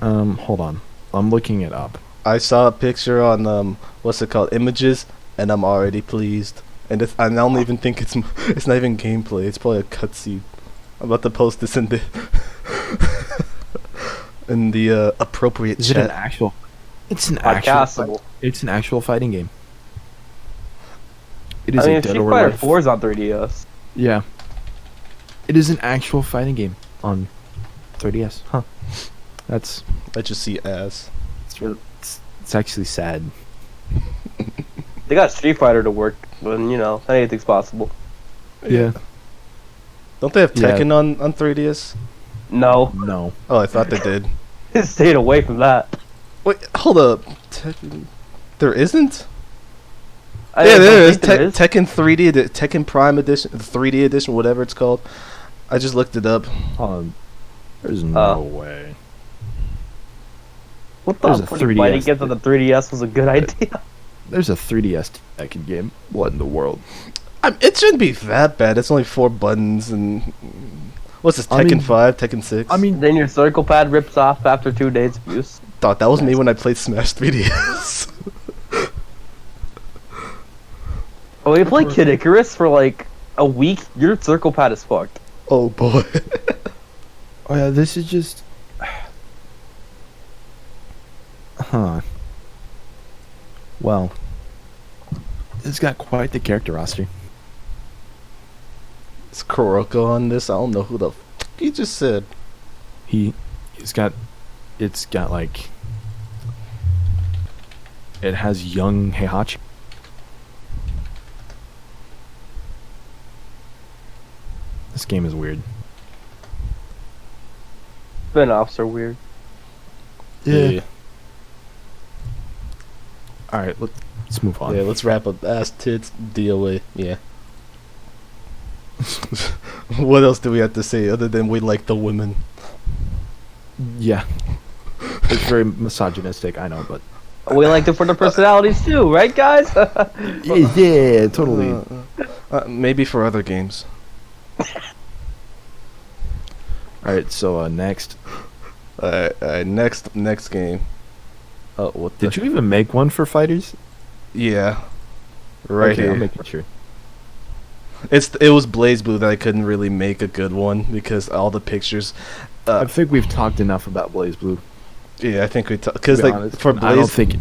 Hold on. I'm looking it up. I saw a picture on what's it called, Images, and I'm already pleased. And I don't even think it's not even gameplay. It's probably a cutscene. I'm about to post this in the in the appropriate Is it an chat. actual? It's an Podcastable. It's an actual fighting game. It is I mean, a Dead Street or Fighter Alive. 4 is on 3DS. Yeah. It is an actual fighting game on 3DS. Huh. That's I just see ass. it's actually sad. They got Street Fighter to work, but anything's possible. Yeah. Don't they have Yeah. Tekken on 3DS? No, No. Oh, I thought they did. stayed away from that. Wait, hold up. Tekken. There isn't? I Yeah, don't there is. think there is. Tekken 3D, Tekken Prime Edition, 3D Edition, whatever it's called. I just looked it up. There's no way. What There's the a fucking 3DS fighting games on the 3DS was a good idea. There's a 3DS Tekken game. What in the world? It shouldn't be that bad. It's only 4 buttons and what's this? I Tekken mean- 5, Tekken 6. I mean, Then your circle pad rips off after 2 days of use. thought that was me when I played Smash 3DS. Oh, you play Kid Icarus for like a week, your circle pad is fucked. Oh boy. Oh yeah, this is just. Huh. Well, it's got quite the character roster. Is Kuroko on this? I don't know who the fuck you just said. It's got like. It has young Heihachi. This game is weird. Spin-offs are weird. Yeah. All right, let's move on. Yeah, let's wrap up ass tits DOA. Yeah. What else do we have to say other than we like the women? Yeah. It's very misogynistic, I know, but We liked it for the personalities too, right, guys? yeah, totally. Maybe for other games. All right, so next, Alright, next game. Oh, what the? did you even make one for fighters? Yeah. Right Okay, here. I'm making sure. It was BlazBlue that I couldn't really make a good one because all the pictures. I think we've talked enough about BlazBlue. Yeah, I think we because To be like honest, for I don't Blaze. think.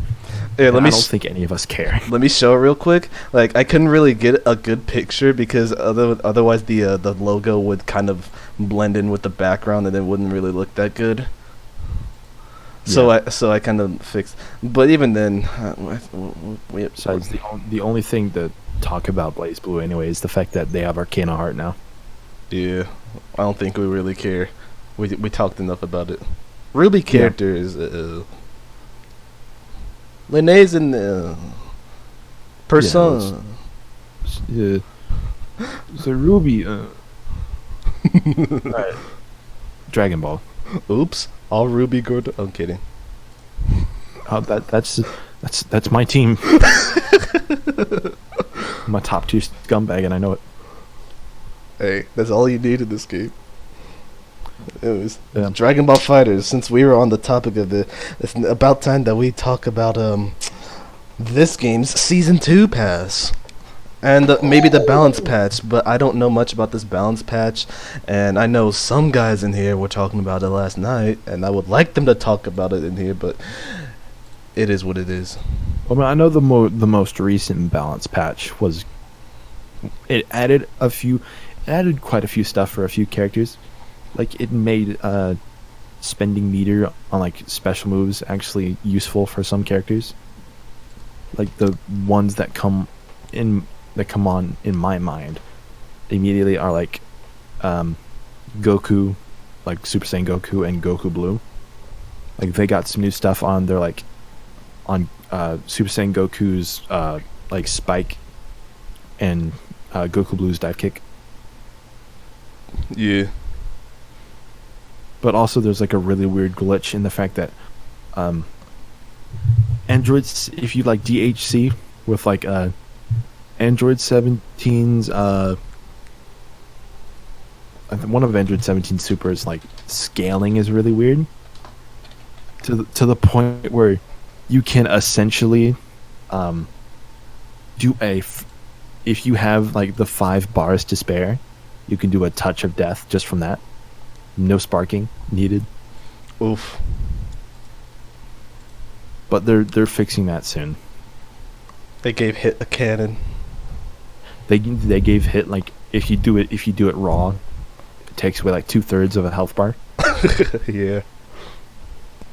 Yeah, I let me don't think any of us care. let me show it real quick. Like I couldn't really get a good picture because otherwise the logo would kind of blend in with the background and it wouldn't really look that good. So I kind of fixed. But even then, Besides, the only thing to talk about BlazBlue anyway is the fact that they have Arcana Heart now. yeah, I don't think we really care. We talked enough about it. Ruby characters. Linnea's in Persona. Yeah. So Ruby. Alright. Dragon Ball. Oops, all Ruby good. I'm kidding. Oh, that's my team. I'm a top 2 scumbag, and I know it. Hey, that's all you need in this game. It was Yeah. Dragon Ball Fighters. Since we were on the topic of it, it's about time that we talk about this game's Season 2 pass. And maybe the balance patch, but I don't know much about this balance patch. And I know some guys in here were talking about it last night, and I would like them to talk about it in here, but it is what it is. Well, I know the most recent balance patch was. It added quite a few stuff for a few characters. Like it made spending meter on like special moves actually useful for some characters. Like the ones that come on in my mind immediately are like Goku, like Super Saiyan Goku and Goku Blue. Like they got some new stuff on their like on Super Saiyan Goku's like spike and Goku Blue's dive kick. Yeah. But also there's like a really weird glitch in the fact that androids, if you like DHC with like Android 17's one of Android 17 Super's like scaling is really weird to the point where you can essentially do if you have like the 5 bars to spare, you can do a touch of death just from that. No sparking needed. Oof. But they're fixing that soon. They gave Hit a cannon. They gave Hit like if you do it raw, it takes away like 2/3 of a health bar Yeah.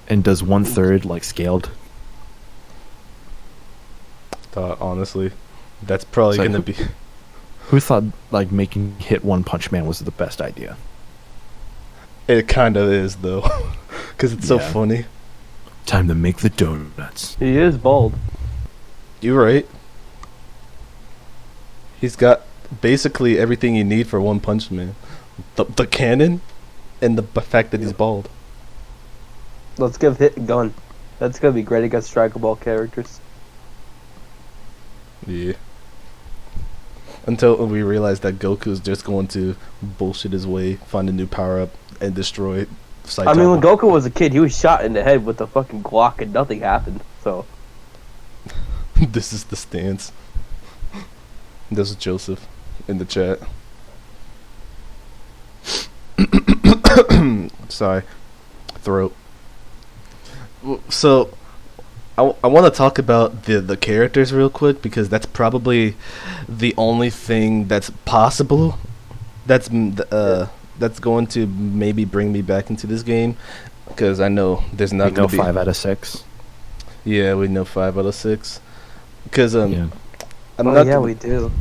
and does 1/3 like scaled. Honestly, that's probably It's like, gonna be. Who thought like making Hit One Punch Man was the best idea? It kind of is though, because it's so Yeah. funny. Time to make the donuts. He is bald. You're right. He's got basically everything you need for One Punch Man. The cannon, and the fact that he's bald. Let's give Hit a gun. That's gonna be great against Dragon Ball characters. Yeah. Until we realize that Goku's just going to bullshit his way, find a new power up, and destroy Saitama. I mean, when Goku was a kid, he was shot in the head with a fucking Glock and nothing happened. So This is the stance. This is Joseph in the chat. Sorry, throat. So I want to talk about the characters real quick because that's probably the only thing that's possible. That's going to maybe bring me back into this game because I know there's not We know going to be 5 out of 6. Yeah, we know 5 out of 6 because Yeah. I'm Oh not yeah, gonna, we do.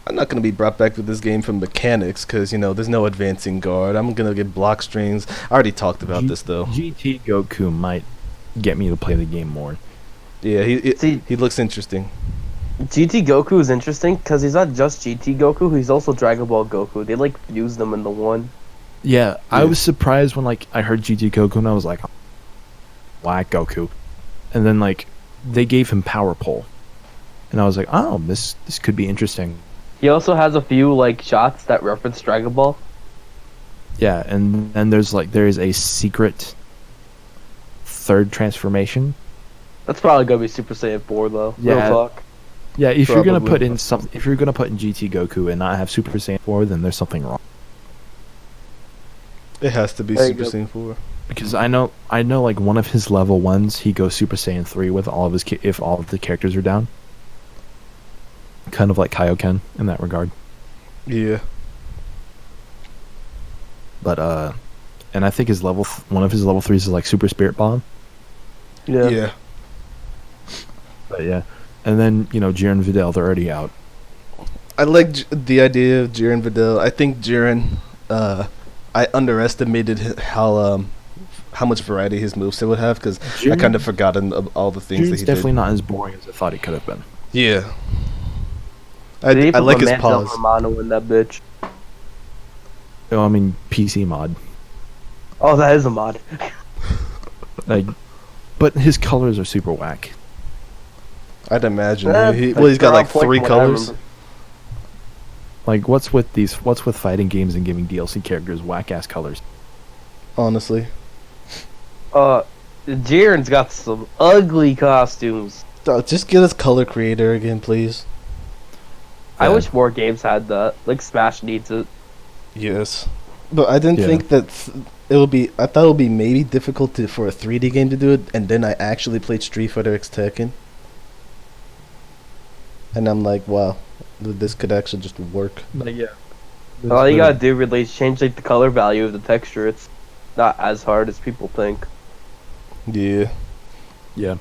I'm not going to be brought back with this game from mechanics because there's no advancing guard. I'm going to get block strings. I already talked about this though. GT Goku might get me to play the game more. Yeah, See, he looks interesting. GT Goku is interesting because he's not just GT Goku, he's also Dragon Ball Goku. They like fused them into one. Yeah, I Yeah. was surprised when I heard GT Goku and I was like, why Goku? And then they gave him Power Pole. And I was like, oh, this could be interesting. He also has a few shots that reference Dragon Ball. Yeah, and then there is a secret third transformation. That's probably gonna be Super Saiyan 4 though. Yeah. Real talk. Yeah, if you're gonna Probably. if you're gonna put in GT Goku and not have Super Saiyan 4, then there's something wrong. It has to be There you Super go. Saiyan 4. Because I know one of his level 1s, he goes Super Saiyan 3 with all of his if all of the characters are down. Kind of like Kaioken in that regard. Yeah. But and I think one of his level 3s is like Super Spirit Bomb. Yeah. But yeah. And then, Jiren and Videl, they're already out. I like the idea of Jiren Videl. I think Jiren, I underestimated how much variety his moveset would have because I kind of forgotten all the things that Jiren's he definitely did. not as boring as I thought he could have been. Yeah. They I put like his Mantel pause. Romano in that bitch. Oh, I mean, PC mod. Oh, that is a mod. But his colors are super whack. I'd imagine. Eh, He's they're got on point 3 from what I colors. remember. What's with fighting games and giving DLC characters whack ass colors? Honestly. Jiren's got some ugly costumes. Just get us color creator again, please. I Yeah. wish more games had that. Smash needs it. Yes. But I didn't Yeah. think that it would be. I thought it would be maybe difficult for a 3D game to do it, and then I actually played Street Fighter X Tekken. And I'm like, wow, this could actually just work. Yeah. All you gotta do really is change the color value of the texture. It's not as hard as people think. Yeah. Yeah.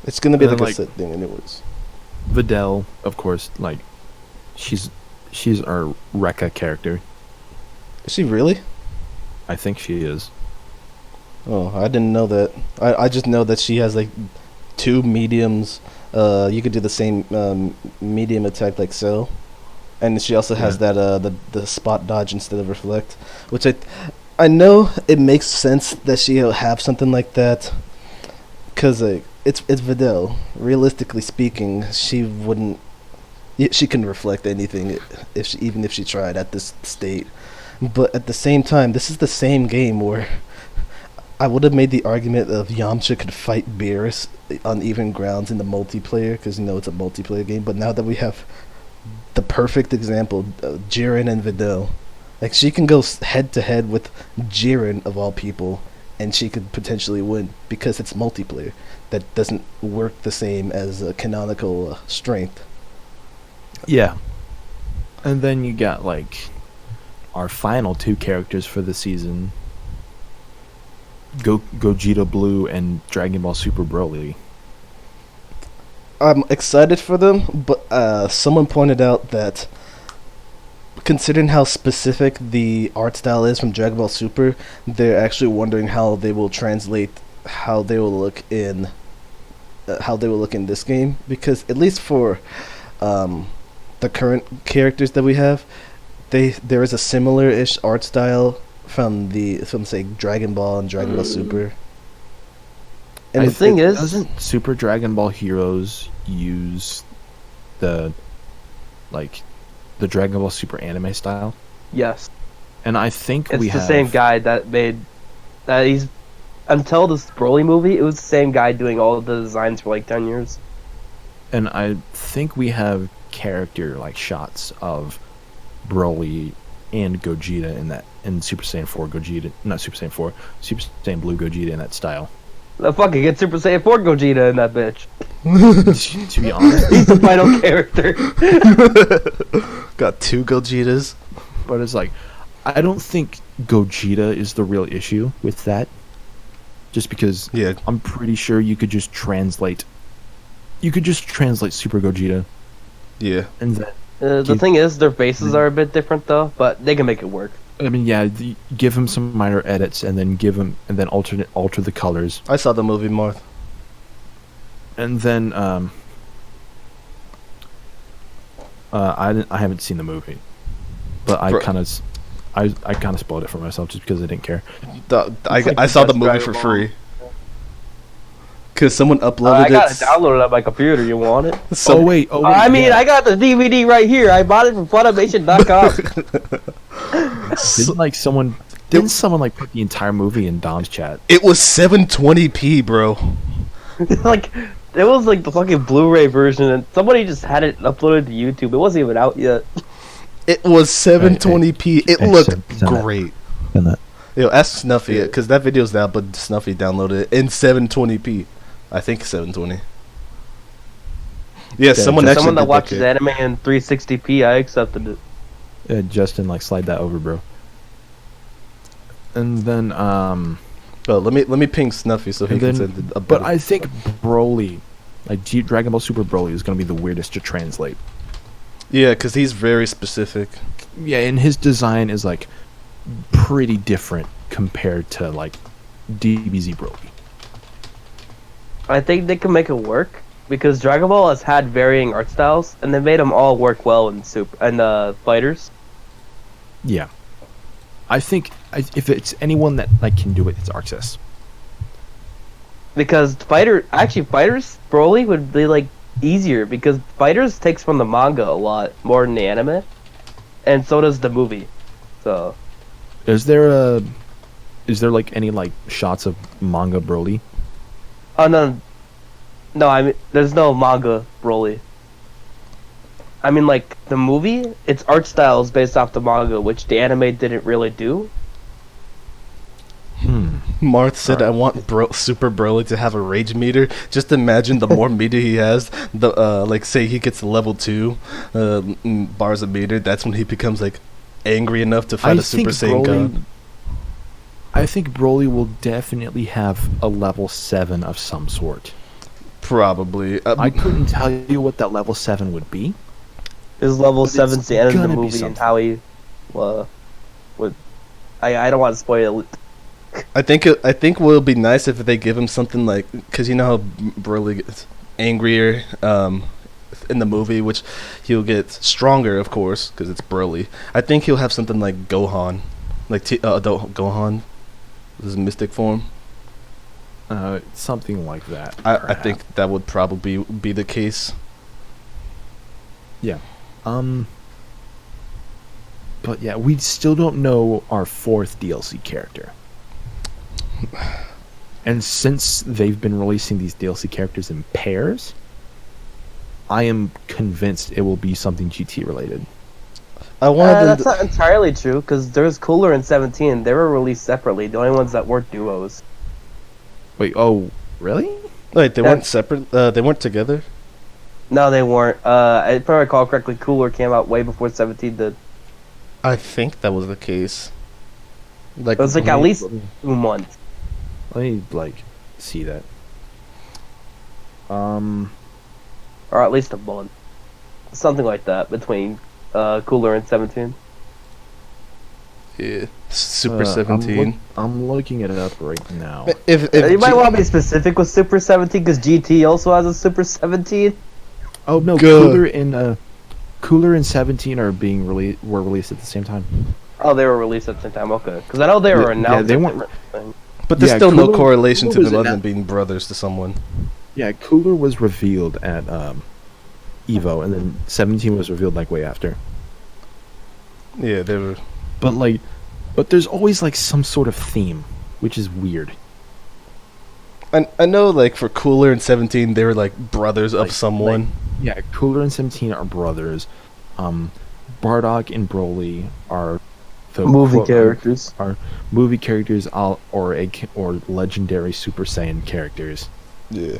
It's gonna be And then, like a set thing, anyways. Videl, of course, she's our Rekka character. Is she really? I think she is. Oh, I didn't know that. I just know that she has 2 mediums. You could do the same medium attack like Cell, and she also has that the spot dodge instead of reflect, which I know it makes sense that she'll have something like that, cause it's Videl. Realistically speaking, she wouldn't. She can reflect anything even if she tried at this state, but at the same time, this is the same game where I would have made the argument of Yamcha could fight Beerus on even grounds in the multiplayer, because it's a multiplayer game. But now that we have the perfect example, Jiren and Videl, she can go head to head with Jiren of all people, and she could potentially win because it's multiplayer. That doesn't work the same as a canonical strength. Yeah. And then you got our final 2 characters for the season. Gogeta Blue and Dragon Ball Super Broly. I'm excited for them, but someone pointed out that considering how specific the art style is from Dragon Ball Super, they're actually wondering how they will translate how they will look in this game, because at least for the current characters that we have, there is a similar-ish art style from say Dragon Ball and Dragon Ball Super. And The thing is, doesn't Super Dragon Ball Heroes use the Dragon Ball Super anime style? yes, And I think it's we the have same guy that made that. He's until this Broly movie, it was the same guy doing all of the designs for 10 years. And I think we have character shots of Broly and Gogeta in Super Saiyan 4 Gogeta, not Super Saiyan 4, Super Saiyan Blue Gogeta in that style. The fucking get Super Saiyan 4 Gogeta in that bitch. To be honest, He's the final character. Got 2 Gogetas. but it's like, I don't think Gogeta is the real issue with that. Just because Yeah. I'm pretty sure you could just translate Super Gogeta Yeah. and then The thing is, their faces are a bit different though, but they can make it work. I mean, yeah, give him some minor edits and then alter the colors. I saw the movie, Marth. And then I haven't seen the movie, but I Bro. kind of spoiled it for myself just because I didn't care. I saw the movie for free. Because someone uploaded I got it it. downloaded on my computer. You want it? Oh wait, I mean, yeah. I got the DVD right here. I bought it from Funimation.com. Didn't someone like put the entire movie in Dom's chat? It was 720p, bro. Like, it was like the fucking Blu-ray version, and somebody just had it uploaded to YouTube. It wasn't even out yet. It was 720p. It looked send that. great. And that. Yo, ask Snuffy, because that video's down, but Snuffy downloaded it in 720p. I think 720. Yeah, someone actually Someone that did watches that. anime in 360p, I accepted it. Justin, like, slide that over, bro. And then Oh, let me ping Snuffy so he and can then- send a but better. I think Broly, like Dragon Ball Super Broly, is gonna be the weirdest to translate. Yeah, because he's very specific. Yeah, and his design is like pretty different compared to like DBZ Broly. I think they can make it work because Dragon Ball has had varying art styles, and they made them all work well in Fighters. Yeah, I think if it's anyone that like can do it, it's Arxis. Because Fighters Broly would be like easier because Fighters takes from the manga a lot more than the anime, and so does the movie. So Is there like any like shots of manga Broly? oh no, I mean there's no manga Broly. I mean like the movie, its art style is based off the manga, which the anime didn't really do. Marth said, "I want Super Broly to have a rage meter." Just imagine the more meter he has, the like say he gets to level 2 bars a meter. That's when he becomes like angry enough to fight a Super Saiyan God. I think Broly will definitely have a level 7 of some sort. Probably. I couldn't tell you what that level 7 would be. His level But 7's it's the end of the gonna be movie and something. how he would. I don't want to spoil it. I think it will be nice if they give him something like, because you know how Broly gets angrier in the movie, which he'll get stronger, of course, because it's Broly. I think he'll have something like Gohan, like adult Gohan, his mystic form. Something like that. I perhaps. think that would probably be the case. Yeah. But yeah, we still don't know our 4th DLC character. And since they've been releasing these DLC characters in pairs, I am convinced it will be something GT related. I wanted them That's to- not entirely true because there's Cooler and 17. They were released separately. The only ones that weren't duos. Wait, oh, really? Wait, they Yeah. weren't separate. They weren't together. No, they weren't. If I recall correctly, Cooler came out way before 17 did. I think that was the case. Like, It was like at least 2 months. Let me like see that. Or at least a month. Something like that between Cooler and 17. yeah, Super 17. I'm looking it up right now. If You might want to be specific with Super 17 because GT also has a Super 17. Oh no, Good. Cooler and 17 are were released at the same time. Oh, they were released at the same time. Okay, because I know they were announced. they at weren't- different things. but there's Yeah, still no Cooler- correlation to Cooler was them other in than that- being brothers to someone. Yeah, Cooler was revealed at Evo, and then 17 was revealed like way after. Yeah, they were. But there's always like some sort of theme, which is weird. I know, like for Cooler and 17, they were like brothers of Like- someone. Yeah, Cooler and 17 are brothers. Bardock and Broly are the Movie quote- characters. are movie characters or legendary Super Saiyan characters. Yeah.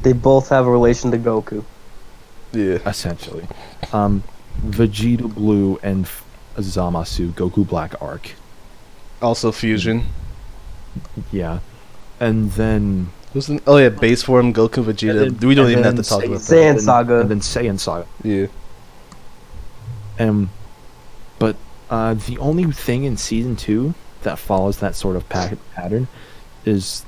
They both have a relation to Goku. Yeah. Essentially. Vegeta Blue and Zamasu Goku Black arc. Also fusion. Yeah. And then Oh yeah, base form Goku Vegeta. And then- We don't and even have then to talk Saiyan- about Saiyan- that. and then- Saga. And then Saiyan Saga. Yeah. But the only thing in season 2 that follows that sort of pattern is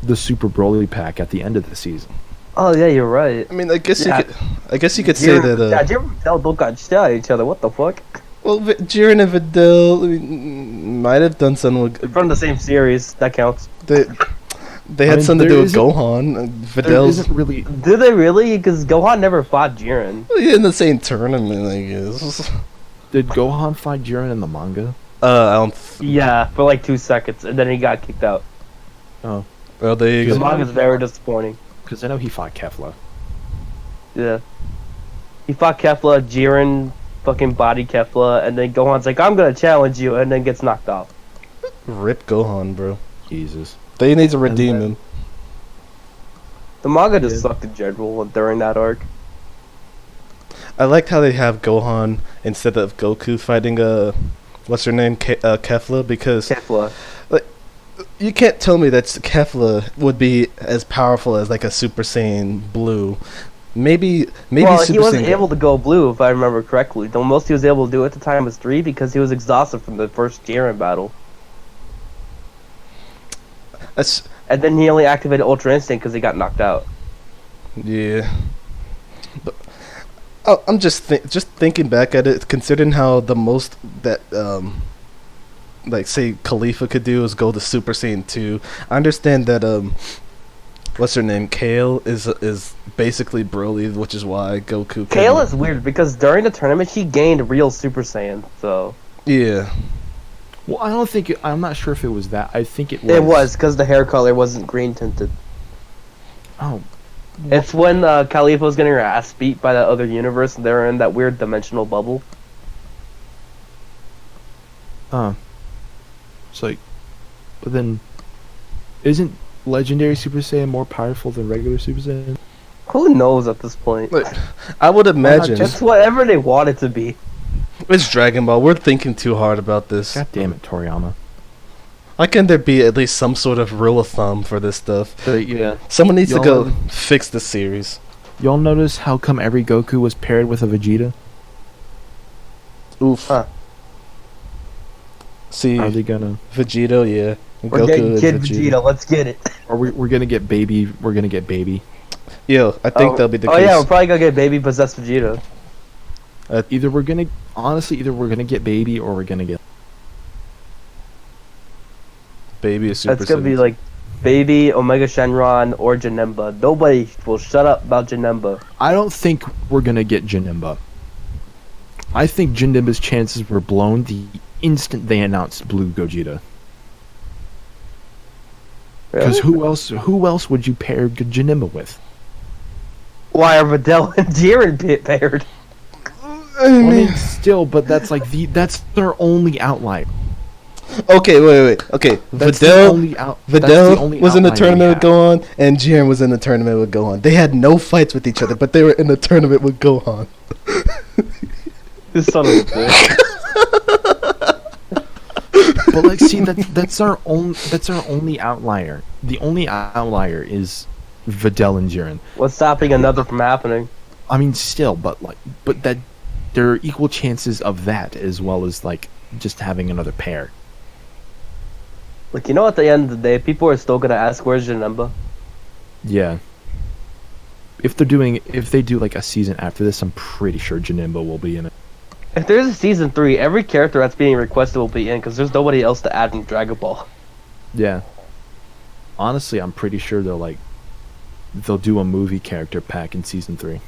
the Super Broly pack at the end of the season. Oh yeah, you're right. I mean, I guess Yeah. you could say that. Yeah, Jiren and Videl don't got shit at each other. What the fuck? Well, Jiren and Videl might have done something with. From the same series, that counts. They had mean, something to do there with isn't- Gohan. There Videl's isn't really. Did they really? Because Gohan never fought Jiren. in the same tournament, I guess. Did Gohan fight Jiren in the manga? I don't. Yeah, for like 2 seconds, and then he got kicked out. Oh, Well, there you The go. manga's very disappointing. because I know he fought Kefla. Yeah. He fought Kefla, Jiren fucking body Kefla, and then Gohan's like, I'm gonna challenge you, and then gets knocked off. Rip Gohan, bro. Jesus. They need to redeem then- him. The manga just Yeah. sucked in general during that arc. I liked how they have Gohan instead of Goku fighting what's her name, Kefla, because Kefla. you can't tell me that Kefla would be as powerful as like a Super Saiyan Blue. Maybe Well, Super he wasn't Saiyan. able to go blue, if I remember correctly. The most he was able to do at the time was 3 because he was exhausted from the first Jiren battle. That's And then he only activated Ultra Instinct because he got knocked out. yeah. But I'm just thinking back at it, considering how the most that like say Khalifa could do is go to Super Saiyan 2. I understand that what's her name, Kale is basically Broly, which is why Goku. Kale is weird because during the tournament she gained real Super Saiyan, so... Yeah. Well, I don't think. I'm not sure if it was that. I think it was. It was, because the hair color wasn't green tinted. Oh. It's when Khalifa was getting her ass beat by that other universe and they were in that weird dimensional bubble. It's like, but then, isn't Legendary Super Saiyan more powerful than regular Super Saiyan? Who knows at this point? Like, I would imagine It's whatever they want it to be. it's Dragon Ball. We're thinking too hard about this. God damn it, Toriyama. Why can't there be at least some sort of rule of thumb for this stuff? Yeah. Someone needs to Y'all- go fix the series. Y'all notice how come every Goku was paired with a Vegeta? Oof. Huh. See, Are they gonna? Vegeta, yeah. And We're getting Kid Vegeta, let's get it. Or we're gonna get baby? We're gonna get baby. Yo, I think that'll be the case. Yeah, we're probably gonna get baby possessed Vegeta. Either we're gonna get baby or we're gonna get. Baby is Super That's gonna be Saiyan. like baby, Omega Shenron, or Janemba. Nobody will shut up about Janemba. I don't think we're gonna get Janemba. I think Janemba's chances were blown the instant they announced Blue Gogeta. Because Really? who else would you pair Janemba with? Why are Videl and Jiren paired? I mean, Still, but that's like that's their only outlier. okay, wait. Okay, That's the Videl only out. that's the only Videl was in the outlier we tournament with have. Gohan, and Jiren was in the tournament with Gohan. They had no fights with each other, but they were in the tournament with Gohan. This son of a bitch. But like, see, that's our only outlier. The only outlier is Videl and Jiren. What's stopping another from happening? I mean, still, but that there are equal chances of that as well as like just having another pair. Like, you know, at the end of the day, people are still gonna ask, where's Janemba? Yeah. If they do like a season after this, I'm pretty sure Janemba will be in it. If there's a season 3, every character that's being requested will be in, because there's nobody else to add in Dragon Ball. Yeah. Honestly, I'm pretty sure they'll do a movie character pack in season 3.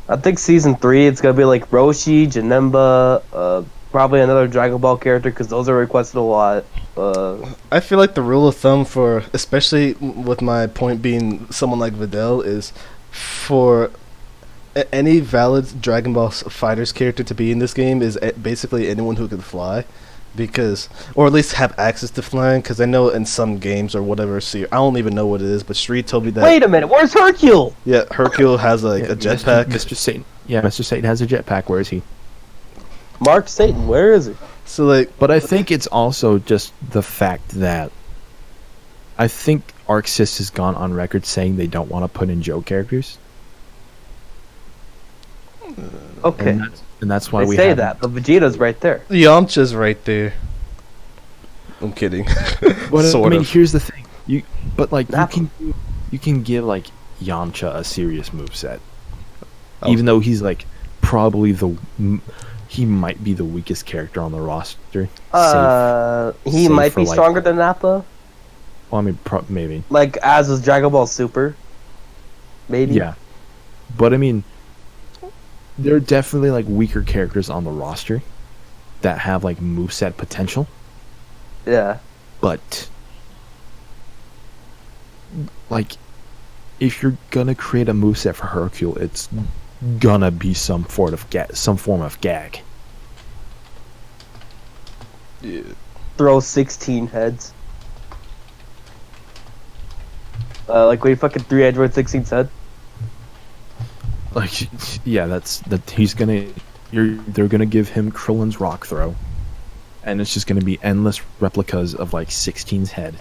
I think season 3, it's gonna be like Roshi, Janemba, probably another Dragon Ball character, because those are requested a lot. I feel like the rule of thumb for, especially with my point being someone like Videl, is for any valid Dragon Ball Fighters character to be in this game is basically anyone who can fly, because, or at least have access to flying. Because I know in some games or whatever, see, I don't even know what it is, but Sri told me that. Wait a minute, where's Hercule? Yeah, Hercule has like Yeah, a jetpack. Mr. Satan. Yeah, Mr. Satan has a jetpack. Where is he? Mark Satan, where is he? So like, But I think it's also just the fact that I think Arc Sys has gone on record saying they don't want to put in Joe characters. Okay, And that's why they we say have that, but Vegeta's right there. Yamcha's right there. I'm kidding. But Sort I mean, of. here's the thing. But like Nappa. you can give like Yamcha a serious moveset. Oh. Even though he's like probably he might be the weakest character on the roster. He Save might for, be like- stronger than Nappa. Well, I mean, maybe. Like, as was Dragon Ball Super. Maybe. Yeah. But I mean, there are definitely like weaker characters on the roster that have like moveset potential, Yeah. but like if you're gonna create a moveset for Hercule, it's gonna be some form of gag. Yeah. Throw 16 heads. Like, we fucking 3 Android 16's head. Like, yeah, they're gonna give him Krillin's rock throw, and it's just gonna be endless replicas of like 16's head.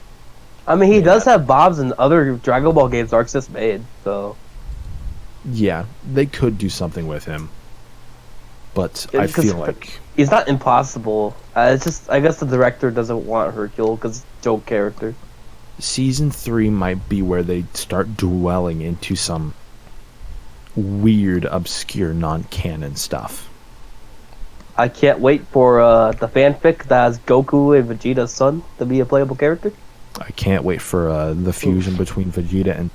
I mean, he does have Bobs in other Dragon Ball games Arc Sys made, so. Yeah, they could do something with him, but Yeah, I because feel like he's not impossible. It's just, I guess the director doesn't want Hercule because it's a joke character. Season 3 might be where they start dwelling into some weird, obscure, non-canon stuff. I can't wait for the fanfic that has Goku and Vegeta's son to be a playable character. I can't wait for the fusion between Vegeta and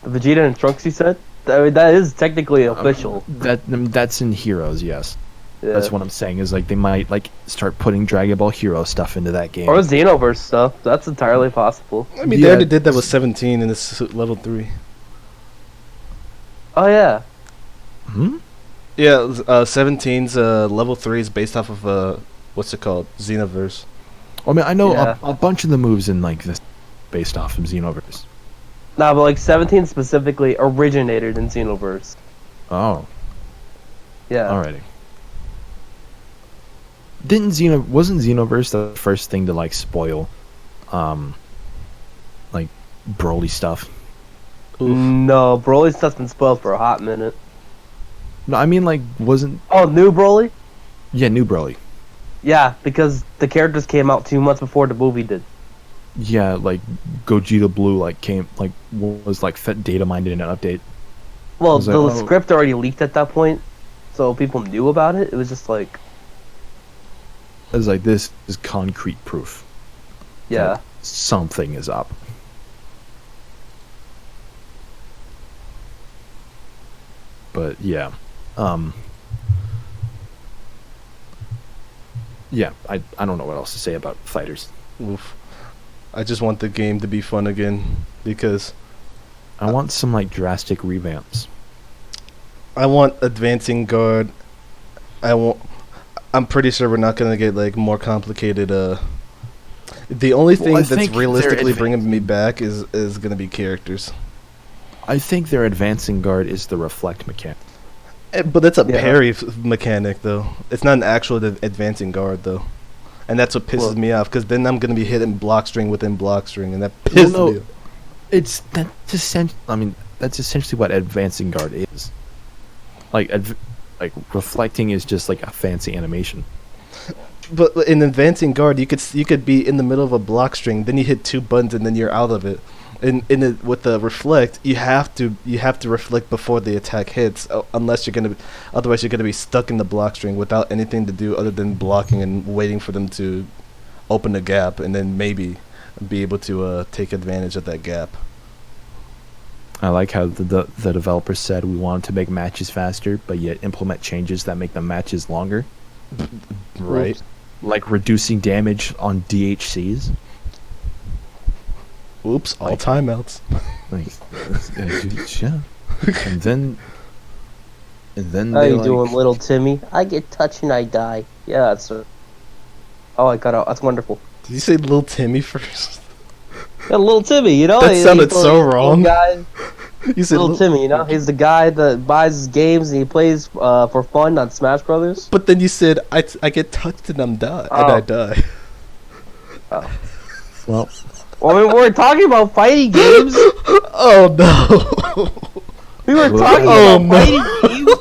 Vegeta and Trunks, you said? I mean, that is technically official. that's in Heroes, yes. Yeah. That's what I'm saying, is like they might like start putting Dragon Ball Hero stuff into that game. Or Xenoverse stuff. That's entirely possible. I mean, they already did that with 17 in this level 3. Oh, yeah. Hmm? Yeah, 17's level 3 is based off of what's it called? Xenoverse. I mean, I know Yeah. a bunch of the moves in like this based off of Xenoverse. Nah, but like 17 specifically originated in Xenoverse. Oh, Yeah. alrighty. Wasn't Xenoverse the first thing to like spoil, like Broly stuff? No, Broly's stuff's been spoiled for a hot minute. No, I mean like wasn't Oh, new Broly? New Broly. Yeah, because the characters came out 2 months before the movie did. Yeah, like Gogeta Blue was like data mined in an update. Well, was like, the oh. script already leaked at that point, so people knew about it. It was just like, It was like, this is concrete proof yeah. something is up. But yeah, yeah, I don't know what else to say about fighters. Oof. I just want the game to be fun again because I want some like drastic revamps. I want advancing guard. I'm pretty sure we're not gonna get like more complicated. The only thing I that's think realistically they're bringing me back is gonna be characters. I think their advancing guard is the reflect mechanic. But that's a Yeah. parry mechanic though. It's not an actual advancing guard though, and that's what pisses Well- me off. Because then I'm gonna be hitting block string within block string, and that pisses no. me off. That's essentially what advancing guard is. Like reflecting is just like a fancy animation. But in advancing guard, you could be in the middle of a block string, then you hit 2 buttons, and then you're out of it. With the reflect, you have to reflect before the attack hits, otherwise you're gonna be stuck in the block string without anything to do other than blocking and waiting for them to open a gap, and then maybe be able to take advantage of that gap. I like how the developers said we wanted to make matches faster, but yet implement changes that make the matches longer. Right. Oops. Like reducing damage on DHCs. Oops, all Like- timeouts. Like, yeah. And then How they you like, doing, little Timmy? I get touched and I die. Yeah, that's. Oh, I got out. That's wonderful. Did you say Little Timmy first? Yeah, little Timmy, you know. That sounded so he's the wrong. Guy, You said little Timmy, you know, he's the guy that buys his games and he plays for fun on Smash Brothers. But then you said I get touched and I Oh. die. Oh. well, Well, we weren't talking about fighting games. Oh no. We were talking Oh, about no. fighting games.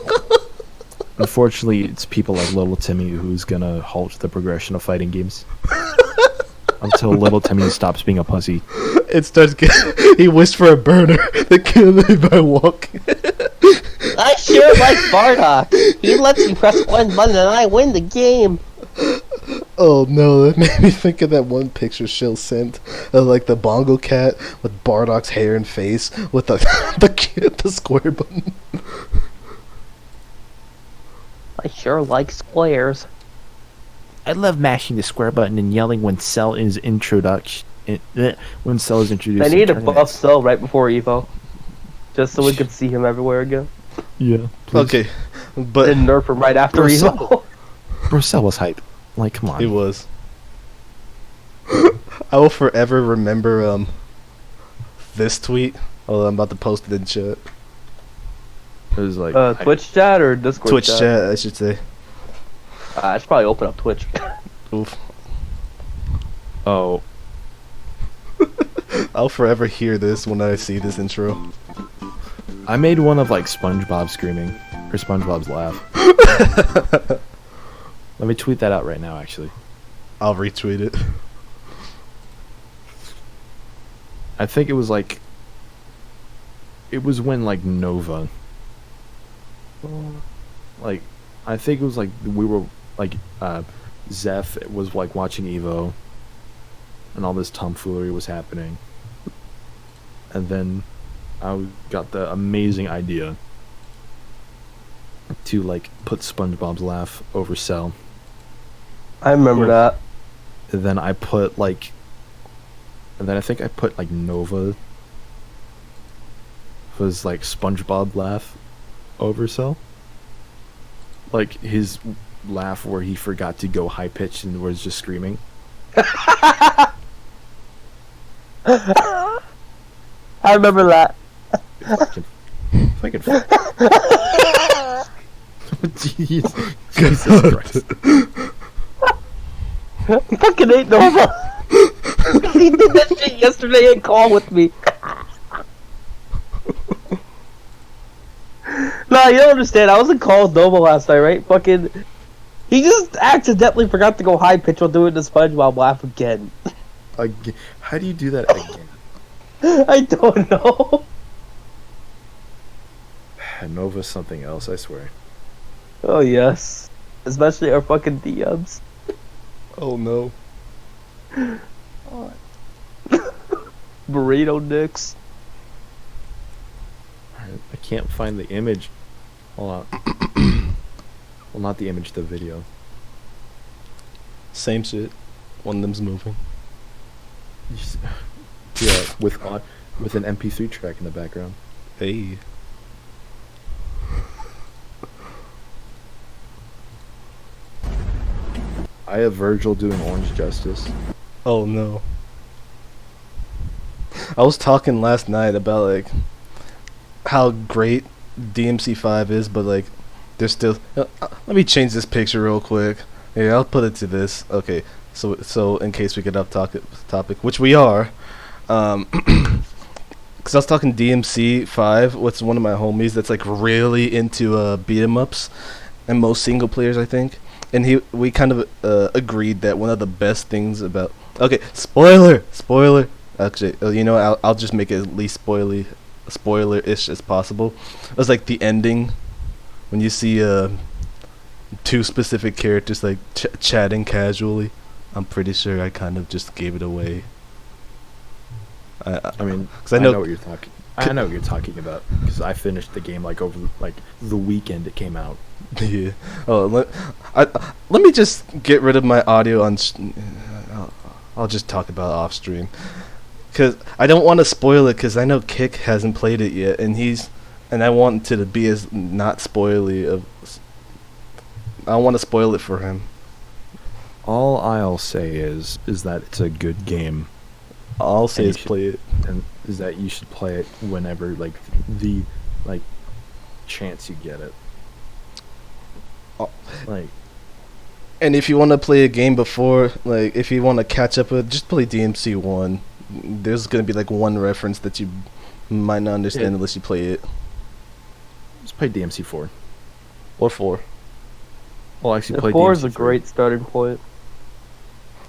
unfortunately, it's people like Little Timmy who's gonna halt the progression of fighting games until Little Timmy stops being a pussy. It starts getting. He wished for a burner that killed me by walking. I sure like Bardock. He lets me press one button and I win the game. Oh no, that made me think of that one picture Shill sent of like the bongo cat with Bardock's hair and face with the square button. I sure like squares. I love mashing the square button and yelling when Cell is introduced. When Cell is introduced. I need to in buff tournaments. Cell right before Evo. Just so we could see him everywhere again. Yeah. Please. Okay, but Then nerf him right after Bro, Evo. Bro, Cell was hype. Like, come on. it was. I will forever remember this tweet. Oh, I'm about to post it in chat. It was like Twitch chat or Discord Twitch chat, I should say. I should probably open up Twitch. Oof. Oh, I'll forever hear this when I see this intro. I made one of like SpongeBob screaming or SpongeBob's laugh. Let me tweet that out right now. Actually, I'll retweet it. I think it was like. It was when like Nova. Like, I think it was like we were like Zeph was like watching Evo, and all this tomfoolery was happening, and then I got the amazing idea to like put SpongeBob's laugh over Cell. I remember that. And then I put like, and then I think I put like Nova was like SpongeBob laugh over Cell. Like his laugh where he forgot to go high pitched and was just screaming. I remember that. Fucking Jesus Christ. Fucking ain't Nova. He did that shit yesterday in call with me. Nah, you don't understand. I was in call with Nova last night, right? Fucking, he just accidentally forgot to go high pitch while doing the SpongeBob laugh again. Again. How do you do that again? I don't know. Nova's something else, I swear. Oh yes, especially our fucking DMs. Oh no. Burrito Nicks. I can't find the image. Hold on. Well, not the image, the video. Same shit. One of them's moving. Yeah, with an MP3 track in the background. Hey. I have Virgil doing Orange Justice. Oh no. I was talking last night about like how great DMC5 is, but like there's still. Let me change this picture real quick. Yeah, I'll put it to this. Okay, so in case we get off topic, which we are, because I was talking DMC5 with one of my homies that's like really into beat 'em ups and most single players, I think. And we kind of agreed that one of the best things about spoiler. Actually, you know, I'll just make it as least spoiler-ish as possible. It was like the ending when you see two specific characters like chatting casually. I'm pretty sure I kind of just gave it away. I mean, 'cause I know what you're talking. I know what you're talking about because I finished the game like over like the weekend it came out. Yeah. Oh, let me just get rid of my audio on. I'll just talk about off stream, because I don't want to spoil it. Because I know Kick hasn't played it yet, and he's and I want it to be as not spoily of. I don't want to spoil it for him. All I'll say is that it's a good game, All I'll say And is you should- play it. and is that you should play it whenever the chance you get it. Oh. Like, And if you want to play a game before, like, if you want to catch up with, just play DMC1. There's going to be, like, one reference that you might not understand Yeah. unless you play it. just play DMC4. Or 4. Well, actually, play 4 is a DMC3. great starting point.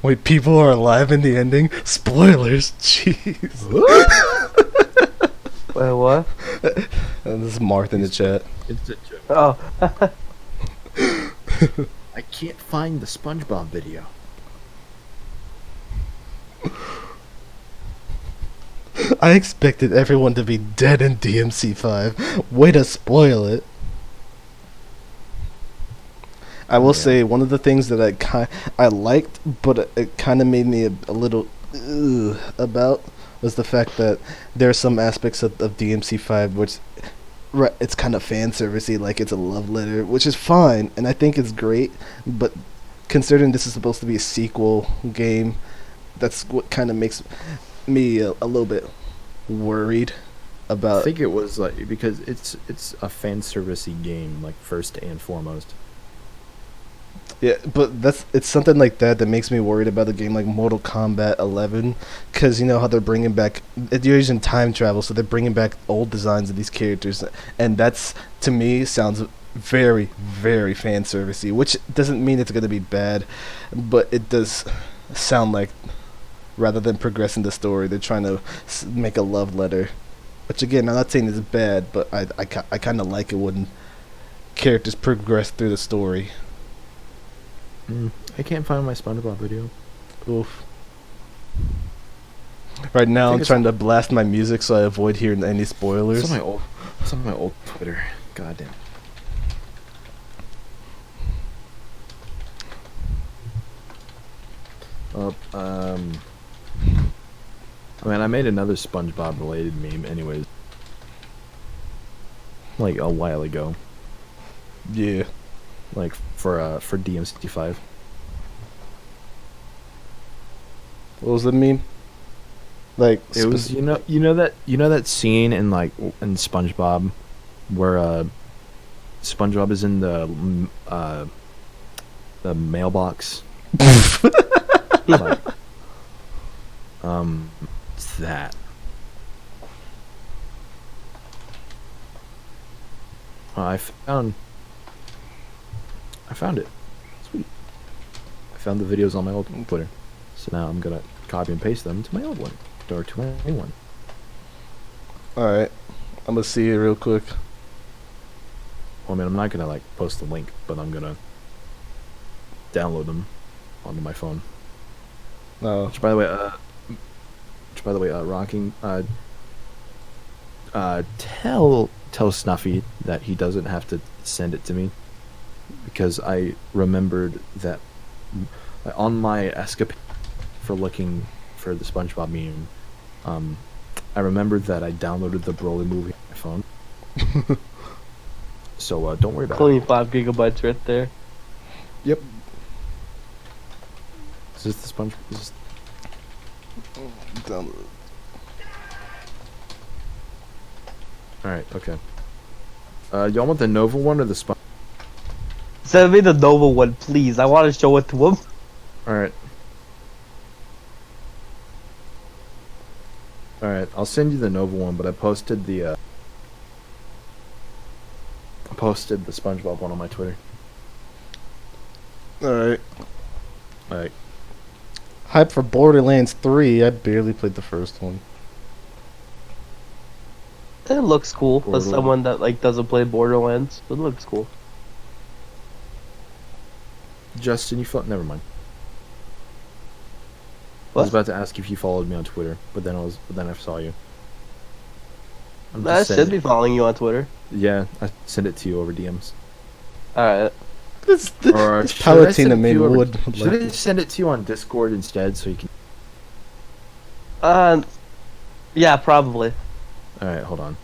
Wait, people are alive in the ending? Spoilers! Jeez. Wait, what? This is Marth in the chat. It's a joke. Oh, I can't find the SpongeBob video. I expected everyone to be dead in DMC5. Way to spoil it. I will Yeah. say one of the things that I liked, but it kind of made me a little about was the fact that there are some aspects of DMC5 which it's kind of fan servicey, like it's a love letter, which is fine, and I think it's great. But considering this is supposed to be a sequel game, that's what kind of makes me a little bit worried I about. think it was like because it's a fan servicey game, like first and foremost. Yeah, but it's something like that makes me worried about a game like Mortal Kombat 11, because you know how they're bringing back, they're using time travel, so they're bringing back old designs of these characters, and that's, to me, sounds very, very fan servicey, which doesn't mean it's going to be bad, but it does sound like, rather than progressing the story, they're trying to make a love letter, which again, I'm not saying it's bad, but I kind of like it when characters progress through the story. I can't find my SpongeBob video. Oof. Right now, I think I'm it's trying to blast my music so I avoid hearing any spoilers. It's on my old Twitter. God damn. I mean, I made another SpongeBob related meme, anyways. Like a while ago, Yeah. like for DMC5. What was the meme? Like It was you know that scene in in SpongeBob where SpongeBob is in the mailbox. Like, it's that. I found it. Sweet. I found the videos on my old Twitter. So now I'm gonna copy and paste them to my old one. Or to my new one. Alright. I'm gonna see it real quick. Well, I mean, I'm not gonna post the link, but I'm gonna download them onto my phone. No. Which, by the way, Rocking, tell Snuffy that he doesn't have to send it to me, because I remembered that on my escapade for looking for the SpongeBob meme, I remembered that I downloaded the Broly movie on my phone. So don't worry about it. only 5 gigabytes right there. Yep. Is this the Sponge? Is this... Download. All right. Okay. Y'all want the Nova one or the Sponge? Send me the Nova one, please. I want to show it to him. All right. All right. I'll send you the Nova one, but I posted the SpongeBob one on my Twitter. Alright. All right. Hype for Borderlands 3. I barely played the first one. It looks cool for Borderlands. someone that doesn't play Borderlands. It looks cool. Justin, you felt. Never mind. I What? was about to ask if you followed me on Twitter, but then I saw you. I'm I just should sending- be following you on Twitter. Yeah, I sent it to you over DMs. Alright. This Or this should I send Palutena it to main you over- would Should like I send it to you on Discord instead, so you can? Yeah, probably. All right, hold on.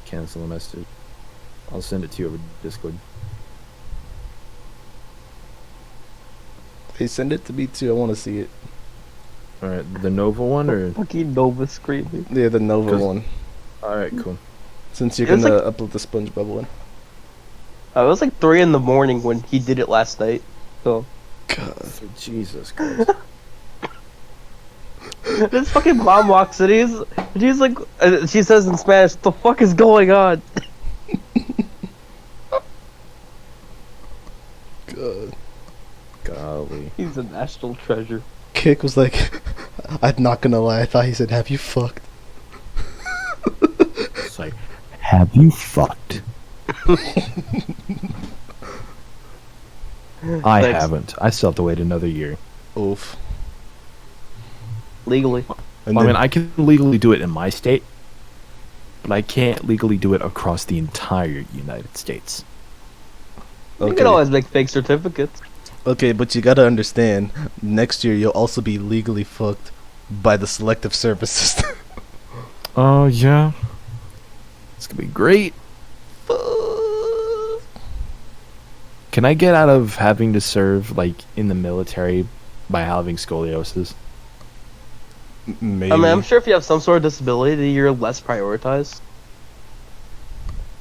cancel the message. I'll send it to you over Discord. Hey, send it to me too. I want to see it. All right, the Nova one or Fucking Nova screaming. Yeah, the Nova 'Cause- one. all right, cool. Since you're It was gonna upload the SpongeBob one. It was like 3 in the morning when he did it last night. So God. Jesus Christ. this fucking mom walks in. She's like, she says in Spanish, "What the fuck is going on?" God. Golly. He's a national treasure. Kick was like, I'm not gonna lie. I thought he said, "Have you fucked?" It's like, have you fucked? I Thanks. haven't. I still have to wait another year. Oof. Legally. And Well, I then, mean, I can legally do it in my state, but I can't legally do it across the entire United States. You okay. can always make fake certificates. Okay, but you gotta understand, next year you'll also be legally fucked by the selective service system. Oh, yeah. It's gonna be great. Can I get out of having to serve, like, in the military by having scoliosis? Maybe. I mean, I'm sure if you have some sort of disability, you're less prioritized.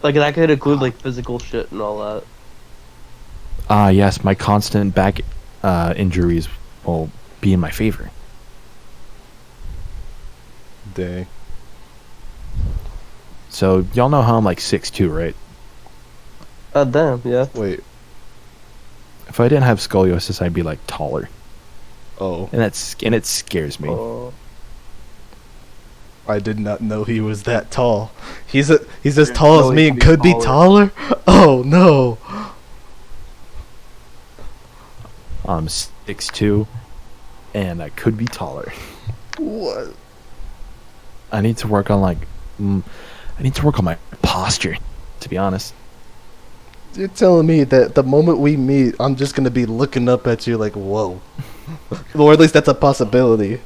Like, that could include, like, physical shit and all that. Ah, yes, my constant back injuries will be in my favor. Dang. So, y'all know how I'm, like, 6'2", right? Damn, yeah. Wait. If I didn't have scoliosis, I'd be, like, taller. Oh. And it scares me. Oh. I did not know he was that tall. He's as tall No, as me he and can could be be taller? Oh no. I'm 6'2", and I could be taller. What? I need to work on, like... I need to work on my posture, to be honest. You're telling me that the moment we meet, I'm just gonna be looking up at you like, whoa. Or at least that's a possibility.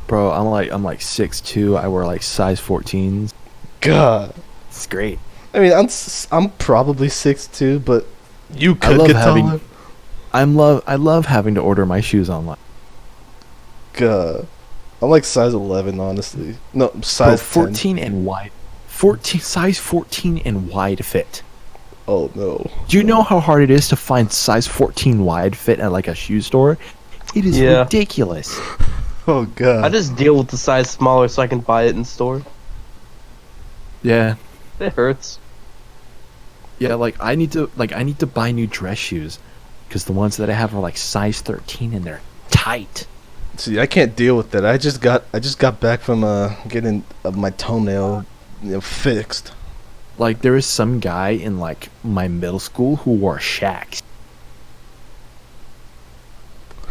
Bro, I'm like 6'2", I wear, like, size 14s. God. It's great. I mean, I'm probably 6'2", but you I could love get having- taller. I love having to order my shoes online. God. I'm like size 11, honestly. No, Bro, size 14 and wide. 14 size 14 and wide fit. 10. Oh no. Do you know how hard it is to find size 14 wide fit at like a shoe store? It is Yeah. ridiculous. Oh god. I just deal with the size smaller so I can buy it in store. Yeah. It hurts. Yeah, like I need to buy new dress shoes because the ones that I have are like size 13 and they're tight. See, I can't deal with that. I just got back from getting my toenail, fixed. Like there was some guy in like my middle school who wore Shaqs.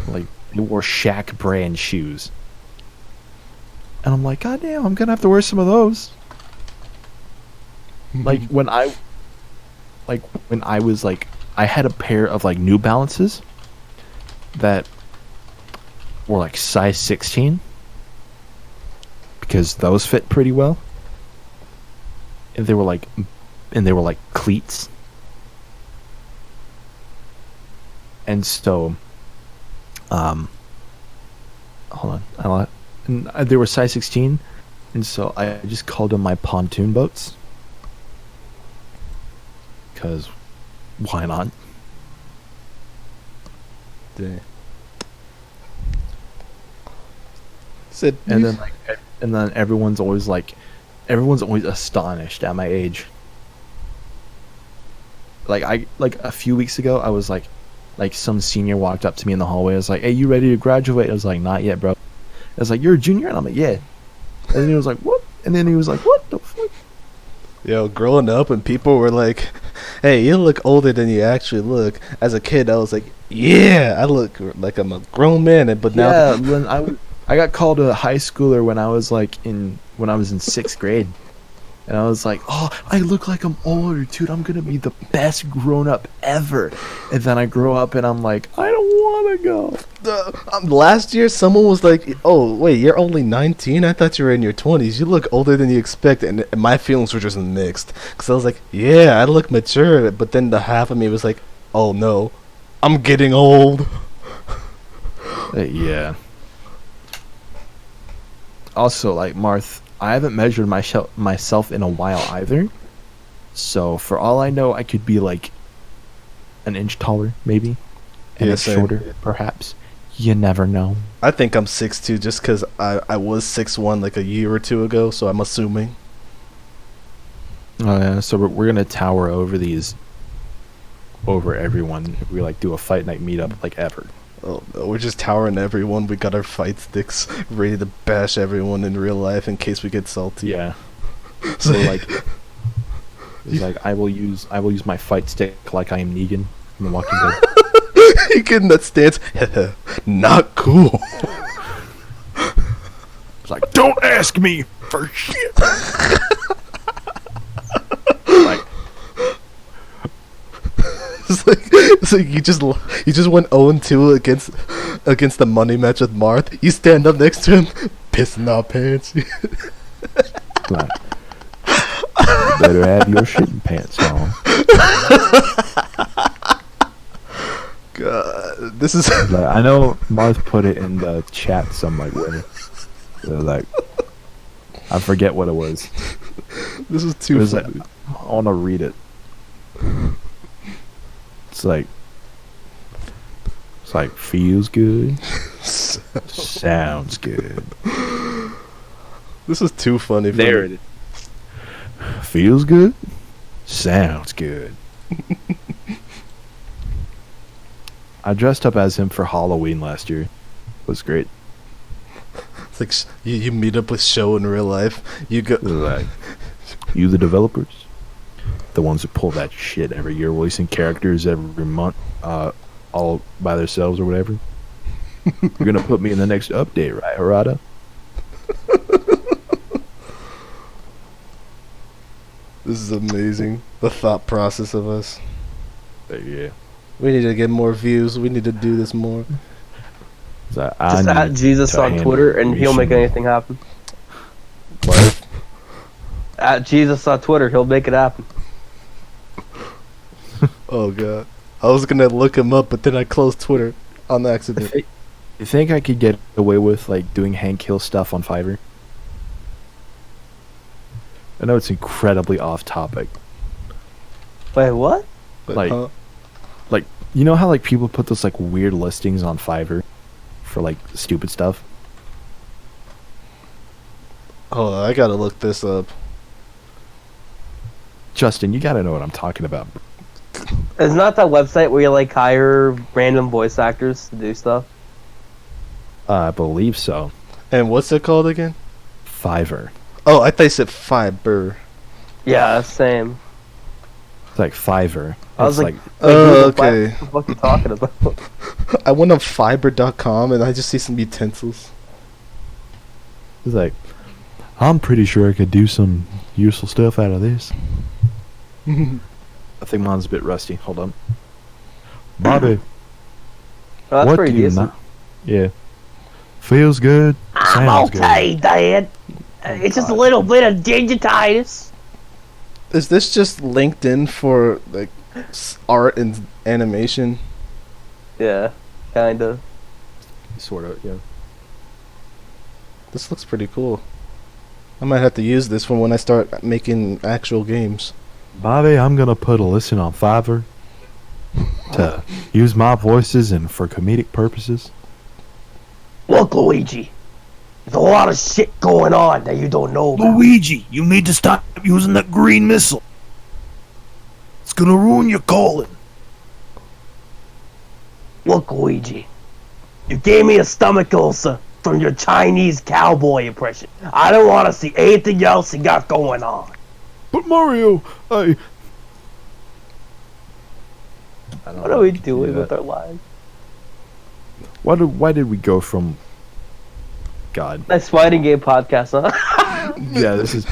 Like he wore Shaq brand shoes. And I'm like, God damn, I'm gonna have to wear some of those. Like when I was like, I had a pair of like New Balances that were like size 16 because those fit pretty well. And they were like cleats. And so, hold on, they were size 16, and so I just called them my pontoon boats. Cause, why not? Dang. Said, And then everyone's always astonished at my age. Like a few weeks ago, I was like some senior walked up to me in the hallway. I was like, "Hey, you ready to graduate?" I was like, "Not yet, bro." I was like, "You're a junior," and I'm like, "Yeah." And then he was like, "What?" And then he was like, "What the fuck?" Yo, growing up and people were like, "Hey, you look older than you actually look." As a kid, I was like, "Yeah, I look like I'm a grown man." But now, Yeah, when I got called a high schooler when I was in 6th grade. And I was like, oh, I look like I'm older, dude. I'm going to be the best grown up ever. And then I grow up and I'm like, I don't want to go. Last year, someone was like, "Oh, wait, you're only 19? I thought you were in your 20s. You look older than you expect." And my feelings were just mixed. Because I was like, yeah, I look mature. But then the half of me was like, oh, no, I'm getting old. Yeah. Also, like, Marth, I haven't measured myself in a while either. So, for all I know, I could be, like, an inch taller, maybe. And Yeah, it's same. shorter, perhaps. You never know. I think I'm 6'2" just because I was 6'1" like a year or two ago, so I'm assuming. Oh, yeah, so we're going to tower over everyone if we, like, do a Fight Night meetup, like, ever. Oh, no, we're just towering everyone. We got our fight sticks ready to bash everyone in real life in case we get salty. Yeah. So, like, it's like I will use my fight stick like I am Negan from The Walking Dead. You get in that stance. Not cool. It's like, don't ask me for shit. Like, It's like you just went 0-2 against the money match with Marth. You stand up next to him, pissing our pants. like, you better have your shitting pants on. God, this is Like, I know Marth put it in the chat some like way. They're like, I forget what it was. this is It too was like, funny. I want to read it. It's like feels good, sounds good. This is too funny. For There me. it is. Feels good, sounds good. I dressed up as him for Halloween last year. It was great. It's like you meet up with Show in real life. You go. Like, you the developers, the ones that pull that shit every year, releasing characters every month, all by themselves or whatever. You're gonna put me in the next update, right, Harada? This is amazing. The thought process of us. Yeah. We need to get more views. We need to do this more. So Just at Jesus on Twitter, and he'll make anything happen. What? At Jesus on Twitter, he'll make it happen. Oh god. I was gonna look him up, but then I closed Twitter on accident. You think I could get away with like doing Hank Hill stuff on Fiverr? I know it's incredibly off topic. Wait, what? But, like- Like, you know how like people put those like weird listings on Fiverr for like stupid stuff? Hold on, I gotta look this up. Justin, you gotta know what I'm talking about. It's not that website where you like hire random voice actors to do stuff. I believe so. And what's it called again? Fiverr. Oh, I thought you said Fiber. Yeah, same. It's like Fiverr. I was It's like, Oh, Google, okay. What the fuck are you talking about? I went on Fiber.com and I just see some utensils. it's like, I'm pretty sure I could do some useful stuff out of this. I think mine's a bit rusty. Hold on. Bobby, Oh, that's what pretty do you decent. not? Yeah. Feels good. Sounds good. Dad. It's just a little bit of digititis. Is this just LinkedIn for like art and animation? Yeah, kinda. Sort of, yeah. This looks pretty cool. I might have to use this for when I start making actual games. Bobby, I'm gonna put a listen on Fiverr to use my voices and for comedic purposes. Look, Luigi. There's a lot of shit going on that you don't know about. Luigi, you need to stop using that green missile. It's gonna ruin your calling. Look, Luigi. You gave me a stomach ulcer from your Chinese cowboy impression. I don't want to see anything else you got going on. But Mario, What are we doing with our lives? Why did we go from God? Nice fighting game podcast, huh? Yeah, this is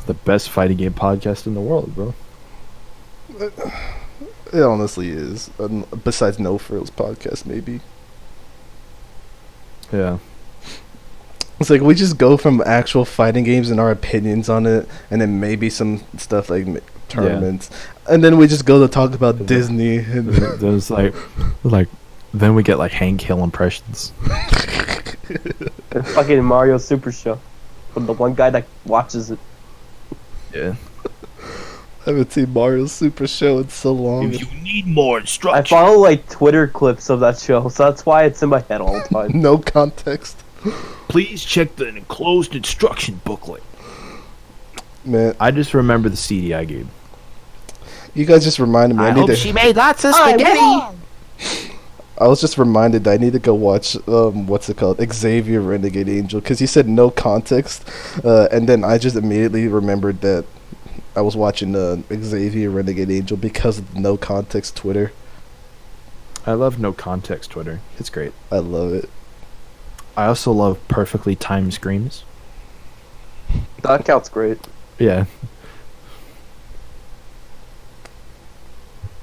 the best fighting game podcast in the world, bro. It honestly is. Besides No Frills podcast, maybe. Yeah. It's like we just go from actual fighting games and our opinions on it, and then maybe some stuff like tournaments, and then we just go to talk about Disney. And There's like, then we get like Hank Hill impressions. The fucking Mario Super Show. From the one guy that watches it. Yeah. I haven't seen Mario's Super Show in so long. If you need more I instructions, follow like Twitter clips of that show, so that's why it's in my head all the time. No context. please check the enclosed instruction booklet. Man, I just remember the CD I gave. you guys just reminded me. I need to. made lots of spaghetti. I was just reminded that I need to go watch what's it called, Xavier Renegade Angel, because he said no context, and then I just immediately remembered that I was watching Xavier Renegade Angel because of the no context Twitter. I love no context Twitter. It's great. I love it. I also love perfectly timed screams. That counts great. Yeah.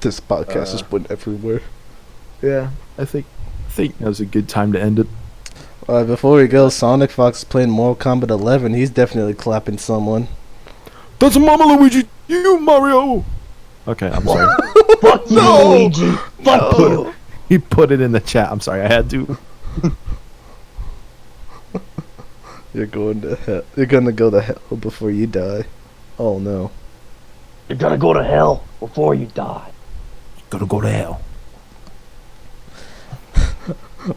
This podcast just went everywhere. Yeah. I think that was a good time to end it. Before we go, Sonic Fox is playing Mortal Kombat 11. He's definitely clapping someone. That's Mama Luigi. You Mario. Okay, I'm sorry. Fuck you, Luigi. Fuck you. He put it in the chat. I'm sorry. I had to. You're going to hell. You're gonna go to hell before you die. Oh no. You're gonna go to hell before you die. Gonna go to hell.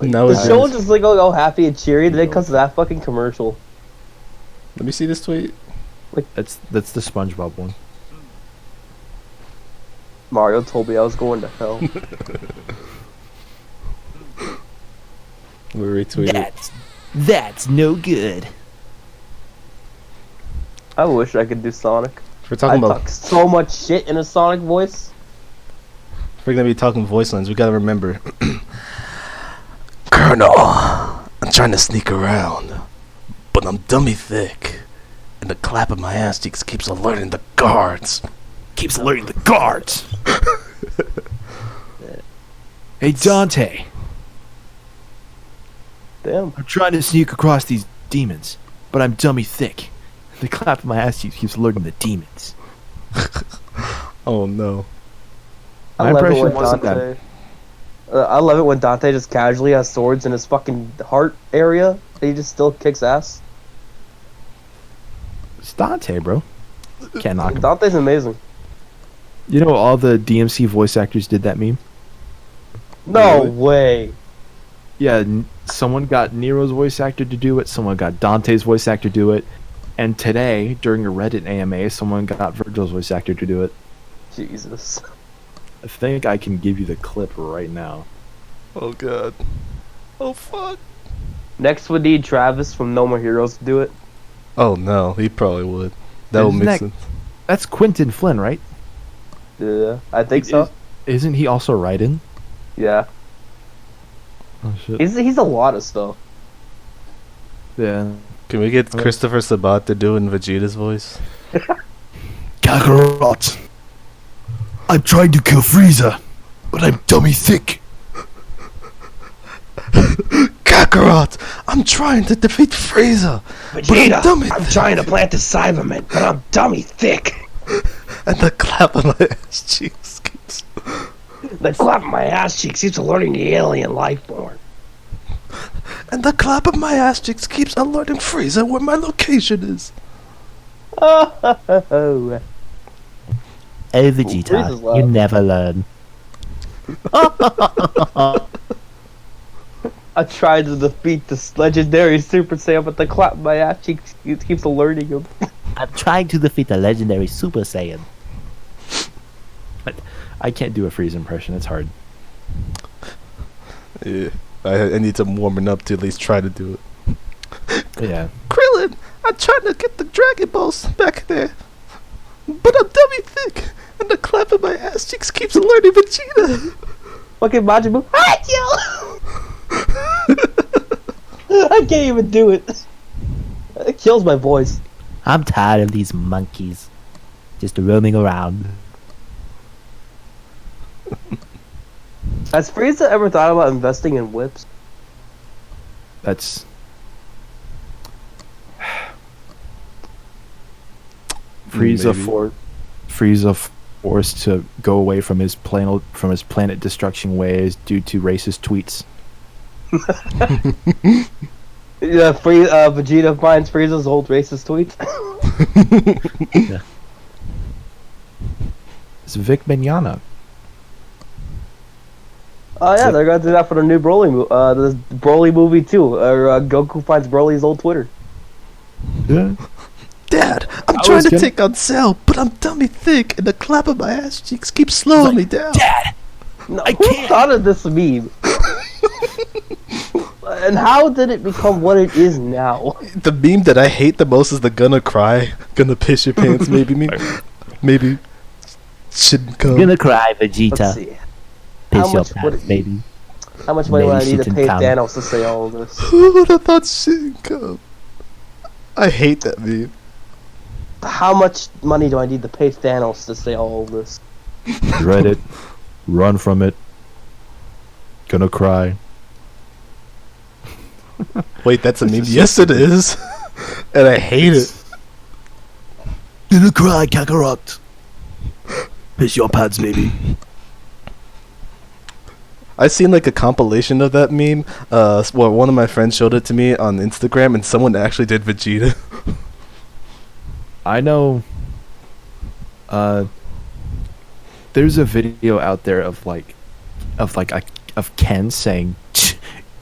Now The it's show was just like all happy and cheery, then it comes to that fucking commercial. Let me see this tweet. That's the SpongeBob one. Mario told me I was going to hell. We retweeted. That's no good. I wish I could do Sonic. We're talking I about. talk so much shit in a Sonic voice. If we're gonna be talking voice lines, we gotta remember. Colonel, I'm trying to sneak around, but I'm dummy thick, and the clap of my ass cheeks keeps alerting the guards. Keeps alerting the guards. Hey Dante, Damn. I'm trying to sneak across these demons, but I'm dummy thick. The clap of my ass cheeks keeps alerting the demons. Oh no. My impression wasn't bad. I love it when Dante just casually has swords in his fucking heart area, and he just still kicks ass. It's Dante, bro. Can't knock him. Dante's amazing. You know all the DMC voice actors did that meme? No Really? way. Yeah, someone got Nero's voice actor to do it, someone got Dante's voice actor to do it, and today, during a Reddit AMA, someone got Virgil's voice actor to do it. Jesus. I think I can give you the clip right now. Oh god. Oh fuck. Next we need Travis from No More Heroes to do it. Oh no, he probably would. That would Isn't make that- sense. That's Quentin Flynn, right? Yeah, I think so. Isn't he also Raiden? Yeah. Oh shit. He's a lot of stuff. Yeah. Can we get Christopher Sabat to do in Vegeta's voice? Kakarot. I'm trying to kill Frieza, but I'm dummy thick. Kakarot! I'm trying to defeat Frieza! Vegeta, dummy I'm thick. trying to plant the Cyberman, but I'm dummy thick. And the clap of my ass cheeks keeps... The clap of my ass cheeks keeps alerting the alien life form. And the clap of my ass cheeks keeps alerting Frieza where my location is. Oh. Oh, Freeze's Vegeta, loud. you never learn. I tried to defeat this legendary Super Saiyan, but the clap of my ass cheeks keeps alerting him. I'm trying to defeat the legendary Super Saiyan. I can't do a Freeze impression, it's hard. Yeah, I need some warming up to at least try to do it. Yeah. Krillin, I'm trying to get the Dragon Balls back there. But I'm dummy thick, and the clap of my ass cheeks keeps alerting Vegeta. Fucking MajinBlacc. I can't even do it. It kills my voice. I'm tired of these monkeys just roaming around. Has Frieza ever thought about investing in whips? That's Frieza Maybe. forced to go away from his planet destruction ways due to racist tweets. Yeah, Vegeta finds Frieza's old racist tweets. It's Vic Mignogna. Oh yeah, they're gonna do that for the new the Broly movie too. Goku finds Broly's old Twitter. Yeah. Dad, I'm I trying was to gonna- take on Cell, but I'm dummy thick, and the clap of my ass cheeks keeps slowing me down. No, who thought of this meme? And how did it become what it is now? The meme that I hate the most is the gonna cry, gonna piss your pants maybe meme. Maybe shouldn't come. Gonna cry, Let's Vegeta. see. Piss How your much would pants, it- baby. How much money would I Maybe need to shouldn't pay come. Thanos to say all of this? Who would have thought shouldn't come? I hate that meme. How much money do I need to pay Thanos to say all of this? Read it. Run from it. Gonna cry. Wait, that's a meme? Yes, it is. And I hate it. Gonna cry, Kakarot. Piss your pants, baby. I seen like a compilation of that meme. Well, one of my friends showed it to me on Instagram, and someone actually did Vegeta. I know. There's a video out there of Ken saying,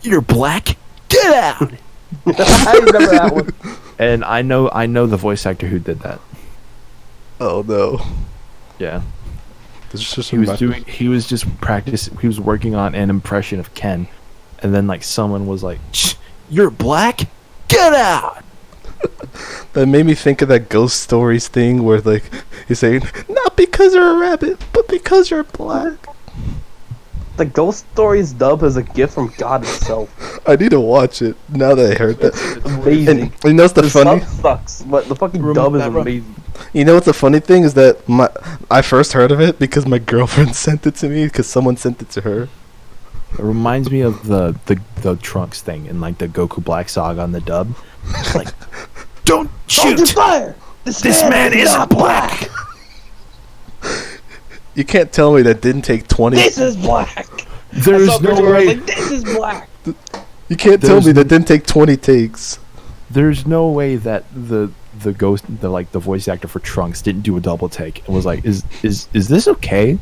"You're black. Get out!" I remember that one. And I know the voice actor who did that. Oh no. Yeah. This is just He was just practicing. He was working on an impression of Ken, and then like someone was like, "You're black. Get out!" That made me think of that Ghost Stories thing where like he's saying, "Not because you're a rabbit, but because you're black." The Ghost Stories dub is a gift from God himself. I need to watch it now that I heard that. Amazing. And you know what's the The funny? sub sucks, but the fucking dub is Remember- amazing. You know what's the funny thing is that I first heard of it because my girlfriend sent it to me because someone sent it to her. It reminds me of the Trunks thing in like the Goku Black Saga on the dub. It's like, Don't Hold your shoot! fire! This man is not black! You can't tell me that didn't take 20. This is black! there's I saw no pictures, I was way. like, this is black! You can't tell There's me that didn't take 20 takes. There's no way that the voice actor for Trunks didn't do a double take and was like, is this okay?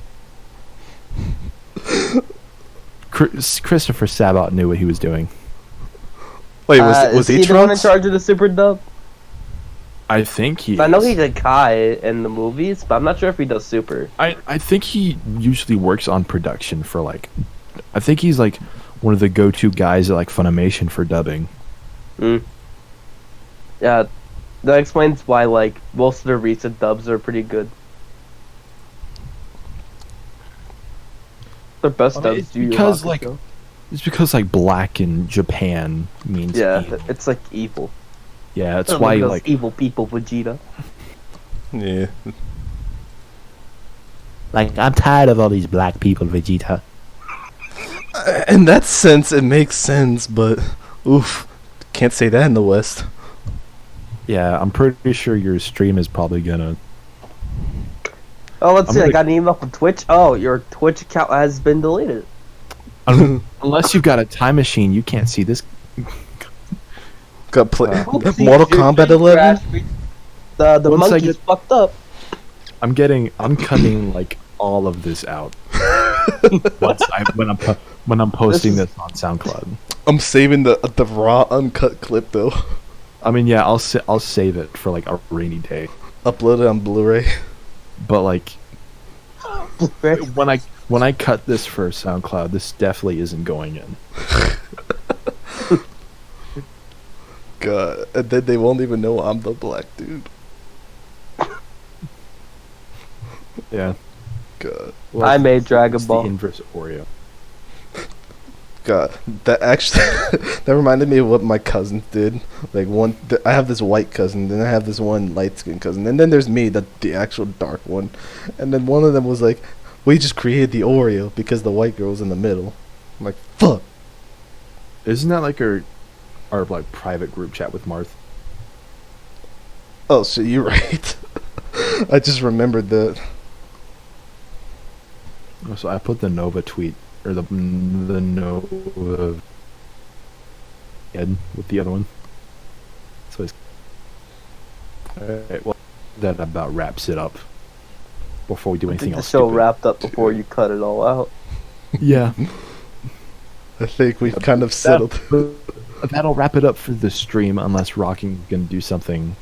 Christopher Sabat knew what he was doing. Wait, was is he the one in Trunks? charge of the super dub? I think he. I know is. he did Kai in the movies, but I'm not sure if he does super. I think he usually works on production for like. I think he's like one of the go-to guys at like Funimation for dubbing. Yeah, that explains why like most of the recent dubs are pretty good. The best dubs it's do Yu because, Hakusho. like, It's because like black in Japan means yeah, evil. it's like evil. Yeah, that's Look why at those like evil people, Vegeta. Yeah. Like, I'm tired of all these black people, Vegeta. In that sense, it makes sense, but oof, can't say that in the West. yeah, I'm pretty sure your stream is probably gonna. Oh, let's I'm see. I gonna- got an email from Twitch. Oh, your Twitch account has been deleted. Unless you've got a time machine, you can't see this. Got play Oopsie, Mortal your Kombat stream 11. crashed. The Once I monkey's get- fucked up. I'm cutting like all of this out. When I'm posting This this on SoundCloud. I'm saving the raw uncut clip though. I mean, yeah, I'll save it for like a rainy day. Upload it on Blu-ray. But like when I cut this for SoundCloud, this definitely isn't going in. God, and then they won't even know I'm the black dude. Yeah. God. I made Dragon It's Ball. the inverse of Oreo. God, that actually that reminded me of what my cousins did. Like I have this white cousin, then I have this one light skinned cousin, and then there's me, the actual dark one. And then one of them was like, "We just created the Oreo because the white girl was in the middle." I'm like, "Fuck." Isn't that like our like private group chat with Marth? Oh shit, you're right. I just remembered that. Oh, so I put the Nova tweet or the Nova Ed with the other one. So it's alright. Well, that about wraps it up. Before we do I anything think the else, show stupid. wrapped up before you cut it all out. Yeah, I think we've kind of settled. that'll wrap it up for the stream. Unless Rocking's gonna do something.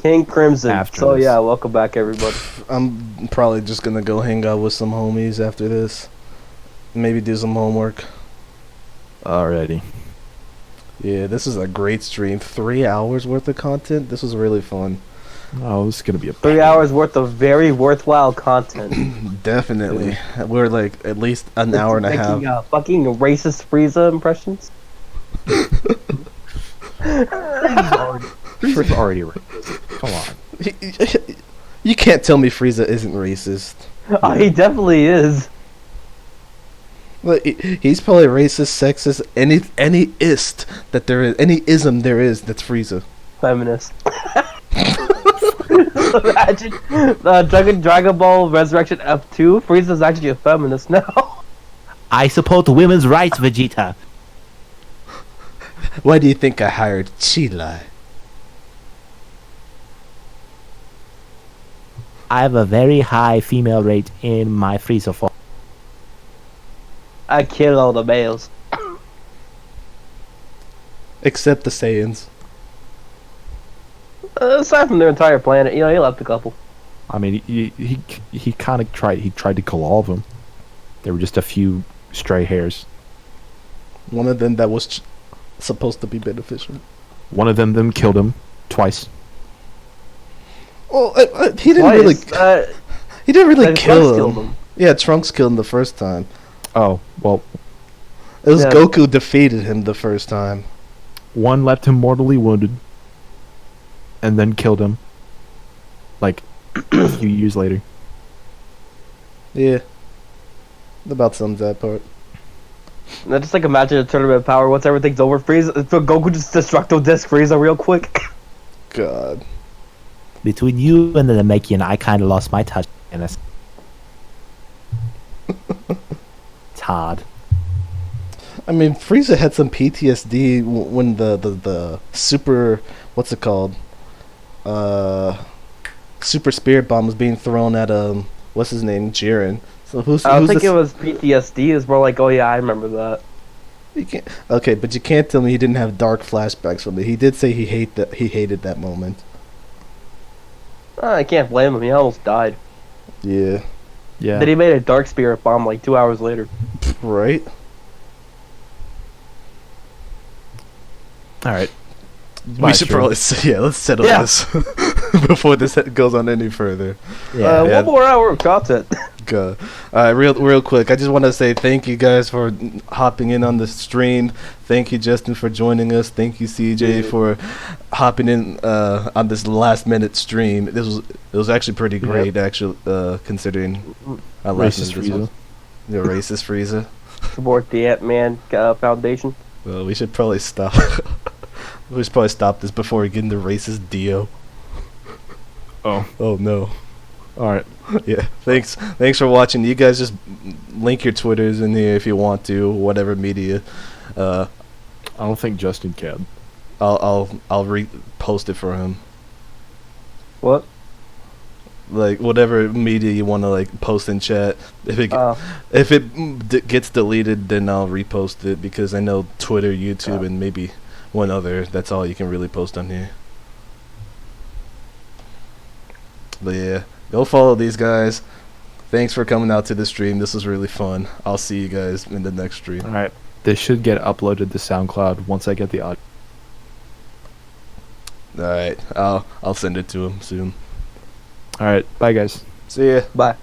King Crimson. After So this. yeah, welcome back everybody. I'm probably just gonna go hang out with some homies after this. Maybe do some homework. Alrighty. Yeah, this is a great stream. 3 hours worth of content. This was really fun. Oh, this is gonna be a 3 hours worth of very worthwhile content. Definitely. We're like at least an hour and a half. Making, fucking racist Frieza impressions. Frieza's already racist. Come on. You can't tell me Frieza isn't racist. Oh, he definitely is. Like, he's probably racist, sexist, any ist that there is, any ism there is that's Frieza. Feminist. Imagine Dragon Ball Resurrection F2. Frieza's actually a feminist now. I support women's rights, Vegeta. Why do you think I hired Chila? I have a very high female rate in my Frieza form. I kill all the males. Except the Saiyans. Aside from their entire planet, you know, he left a couple. I mean, he kind of tried. He tried to kill all of them. There were just a few stray hairs. One of them that was supposed to be beneficial. One of them killed him twice. Well, he didn't really. He didn't really kill him. Yeah, Trunks killed him the first time. Oh well, It was Yeah. Goku defeated him the first time. one left him mortally wounded, and then killed him. Like a few years later. Yeah. About sums that part. Now just like imagine a tournament of power. Once everything's over, Frieza, Goku just destructo disc Frieza real quick. God. Between you and the Namekian, I kind of lost my touch. And it's hard. I mean, Frieza had some PTSD when the super, what's it called? Super Spirit Bomb was being thrown at what's his name, Jiren. So I don't think it was PTSD. It's more like, oh yeah, I remember that. You can't, okay, but you can't tell me he didn't have dark flashbacks from it. He did say he hated that moment. I can't blame him. He almost died. Yeah. Yeah. Then he made a dark spirit bomb like 2 hours later. Right. All right. We should probably let's settle Yeah. this before this goes on any further. Yeah. Yeah. One more hour of content. God. Real quick, I just want to say thank you guys for hopping in on the stream. Thank you, Justin, for joining us. Thank you, CJ, for hopping in on this last minute stream. It was actually pretty great, actually, considering our last Racist minute. Frieza. Yeah, racist Frieza. Support the Ant-Man Foundation. Well, we should probably stop. We should probably stop this before we get into racist Dio. Oh. Oh no. All right. Yeah. Thanks for watching. You guys just link your Twitters in here if you want to, whatever media. I don't think Justin can. I'll repost it for him. What? Like whatever media you want to like post in chat. If it gets deleted, then I'll repost it because I know Twitter, YouTube, and maybe one other. That's all you can really post on here. But yeah, go follow these guys. Thanks for coming out to the stream. This was really fun. I'll see you guys in the next stream. All right. This should get uploaded to SoundCloud once I get the audio. All right, I'll send it to him soon. All right. Bye, guys. See ya. Bye.